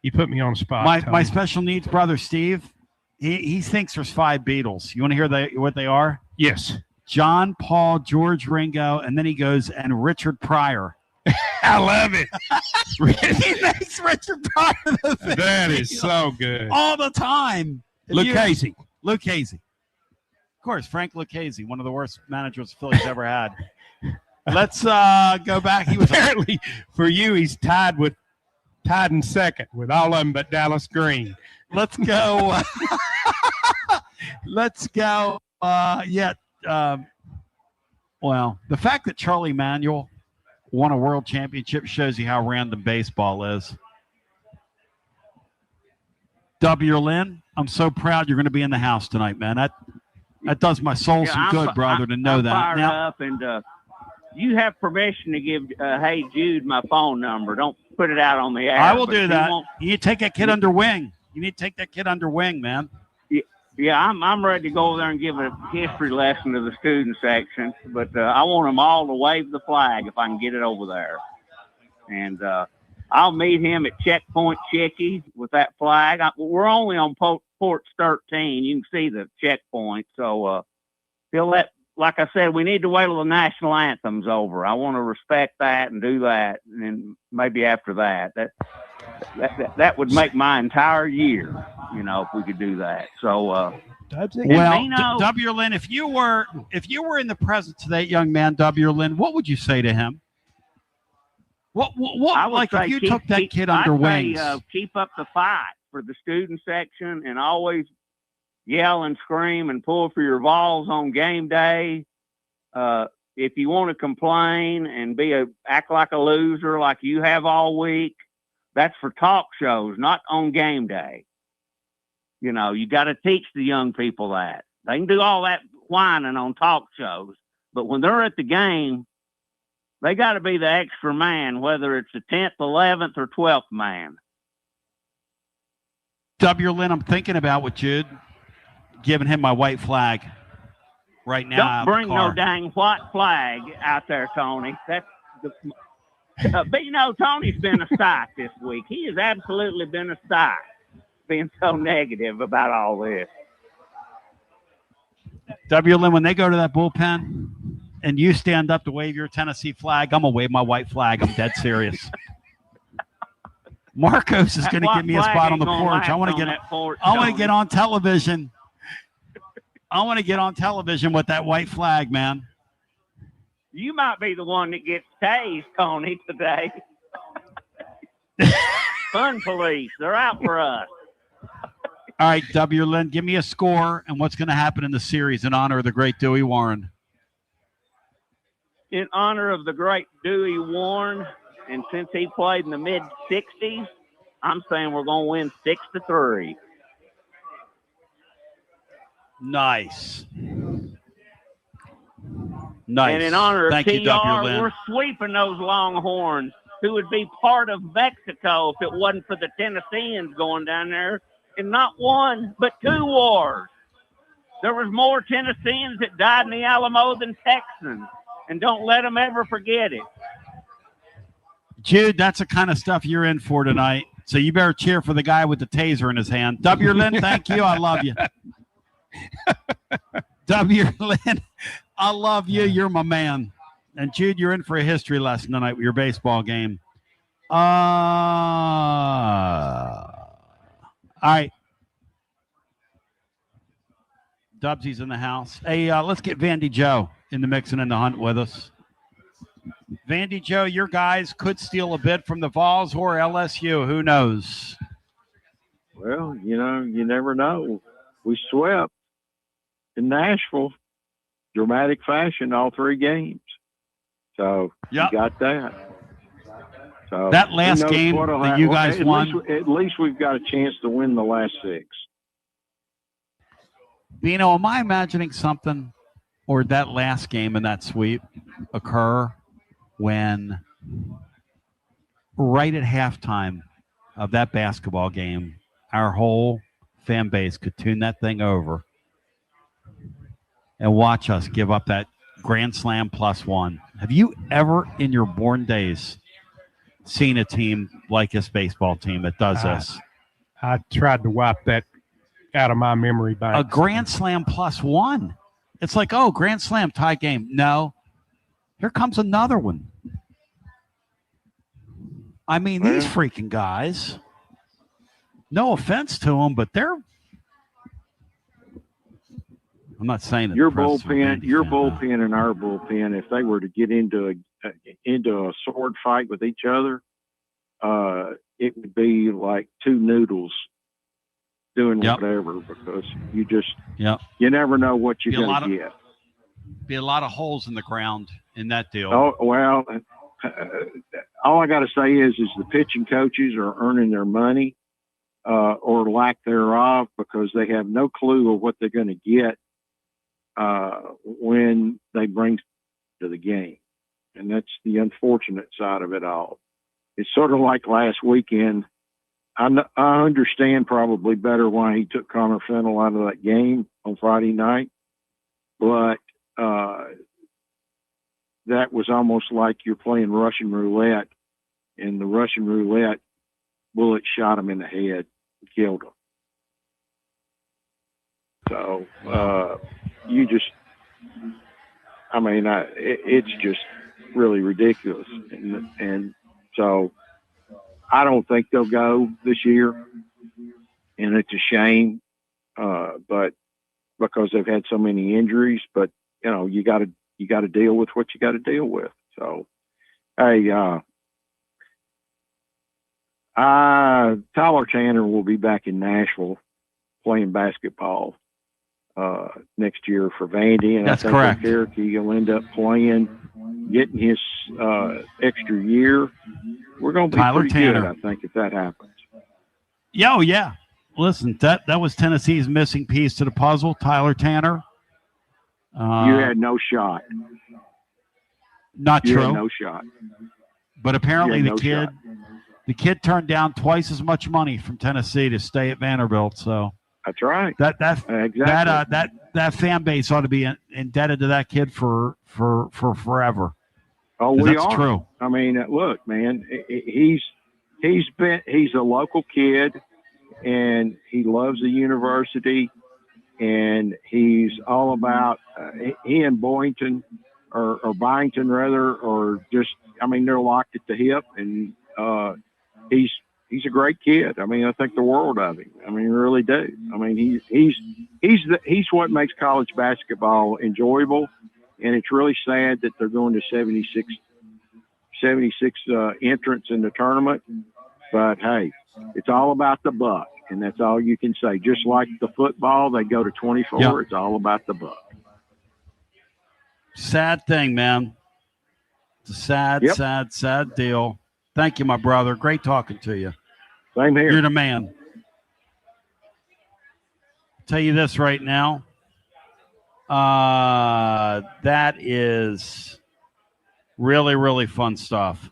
You put me on the spot. My special needs brother Steve, he thinks there's 5 Beatles. You want to hear what they are? Yes. John, Paul, George, Ringo, and then he goes and Richard Pryor. I love it. He makes Richard Pryor the 5th That Beatle is so good. all the time. Lucchese. Of course, Frank Lucchese, one of the worst managers the Phillies ever had. Let's go back. He was Apparently, for you, he's tied in second with all of them but Dallas Green. Let's go. Well, the fact that Charlie Manuel won a world championship shows you how random baseball is. W. Lynn, I'm so proud you're going to be in the house tonight, man. That does my soul some good, brother, to know that. Fired up, and you have permission to give Hey Jude my phone number. Don't put it out on the air. I will do that. You need to take that kid under wing. Man. Yeah, I'm ready to go over there and give a history lesson to the student section, but I want them all to wave the flag if I can get it over there. And I'll meet him at Checkpoint Chickie with that flag. We're only on Porch 13. You can see the checkpoint. So like I said, we need to wait till the national anthem's over. I want to respect that and do that, and then maybe after that. That would make my entire year, if we could do that. So, W. Lynn, if you were in the presence of that young man, W. Lynn, what would you say to him? What like if you took that kid under wings? Keep up the fight for the student section, and always yell and scream and pull for your balls on game day. If you want to complain and act like a loser like you have all week, that's for talk shows, not on game day. You got to teach the young people that. They can do all that whining on talk shows, but when they're at the game, they got to be the extra man, whether it's the 10th, 11th, or 12th man. W. Lynn, I'm thinking about with Jude, giving him my white flag right now. Don't bring no dang white flag out there, Tony. That's but Tony's been a sight this week. He has absolutely been a sight, being so negative about all this. W. Lynn, when they go to that bullpen and you stand up to wave your Tennessee flag, I'm going to wave my white flag. I'm dead serious. Marcos is going to give me a spot on the porch. I want to get on television. I want to get on television with that white flag, man. You might be the one that gets tased, Tony, today. Fun police. They're out for us. All right, W. Lynn, give me a score and what's going to happen in the series in honor of the great Dewey Warren. In honor of the great Dewey Warren, and since he played in the mid-60s, I'm saying we're going to win 6-3. Nice. And in honor of TR, we're sweeping those Longhorns, who would be part of Mexico if it wasn't for the Tennesseans going down there in not one, but 2 wars. There was more Tennesseans that died in the Alamo than Texans, and don't let them ever forget it. Jude, that's the kind of stuff you're in for tonight. So you better cheer for the guy with the taser in his hand. W. Lynn, thank you. I love you. W. Lynn, I love you. You're my man. And Jude, you're in for a history lesson tonight with your baseball game. All right. Dubsy's in the house. Hey, let's get Vandy Joe in the mix and in the hunt with us. Vandy Joe, your guys could steal a bid from the Vols or LSU. Who knows? Well, you know, you never know. We swept in Nashville, dramatic fashion, all 3 games. So you got that. So that last game that you guys won. At least we've got a chance to win the last 6. Bino, am I imagining something, or that last game in that sweep occur when right at halftime of that basketball game, our whole fan base could tune that thing over and watch us give up that Grand Slam +1? Have you ever in your born days seen a team like this baseball team that does this? I tried to wipe that out of my memory bank. A Grand Slam +1. It's like, oh, Grand Slam tie game. No. Here comes another one. I mean, these freaking guys, no offense to them, but they're, I'm not saying that your bullpen and our bullpen, if they were to get into a sword fight with each other, it would be like 2 noodles doing whatever, because you just you never know what you're going to get. Be a lot of holes in the ground in that deal. Oh, well, all I got to say is the pitching coaches are earning their money or lack thereof, because they have no clue of what they're going to get when they bring to the game. And that's the unfortunate side of it all. It's sort of like last weekend. I understand probably better why he took Connor Fennell out of that game on Friday night, but that was almost like you're playing Russian roulette, and the Russian roulette bullet shot him in the head and killed him. So it's just really ridiculous, and so I don't think they'll go this year, and it's a shame, but because they've had so many injuries. But you know, you got to deal with what you got to deal with. So, hey, Tyler Tanner will be back in Nashville playing basketball next year for Vandy, and that's I think correct. Cherokee will end up getting his extra year. We're going to be Tyler pretty Tanner. good, I think, if that happens. Yeah. Listen, that was Tennessee's missing piece to the puzzle, Tyler Tanner. You had no shot. Not you true. Had no shot. But apparently the kid turned down twice as much money from Tennessee to stay at Vanderbilt. So that's right. Exactly. That fan base ought to be indebted to that kid for forever. Oh, that's are. True. I mean, look, man, he's a local kid, and he loves the university, and he's all about he and Boynton or Byington rather, or just, I mean, they're locked at the hip, and he's a great kid. I mean, I think the world of him. I mean, really do. I mean, he's what makes college basketball enjoyable. And it's really sad that they're going to 76 entrants in the tournament. But, hey, it's all about the buck, and that's all you can say. Just like the football, they go to 24. Yep. It's all about the buck. Sad thing, man. It's a sad deal. Thank you, my brother. Great talking to you. Same here. You're the man. I'll tell you this right now. That is really, really fun stuff.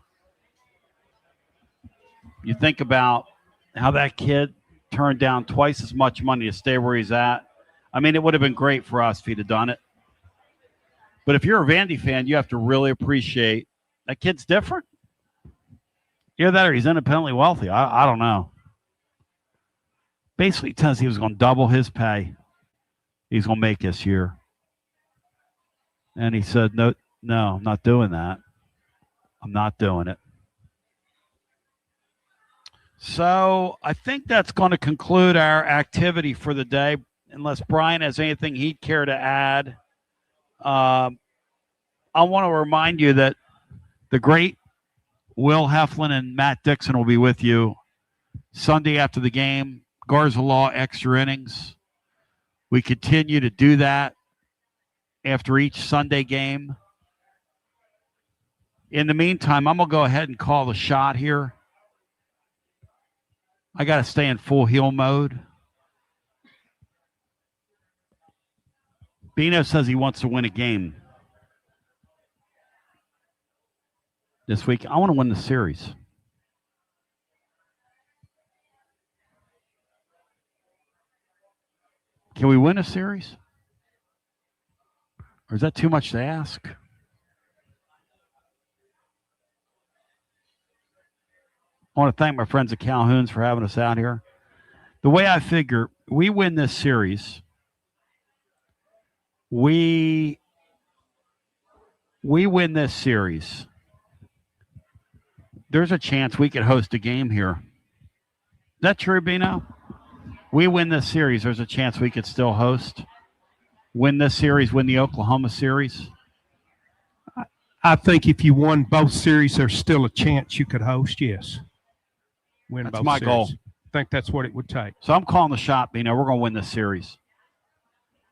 You think about how that kid turned down twice as much money to stay where he's at. I mean, it would have been great for us if he'd have done it. But if you're a Vandy fan, you have to really appreciate that kid's different. Either that or he's independently wealthy. I don't know. Basically tells he was going to double his pay. He's going to make this year. And he said, no, I'm not doing that. I'm not doing it. So I think that's going to conclude our activity for the day, unless Brian has anything he'd care to add. I want to remind you that the great Will Heflin and Matt Dixon will be with you Sunday after the game. Garza Law extra innings. We continue to do that after each Sunday game. In the meantime, I'm going to go ahead and call the shot here. I got to stay in full heel mode. Bino says he wants to win a game this week. I want to win the series. Can we win a series? Or is that too much to ask? I want to thank my friends at Calhoun's for having us out here. The way I figure, we win this series, we win this series, there's a chance we could host a game here. Is that true, Bino? We win this series, there's a chance we could still host. Win this series, win the Oklahoma series. I think if you won both series, there's still a chance you could host, yes. Win that's both my series. goal. I think that's what it would take. So I'm calling the shot, Bino. We're going to win this series.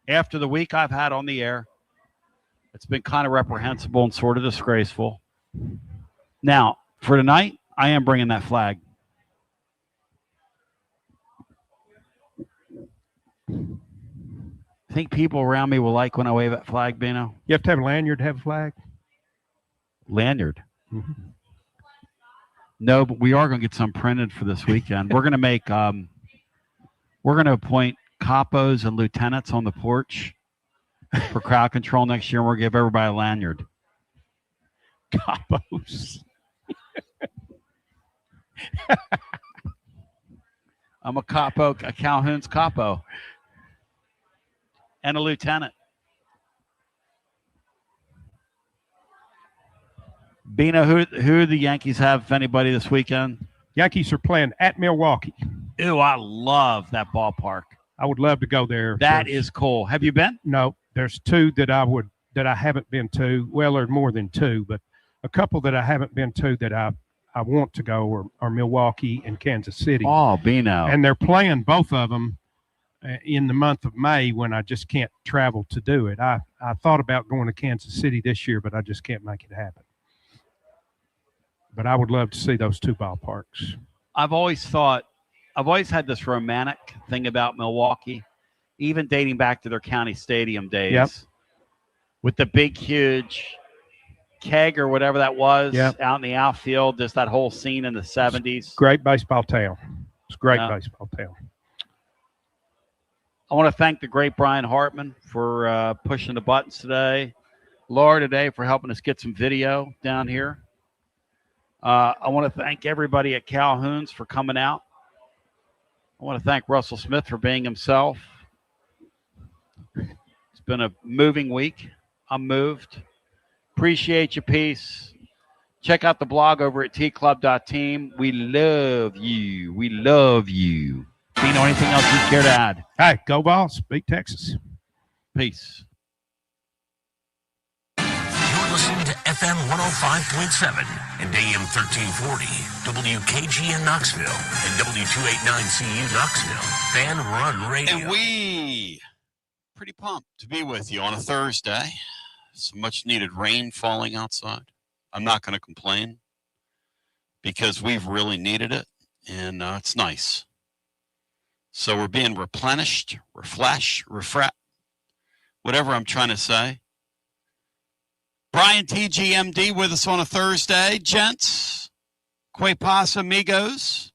After the week I've had on the air, it's been kind of reprehensible and sort of disgraceful. Now, for tonight, I am bringing that flag. I think people around me will like when I wave that flag, Bino. You have to have a lanyard to have a flag? Lanyard? Mm-hmm. No, but we are going to get some printed for this weekend. We're going to make, we're going to appoint capos and lieutenants on the porch for crowd control next year, and we're going to give everybody a lanyard. Capos. I'm a capo, a Calhoun's capo, and a lieutenant. Bino, who the Yankees have, if anybody, this weekend? Yankees are playing at Milwaukee. Ew, I love that ballpark. I would love to go there. That is cool. Have you been? No, there's two that I haven't been to. Well, there's more than two, but a couple that I haven't been to that I want to go are Milwaukee and Kansas City. Oh, Bino. And they're playing both of them in the month of May when I just can't travel to do it. I thought about going to Kansas City this year, but I just can't make it happen. But I would love to see those two ballparks. I've always had this romantic thing about Milwaukee, even dating back to their county stadium days. Yep. With the big, huge keg or whatever that was out in the outfield, just that whole scene in the 70s. Great baseball town. It's a great baseball town. I want to thank the great Brian Hartman for pushing the buttons today. Laura today for helping us get some video down here. I want to thank everybody at Calhoun's for coming out. I want to thank Russell Smith for being himself. It's been a moving week. I'm moved. Appreciate your peace. Check out the blog over at tclub.team. We love you. We love you. Bino, anything else you care to add? Hey, go Vols. Beat Texas. Peace. You're listening to FM 105.7 and AM 1340, WKGN Knoxville and W289CU Knoxville. Fan Run Radio. And we pretty pumped to be with you on a Thursday. Some much needed rain falling outside. I'm not going to complain because we've really needed it, and it's nice. So we're being replenished, whatever I'm trying to say. Brian TGMD with us on a Thursday. Gents, que pasa, amigos?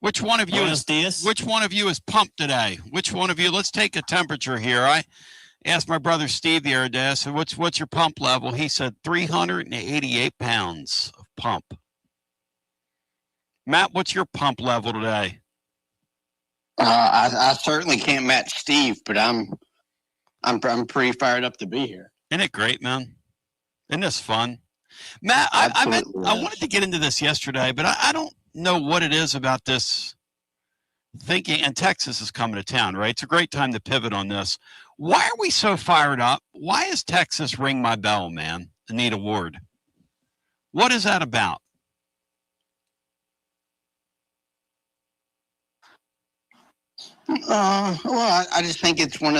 Which one of you is pumped today? Which one of you? Let's take a temperature here. I asked my brother Steve the other day. I said, "What's your pump level?" He said 388 pounds of pump. Matt, what's your pump level today? I certainly can't match Steve, but I'm pretty fired up to be here. Isn't it great, man? Isn't this fun? Matt, I wanted to get into this yesterday, but I don't know what it is about this thinking. And Texas is coming to town, right? It's a great time to pivot on this. Why are we so fired up? Why is Texas ring my bell, man? Anita Ward. What is that about? Well, I just think it's one of